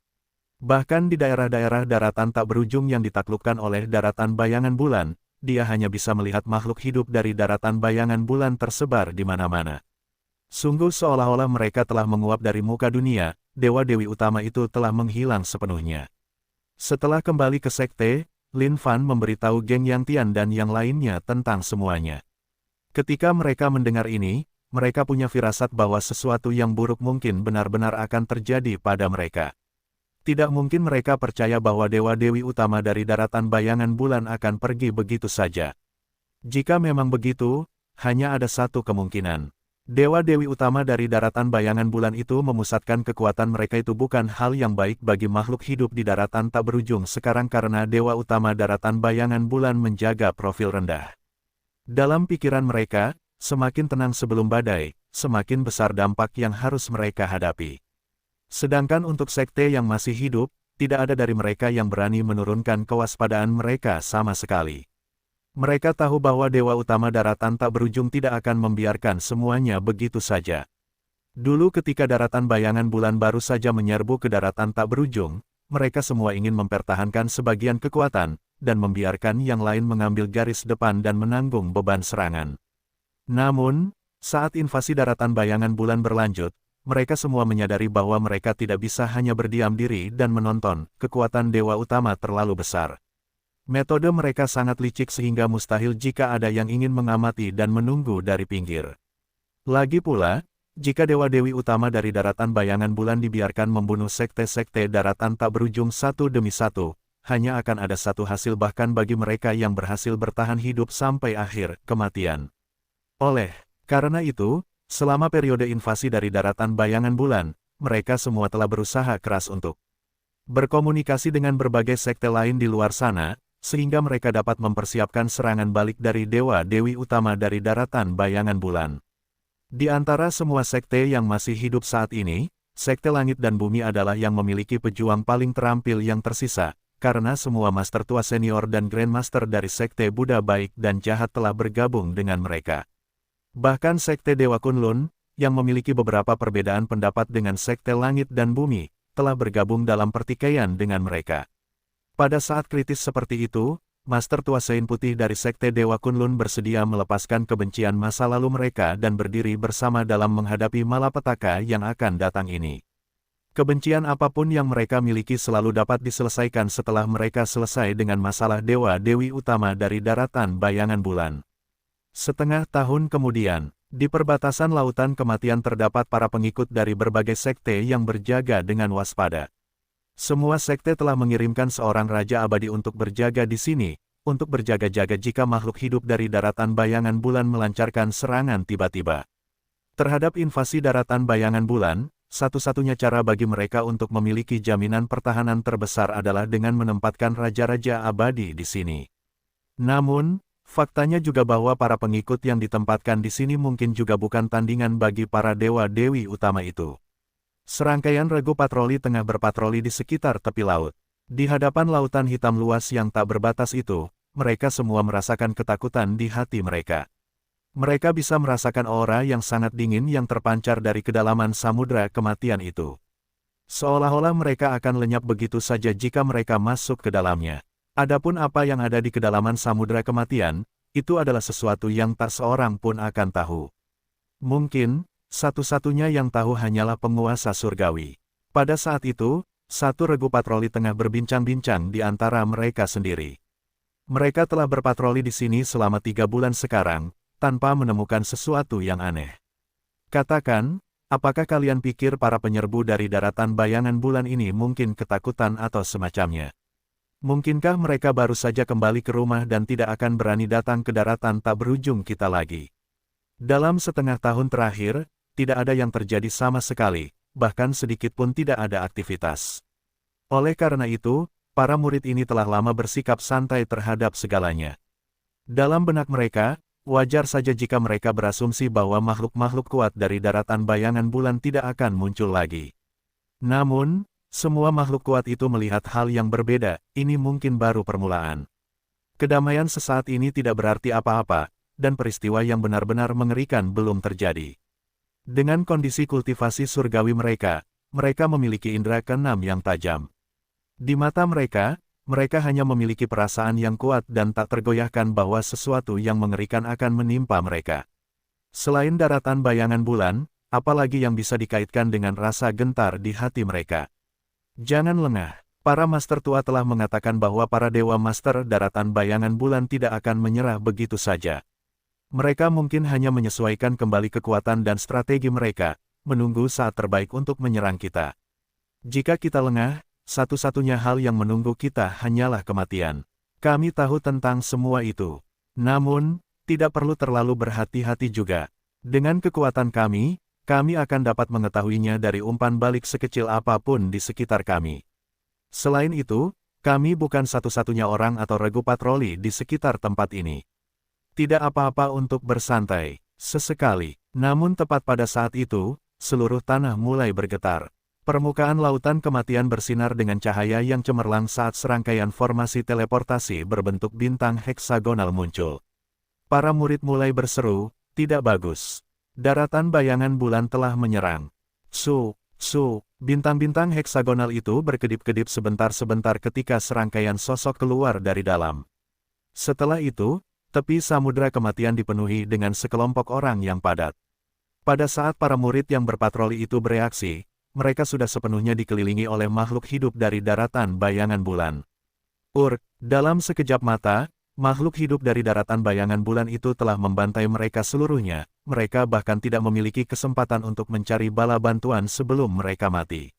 Bahkan di daerah-daerah daratan tak berujung yang ditaklukkan oleh daratan bayangan bulan, dia hanya bisa melihat makhluk hidup dari daratan bayangan bulan tersebar di mana-mana. Sungguh seolah-olah mereka telah menguap dari muka dunia, dewa-dewi utama itu telah menghilang sepenuhnya. Setelah kembali ke sekte, Lin Fan memberitahu geng Yang Tian dan yang lainnya tentang semuanya. Ketika mereka mendengar ini, mereka punya firasat bahwa sesuatu yang buruk mungkin benar-benar akan terjadi pada mereka. Tidak mungkin mereka percaya bahwa dewa-dewi utama dari daratan bayangan bulan akan pergi begitu saja. Jika memang begitu, hanya ada satu kemungkinan. Dewa-dewi utama dari daratan bayangan bulan itu memusatkan kekuatan mereka itu bukan hal yang baik bagi makhluk hidup di daratan tak berujung sekarang karena dewa utama daratan bayangan bulan menjaga profil rendah. Dalam pikiran mereka, semakin tenang sebelum badai, semakin besar dampak yang harus mereka hadapi. Sedangkan untuk sekte yang masih hidup, tidak ada dari mereka yang berani menurunkan kewaspadaan mereka sama sekali. Mereka tahu bahwa dewa utama daratan tak berujung tidak akan membiarkan semuanya begitu saja. Dulu ketika daratan bayangan bulan baru saja menyerbu ke daratan tak berujung, mereka semua ingin mempertahankan sebagian kekuatan, dan membiarkan yang lain mengambil garis depan dan menanggung beban serangan. Namun, saat invasi daratan bayangan bulan berlanjut, mereka semua menyadari bahwa mereka tidak bisa hanya berdiam diri dan menonton, kekuatan dewa utama terlalu besar. Metode mereka sangat licik sehingga mustahil jika ada yang ingin mengamati dan menunggu dari pinggir. Lagi pula, jika dewa-dewi utama dari daratan bayangan bulan dibiarkan membunuh sekte-sekte daratan tak berujung satu demi satu, hanya akan ada satu hasil bahkan bagi mereka yang berhasil bertahan hidup sampai akhir kematian. Oleh karena itu, selama periode invasi dari daratan bayangan bulan, mereka semua telah berusaha keras untuk berkomunikasi dengan berbagai sekte lain di luar sana, sehingga mereka dapat mempersiapkan serangan balik dari dewa-dewi utama dari daratan bayangan bulan. Di antara semua sekte yang masih hidup saat ini, sekte langit dan bumi adalah yang memiliki pejuang paling terampil yang tersisa, karena semua master tua senior dan grandmaster dari sekte Buddha baik dan jahat telah bergabung dengan mereka. Bahkan sekte Dewa Kunlun, yang memiliki beberapa perbedaan pendapat dengan sekte langit dan bumi, telah bergabung dalam pertikaian dengan mereka. Pada saat kritis seperti itu, Master Tua Sein Putih dari sekte Dewa Kunlun bersedia melepaskan kebencian masa lalu mereka dan berdiri bersama dalam menghadapi malapetaka yang akan datang ini. Kebencian apapun yang mereka miliki selalu dapat diselesaikan setelah mereka selesai dengan masalah dewa-dewi utama dari daratan bayangan bulan. Setengah tahun kemudian, di perbatasan lautan kematian terdapat para pengikut dari berbagai sekte yang berjaga dengan waspada. Semua sekte telah mengirimkan seorang raja abadi untuk berjaga di sini, untuk berjaga-jaga jika makhluk hidup dari daratan bayangan bulan melancarkan serangan tiba-tiba. Terhadap invasi daratan bayangan bulan, satu-satunya cara bagi mereka untuk memiliki jaminan pertahanan terbesar adalah dengan menempatkan raja-raja abadi di sini. Namun, faktanya juga bahwa para pengikut yang ditempatkan di sini mungkin juga bukan tandingan bagi para dewa-dewi utama itu. Serangkaian regu patroli tengah berpatroli di sekitar tepi laut. Di hadapan lautan hitam luas yang tak berbatas itu, mereka semua merasakan ketakutan di hati mereka. Mereka bisa merasakan aura yang sangat dingin yang terpancar dari kedalaman samudra kematian itu. Seolah-olah mereka akan lenyap begitu saja jika mereka masuk ke dalamnya. Adapun apa yang ada di kedalaman samudra kematian, itu adalah sesuatu yang tak seorang pun akan tahu. Mungkin, satu-satunya yang tahu hanyalah penguasa surgawi. Pada saat itu, satu regu patroli tengah berbincang-bincang di antara mereka sendiri. Mereka telah berpatroli di sini selama 3 bulan sekarang, tanpa menemukan sesuatu yang aneh. Katakan, apakah kalian pikir para penyerbu dari daratan bayangan bulan ini mungkin ketakutan atau semacamnya? Mungkinkah mereka baru saja kembali ke rumah dan tidak akan berani datang ke daratan tak berujung kita lagi? Dalam setengah tahun terakhir, tidak ada yang terjadi sama sekali, bahkan sedikit pun tidak ada aktivitas. Oleh karena itu, para murid ini telah lama bersikap santai terhadap segalanya. Dalam benak mereka, wajar saja jika mereka berasumsi bahwa makhluk-makhluk kuat dari daratan bayangan bulan tidak akan muncul lagi. Namun, semua makhluk kuat itu melihat hal yang berbeda, ini mungkin baru permulaan. Kedamaian sesaat ini tidak berarti apa-apa, dan peristiwa yang benar-benar mengerikan belum terjadi. Dengan kondisi kultivasi surgawi mereka, mereka memiliki indera keenam yang tajam. Di mata mereka, mereka hanya memiliki perasaan yang kuat dan tak tergoyahkan bahwa sesuatu yang mengerikan akan menimpa mereka. Selain daratan bayangan bulan, apalagi yang bisa dikaitkan dengan rasa gentar di hati mereka. Jangan lengah. Para master tua telah mengatakan bahwa para dewa master daratan bayangan bulan tidak akan menyerah begitu saja. Mereka mungkin hanya menyesuaikan kembali kekuatan dan strategi mereka, menunggu saat terbaik untuk menyerang kita. Jika kita lengah, satu-satunya hal yang menunggu kita hanyalah kematian. Kami tahu tentang semua itu. Namun, tidak perlu terlalu berhati-hati juga. Dengan kekuatan kami akan dapat mengetahuinya dari umpan balik sekecil apapun di sekitar kami. Selain itu, kami bukan satu-satunya orang atau regu patroli di sekitar tempat ini. Tidak apa-apa untuk bersantai, sesekali. Namun tepat pada saat itu, seluruh tanah mulai bergetar. Permukaan lautan kematian bersinar dengan cahaya yang cemerlang saat serangkaian formasi teleportasi berbentuk bintang heksagonal muncul. Para murid mulai berseru, tidak bagus. Daratan bayangan bulan telah menyerang. Bintang-bintang heksagonal itu berkedip-kedip sebentar-sebentar ketika serangkaian sosok keluar dari dalam. Setelah itu, tepi samudera kematian dipenuhi dengan sekelompok orang yang padat. Pada saat para murid yang berpatroli itu bereaksi, mereka sudah sepenuhnya dikelilingi oleh makhluk hidup dari daratan bayangan bulan. Dalam sekejap mata, makhluk hidup dari daratan bayangan bulan itu telah membantai mereka seluruhnya. Mereka bahkan tidak memiliki kesempatan untuk mencari bala bantuan sebelum mereka mati.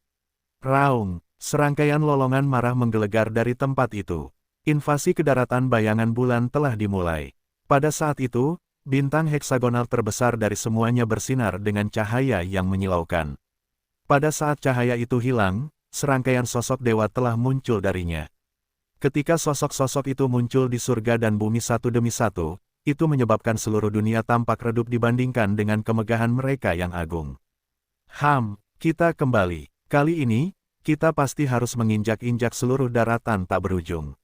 Raung, serangkaian lolongan marah menggelegar dari tempat itu. Invasi ke daratan bayangan bulan telah dimulai. Pada saat itu, bintang heksagonal terbesar dari semuanya bersinar dengan cahaya yang menyilaukan. Pada saat cahaya itu hilang, serangkaian sosok dewa telah muncul darinya. Ketika sosok-sosok itu muncul di surga dan bumi satu demi satu, itu menyebabkan seluruh dunia tampak redup dibandingkan dengan kemegahan mereka yang agung. Kita kembali. Kali ini, kita pasti harus menginjak-injak seluruh daratan tak berujung.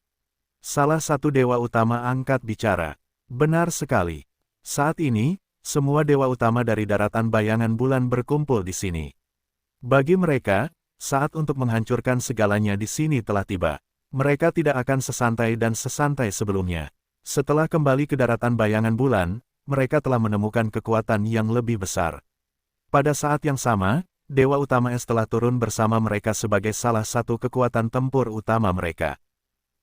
Salah satu dewa utama angkat bicara. Benar sekali. Saat ini, semua dewa utama dari daratan bayangan bulan berkumpul di sini. Bagi mereka, saat untuk menghancurkan segalanya di sini telah tiba. Mereka tidak akan sesantai dan sesantai sebelumnya. Setelah kembali ke daratan bayangan bulan, mereka telah menemukan kekuatan yang lebih besar. Pada saat yang sama, Dewa Utama Es telah turun bersama mereka sebagai salah satu kekuatan tempur utama mereka.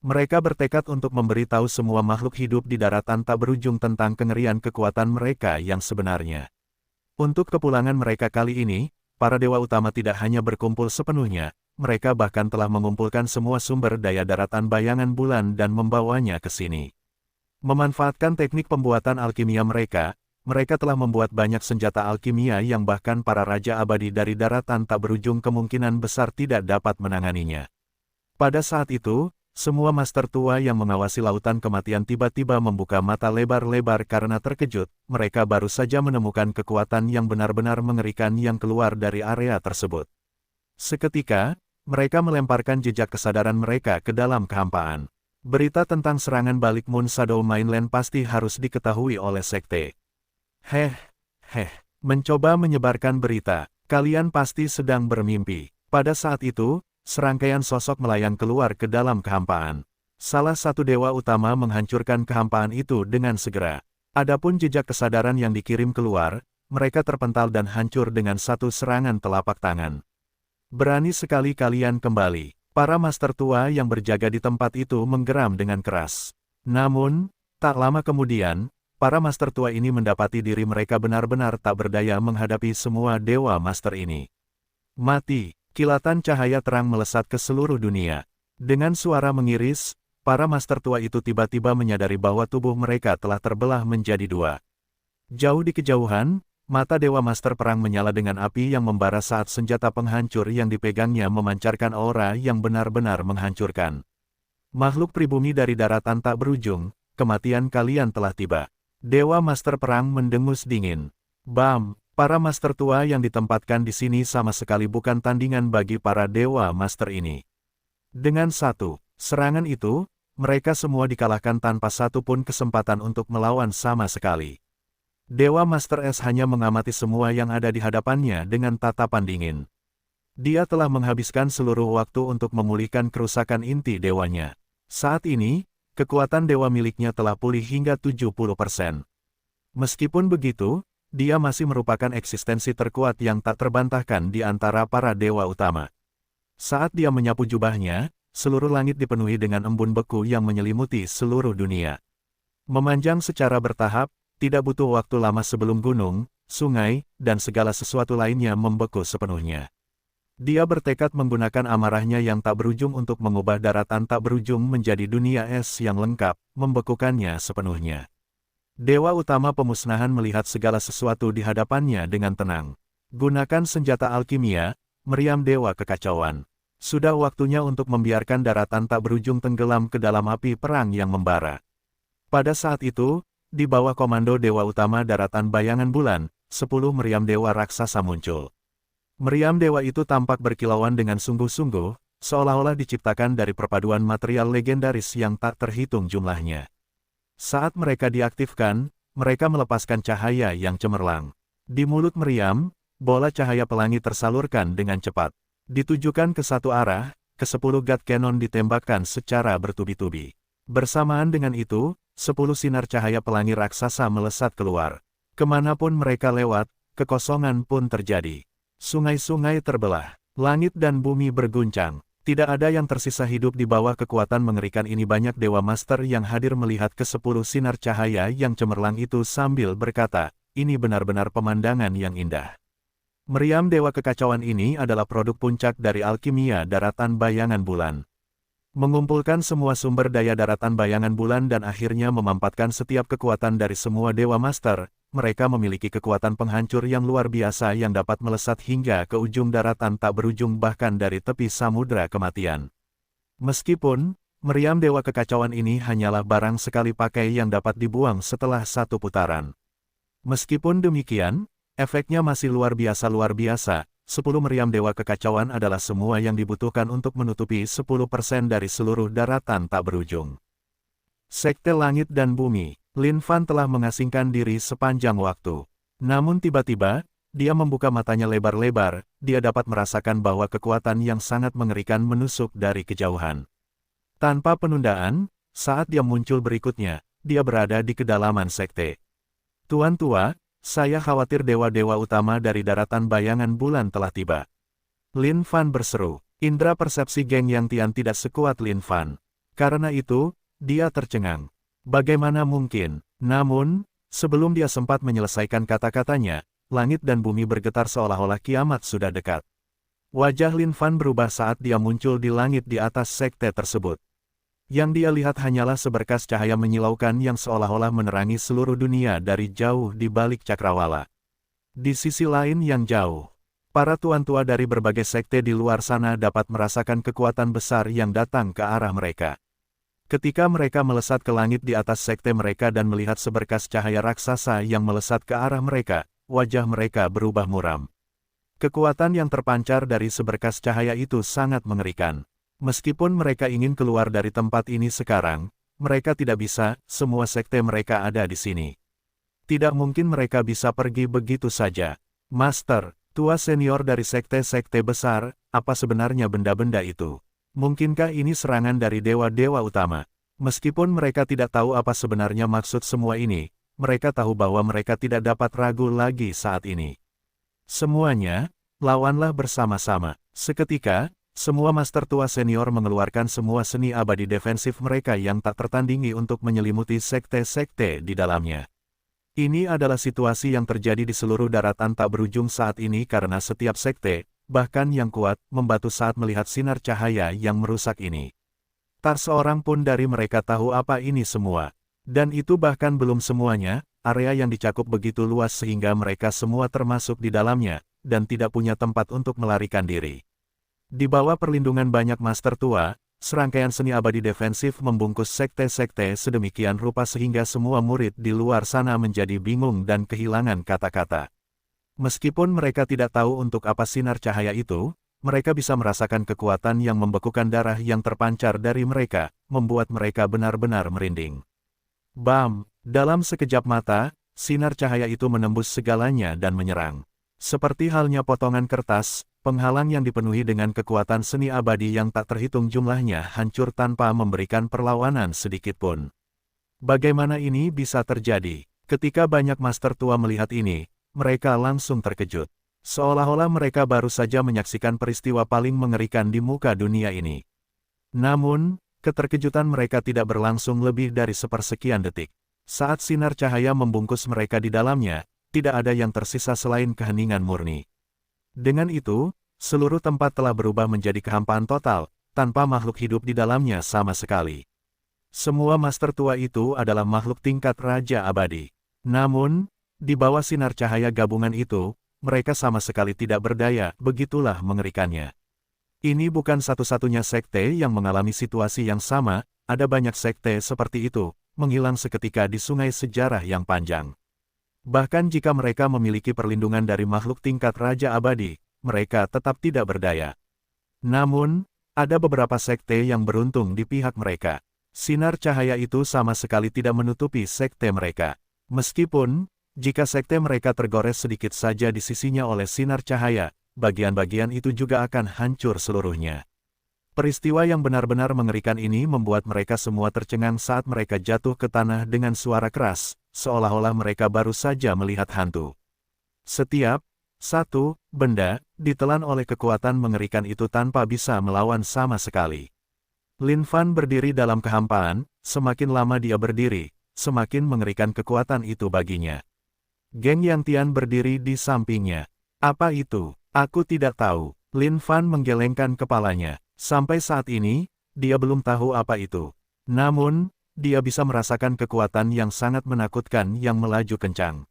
Mereka bertekad untuk memberitahu semua makhluk hidup di daratan tak berujung tentang kengerian kekuatan mereka yang sebenarnya. Untuk kepulangan mereka kali ini, para Dewa Utama tidak hanya berkumpul sepenuhnya, mereka bahkan telah mengumpulkan semua sumber daya daratan bayangan bulan dan membawanya ke sini. Memanfaatkan teknik pembuatan alkimia mereka telah membuat banyak senjata alkimia yang bahkan para raja abadi dari daratan tak berujung kemungkinan besar tidak dapat menanganinya. Pada saat itu, semua master tua yang mengawasi lautan kematian tiba-tiba membuka mata lebar-lebar karena terkejut. Mereka baru saja menemukan kekuatan yang benar-benar mengerikan yang keluar dari area tersebut. Seketika, mereka melemparkan jejak kesadaran mereka ke dalam kehampaan. Berita tentang serangan balik Moon Shadow Mainland pasti harus diketahui oleh sekte. Mencoba menyebarkan berita, kalian pasti sedang bermimpi. Pada saat itu, serangkaian sosok melayang keluar ke dalam kehampaan. Salah satu dewa utama menghancurkan kehampaan itu dengan segera. Adapun jejak kesadaran yang dikirim keluar, mereka terpental dan hancur dengan satu serangan telapak tangan. Berani sekali kalian kembali. Para master tua yang berjaga di tempat itu menggeram dengan keras. Namun, tak lama kemudian, para master tua ini mendapati diri mereka benar-benar tak berdaya menghadapi semua dewa master ini. Mati, kilatan cahaya terang melesat ke seluruh dunia. Dengan suara mengiris, para master tua itu tiba-tiba menyadari bahwa tubuh mereka telah terbelah menjadi dua. Jauh di kejauhan, mata Dewa Master Perang menyala dengan api yang membara saat senjata penghancur yang dipegangnya memancarkan aura yang benar-benar menghancurkan. Makhluk pribumi dari daratan tak berujung, kematian kalian telah tiba. Dewa Master Perang mendengus dingin. Bam, para master tua yang ditempatkan di sini sama sekali bukan tandingan bagi para Dewa Master ini. Dengan satu serangan itu, mereka semua dikalahkan tanpa satu pun kesempatan untuk melawan sama sekali. Dewa Master S hanya mengamati semua yang ada di hadapannya dengan tatapan dingin. Dia telah menghabiskan seluruh waktu untuk memulihkan kerusakan inti dewanya. Saat ini, kekuatan dewa miliknya telah pulih hingga 70%. Meskipun begitu, dia masih merupakan eksistensi terkuat yang tak terbantahkan di antara para dewa utama. Saat dia menyapu jubahnya, seluruh langit dipenuhi dengan embun beku yang menyelimuti seluruh dunia. Memanjang secara bertahap, tidak butuh waktu lama sebelum gunung, sungai, dan segala sesuatu lainnya membeku sepenuhnya. Dia bertekad menggunakan amarahnya yang tak berujung untuk mengubah daratan tak berujung menjadi dunia es yang lengkap, membekukannya sepenuhnya. Dewa utama pemusnahan melihat segala sesuatu di hadapannya dengan tenang. Gunakan senjata alkimia, meriam dewa kekacauan. Sudah waktunya untuk membiarkan daratan tak berujung tenggelam ke dalam api perang yang membara. Pada saat itu, di bawah komando dewa utama daratan bayangan bulan, 10 meriam dewa raksasa muncul. Meriam dewa itu tampak berkilauan dengan sungguh-sungguh, seolah-olah diciptakan dari perpaduan material legendaris yang tak terhitung jumlahnya. Saat mereka diaktifkan, mereka melepaskan cahaya yang cemerlang. Di mulut meriam, bola cahaya pelangi tersalurkan dengan cepat. Ditujukan ke satu arah, ke-10 gat cannon ditembakkan secara bertubi-tubi. Bersamaan dengan itu, 10 sinar cahaya pelangi raksasa melesat keluar. Kemanapun mereka lewat, kekosongan pun terjadi. Sungai-sungai terbelah, langit dan bumi berguncang. Tidak ada yang tersisa hidup di bawah kekuatan mengerikan ini. Banyak dewa master yang hadir melihat ke-10 sinar cahaya yang cemerlang itu sambil berkata, ini benar-benar pemandangan yang indah. Meriam dewa kekacauan ini adalah produk puncak dari alkimia daratan bayangan bulan. Mengumpulkan semua sumber daya daratan bayangan bulan dan akhirnya memampatkan setiap kekuatan dari semua dewa master, mereka memiliki kekuatan penghancur yang luar biasa yang dapat melesat hingga ke ujung daratan tak berujung bahkan dari tepi samudra kematian. Meskipun, meriam dewa kekacauan ini hanyalah barang sekali pakai yang dapat dibuang setelah satu putaran. Meskipun demikian, efeknya masih luar biasa. 10 meriam dewa kekacauan adalah semua yang dibutuhkan untuk menutupi 10% dari seluruh daratan tak berujung. Sekte Langit dan Bumi, Lin Fan telah mengasingkan diri sepanjang waktu. Namun tiba-tiba, dia membuka matanya lebar-lebar, dia dapat merasakan bahwa kekuatan yang sangat mengerikan menusuk dari kejauhan. Tanpa penundaan, saat dia muncul berikutnya, dia berada di kedalaman sekte. Tuan Tua, saya khawatir dewa-dewa utama dari daratan bayangan bulan telah tiba. Lin Fan berseru. Indra persepsi Geng Yang Tian tidak sekuat Lin Fan. Karena itu, dia tercengang. Bagaimana mungkin? Namun, sebelum dia sempat menyelesaikan kata-katanya, langit dan bumi bergetar seolah-olah kiamat sudah dekat. Wajah Lin Fan berubah saat dia muncul di langit di atas sekte tersebut. Yang dia lihat hanyalah seberkas cahaya menyilaukan yang seolah-olah menerangi seluruh dunia dari jauh di balik cakrawala. Di sisi lain yang jauh, para tuan tua dari berbagai sekte di luar sana dapat merasakan kekuatan besar yang datang ke arah mereka. Ketika mereka melesat ke langit di atas sekte mereka dan melihat seberkas cahaya raksasa yang melesat ke arah mereka, wajah mereka berubah muram. Kekuatan yang terpancar dari seberkas cahaya itu sangat mengerikan. Meskipun mereka ingin keluar dari tempat ini sekarang, mereka tidak bisa, semua sekte mereka ada di sini. Tidak mungkin mereka bisa pergi begitu saja. Master, tua senior dari sekte-sekte besar, apa sebenarnya benda-benda itu? Mungkinkah ini serangan dari dewa-dewa utama? Meskipun mereka tidak tahu apa sebenarnya maksud semua ini, mereka tahu bahwa mereka tidak dapat ragu lagi saat ini. Semuanya, lawanlah bersama-sama. Seketika, semua master tua senior mengeluarkan semua seni abadi defensif mereka yang tak tertandingi untuk menyelimuti sekte-sekte di dalamnya. Ini adalah situasi yang terjadi di seluruh daratan tak berujung saat ini karena setiap sekte, bahkan yang kuat, membatu saat melihat sinar cahaya yang merusak ini. Tak seorang pun dari mereka tahu apa ini semua. Dan itu bahkan belum semuanya, area yang dicakup begitu luas sehingga mereka semua termasuk di dalamnya, dan tidak punya tempat untuk melarikan diri. Di bawah perlindungan banyak master tua, serangkaian seni abadi defensif membungkus sekte-sekte sedemikian rupa sehingga semua murid di luar sana menjadi bingung dan kehilangan kata-kata. Meskipun mereka tidak tahu untuk apa sinar cahaya itu, mereka bisa merasakan kekuatan yang membekukan darah yang terpancar dari mereka, membuat mereka benar-benar merinding. Bam! Dalam sekejap mata, sinar cahaya itu menembus segalanya dan menyerang. Seperti halnya potongan kertas, penghalang yang dipenuhi dengan kekuatan seni abadi yang tak terhitung jumlahnya hancur tanpa memberikan perlawanan sedikitpun. Bagaimana ini bisa terjadi? Ketika banyak master tua melihat ini, mereka langsung terkejut. Seolah-olah mereka baru saja menyaksikan peristiwa paling mengerikan di muka dunia ini. Namun, keterkejutan mereka tidak berlangsung lebih dari sepersekian detik. Saat sinar cahaya membungkus mereka di dalamnya, tidak ada yang tersisa selain keheningan murni. Dengan itu, seluruh tempat telah berubah menjadi kehampaan total, tanpa makhluk hidup di dalamnya sama sekali. Semua master tua itu adalah makhluk tingkat Raja Abadi. Namun, di bawah sinar cahaya gabungan itu, mereka sama sekali tidak berdaya, begitulah mengerikannya. Ini bukan satu-satunya sekte yang mengalami situasi yang sama, ada banyak sekte seperti itu, menghilang seketika di sungai sejarah yang panjang. Bahkan jika mereka memiliki perlindungan dari makhluk tingkat Raja Abadi, mereka tetap tidak berdaya. Namun, ada beberapa sekte yang beruntung di pihak mereka. Sinar cahaya itu sama sekali tidak menutupi sekte mereka. Meskipun, jika sekte mereka tergores sedikit saja di sisinya oleh sinar cahaya, bagian-bagian itu juga akan hancur seluruhnya. Peristiwa yang benar-benar mengerikan ini membuat mereka semua tercengang saat mereka jatuh ke tanah dengan suara keras, seolah-olah mereka baru saja melihat hantu. Setiap satu benda ditelan oleh kekuatan mengerikan itu tanpa bisa melawan sama sekali. Lin Fan berdiri dalam kehampaan, semakin lama dia berdiri, semakin mengerikan kekuatan itu baginya. Geng Yang Tian berdiri di sampingnya. Apa itu? Aku tidak tahu. Lin Fan menggelengkan kepalanya. Sampai saat ini, dia belum tahu apa itu. Namun, dia bisa merasakan kekuatan yang sangat menakutkan yang melaju kencang.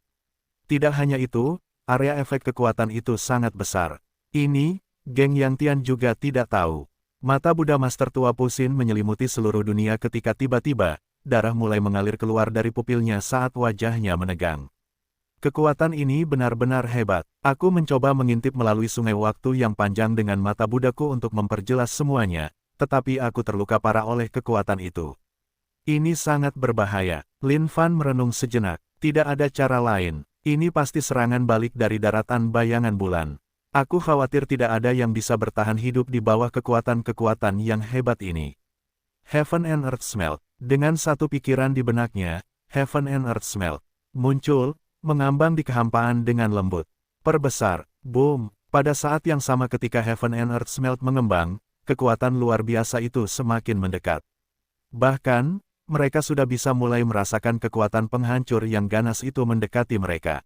Tidak hanya itu, area efek kekuatan itu sangat besar. Ini, Geng Yang Tian juga tidak tahu. Mata Buddha Master Tua Pusin menyelimuti seluruh dunia ketika tiba-tiba, darah mulai mengalir keluar dari pupilnya saat wajahnya menegang. Kekuatan ini benar-benar hebat. Aku mencoba mengintip melalui sungai waktu yang panjang dengan mata budaku untuk memperjelas semuanya, tetapi aku terluka parah oleh kekuatan itu. Ini sangat berbahaya. Lin Fan merenung sejenak. Tidak ada cara lain. Ini pasti serangan balik dari daratan bayangan bulan. Aku khawatir tidak ada yang bisa bertahan hidup di bawah kekuatan-kekuatan yang hebat ini. Heaven and Earth Smelt. Dengan satu pikiran di benaknya, Heaven and Earth Smelt muncul, mengambang di kehampaan dengan lembut. Perbesar, boom, pada saat yang sama ketika Heaven and Earth Smelt mengembang, kekuatan luar biasa itu semakin mendekat. Bahkan, mereka sudah bisa mulai merasakan kekuatan penghancur yang ganas itu mendekati mereka.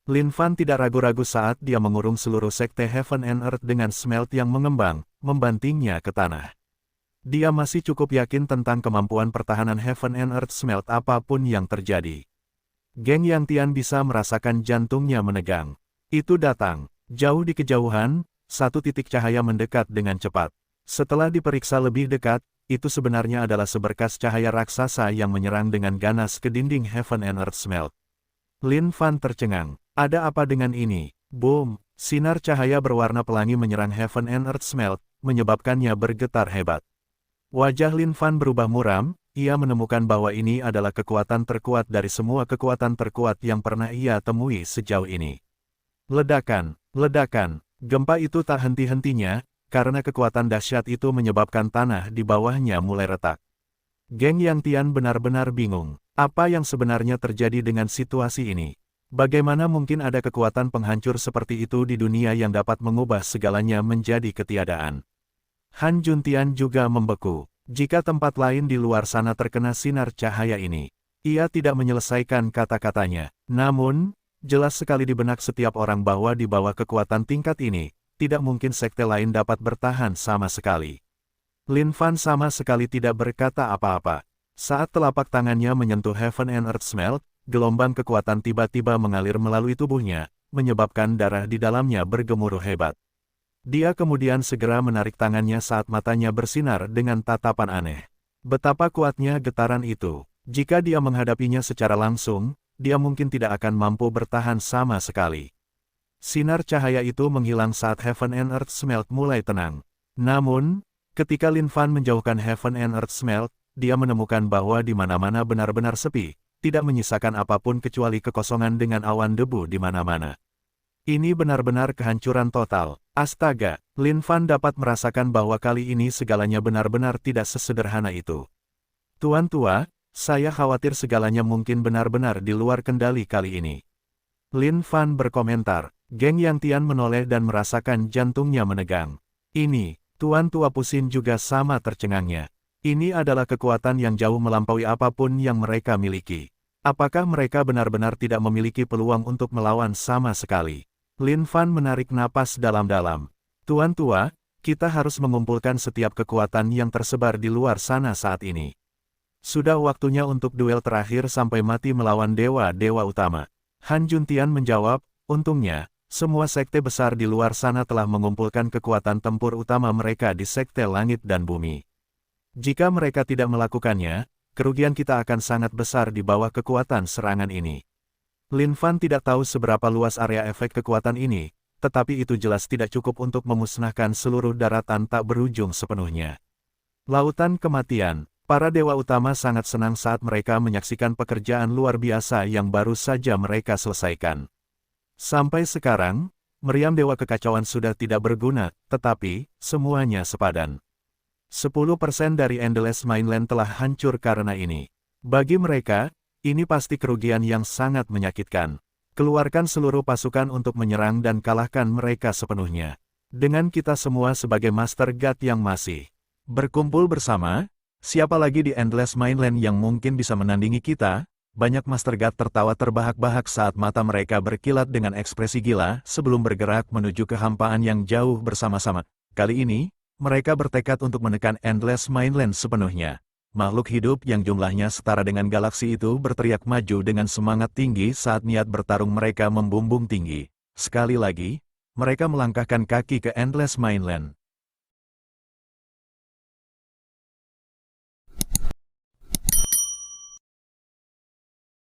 Lin Fan tidak ragu-ragu saat dia mengurung seluruh sekte Heaven and Earth dengan Smelt yang mengembang, membantingnya ke tanah. Dia masih cukup yakin tentang kemampuan pertahanan Heaven and Earth Smelt apapun yang terjadi. Geng Yang Tian bisa merasakan jantungnya menegang. Itu datang. Jauh di kejauhan, satu titik cahaya mendekat dengan cepat. Setelah diperiksa lebih dekat, itu sebenarnya adalah seberkas cahaya raksasa yang menyerang dengan ganas ke dinding Heaven and Earth Smelt. Lin Fan tercengang. Ada apa dengan ini? Boom! Sinar cahaya berwarna pelangi menyerang Heaven and Earth Smelt, menyebabkannya bergetar hebat. Wajah Lin Fan berubah muram. Ia menemukan bahwa ini adalah kekuatan terkuat dari semua kekuatan terkuat yang pernah ia temui sejauh ini. Ledakan, ledakan, gempa itu tak henti-hentinya, karena kekuatan dahsyat itu menyebabkan tanah di bawahnya mulai retak. Geng Yang Tian benar-benar bingung. Apa yang sebenarnya terjadi dengan situasi ini? Bagaimana mungkin ada kekuatan penghancur seperti itu di dunia yang dapat mengubah segalanya menjadi ketiadaan? Han Juntian juga membeku. Jika tempat lain di luar sana terkena sinar cahaya ini, ia tidak menyelesaikan kata-katanya. Namun, jelas sekali di benak setiap orang bahwa di bawah kekuatan tingkat ini, tidak mungkin sekte lain dapat bertahan sama sekali. Lin Fan sama sekali tidak berkata apa-apa. Saat telapak tangannya menyentuh Heaven and Earth Smelt, gelombang kekuatan tiba-tiba mengalir melalui tubuhnya, menyebabkan darah di dalamnya bergemuruh hebat. Dia kemudian segera menarik tangannya saat matanya bersinar dengan tatapan aneh. Betapa kuatnya getaran itu. Jika dia menghadapinya secara langsung, dia mungkin tidak akan mampu bertahan sama sekali. Sinar cahaya itu menghilang saat Heaven and Earth Smelt mulai tenang. Namun, ketika Lin Fan menjauhkan Heaven and Earth Smelt, dia menemukan bahwa di mana-mana benar-benar sepi, tidak menyisakan apapun kecuali kekosongan dengan awan debu di mana-mana. Ini benar-benar kehancuran total. Astaga, Lin Fan dapat merasakan bahwa kali ini segalanya benar-benar tidak sesederhana itu. Tuan tua, saya khawatir segalanya mungkin benar-benar di luar kendali kali ini. Lin Fan berkomentar. Geng Yang Tian menoleh dan merasakan jantungnya menegang. Ini, Tuan tua Pusin juga sama tercengangnya. Ini adalah kekuatan yang jauh melampaui apapun yang mereka miliki. Apakah mereka benar-benar tidak memiliki peluang untuk melawan sama sekali? Lin Fan menarik napas dalam-dalam. Tuan tua, kita harus mengumpulkan setiap kekuatan yang tersebar di luar sana saat ini. Sudah waktunya untuk duel terakhir sampai mati melawan dewa-dewa utama. Han Juntian menjawab, untungnya, semua sekte besar di luar sana telah mengumpulkan kekuatan tempur utama mereka di sekte langit dan bumi. Jika mereka tidak melakukannya, kerugian kita akan sangat besar di bawah kekuatan serangan ini. Lin Fan tidak tahu seberapa luas area efek kekuatan ini, tetapi itu jelas tidak cukup untuk memusnahkan seluruh daratan tak berujung sepenuhnya. Lautan kematian, para dewa utama sangat senang saat mereka menyaksikan pekerjaan luar biasa yang baru saja mereka selesaikan. Sampai sekarang, meriam dewa kekacauan sudah tidak berguna, tetapi, semuanya sepadan. 10% dari Endless Mainland telah hancur karena ini. Bagi mereka, ini pasti kerugian yang sangat menyakitkan. Keluarkan seluruh pasukan untuk menyerang dan kalahkan mereka sepenuhnya. Dengan kita semua sebagai Master God yang masih berkumpul bersama, siapa lagi di Endless Mainland yang mungkin bisa menandingi kita? Banyak Master God tertawa terbahak-bahak saat mata mereka berkilat dengan ekspresi gila sebelum bergerak menuju kehampaan yang jauh bersama-sama. Kali ini, mereka bertekad untuk menekan Endless Mainland sepenuhnya. Makhluk hidup yang jumlahnya setara dengan galaksi itu berteriak maju dengan semangat tinggi saat niat bertarung mereka membumbung tinggi. Sekali lagi, mereka melangkahkan kaki ke Endless Mainland.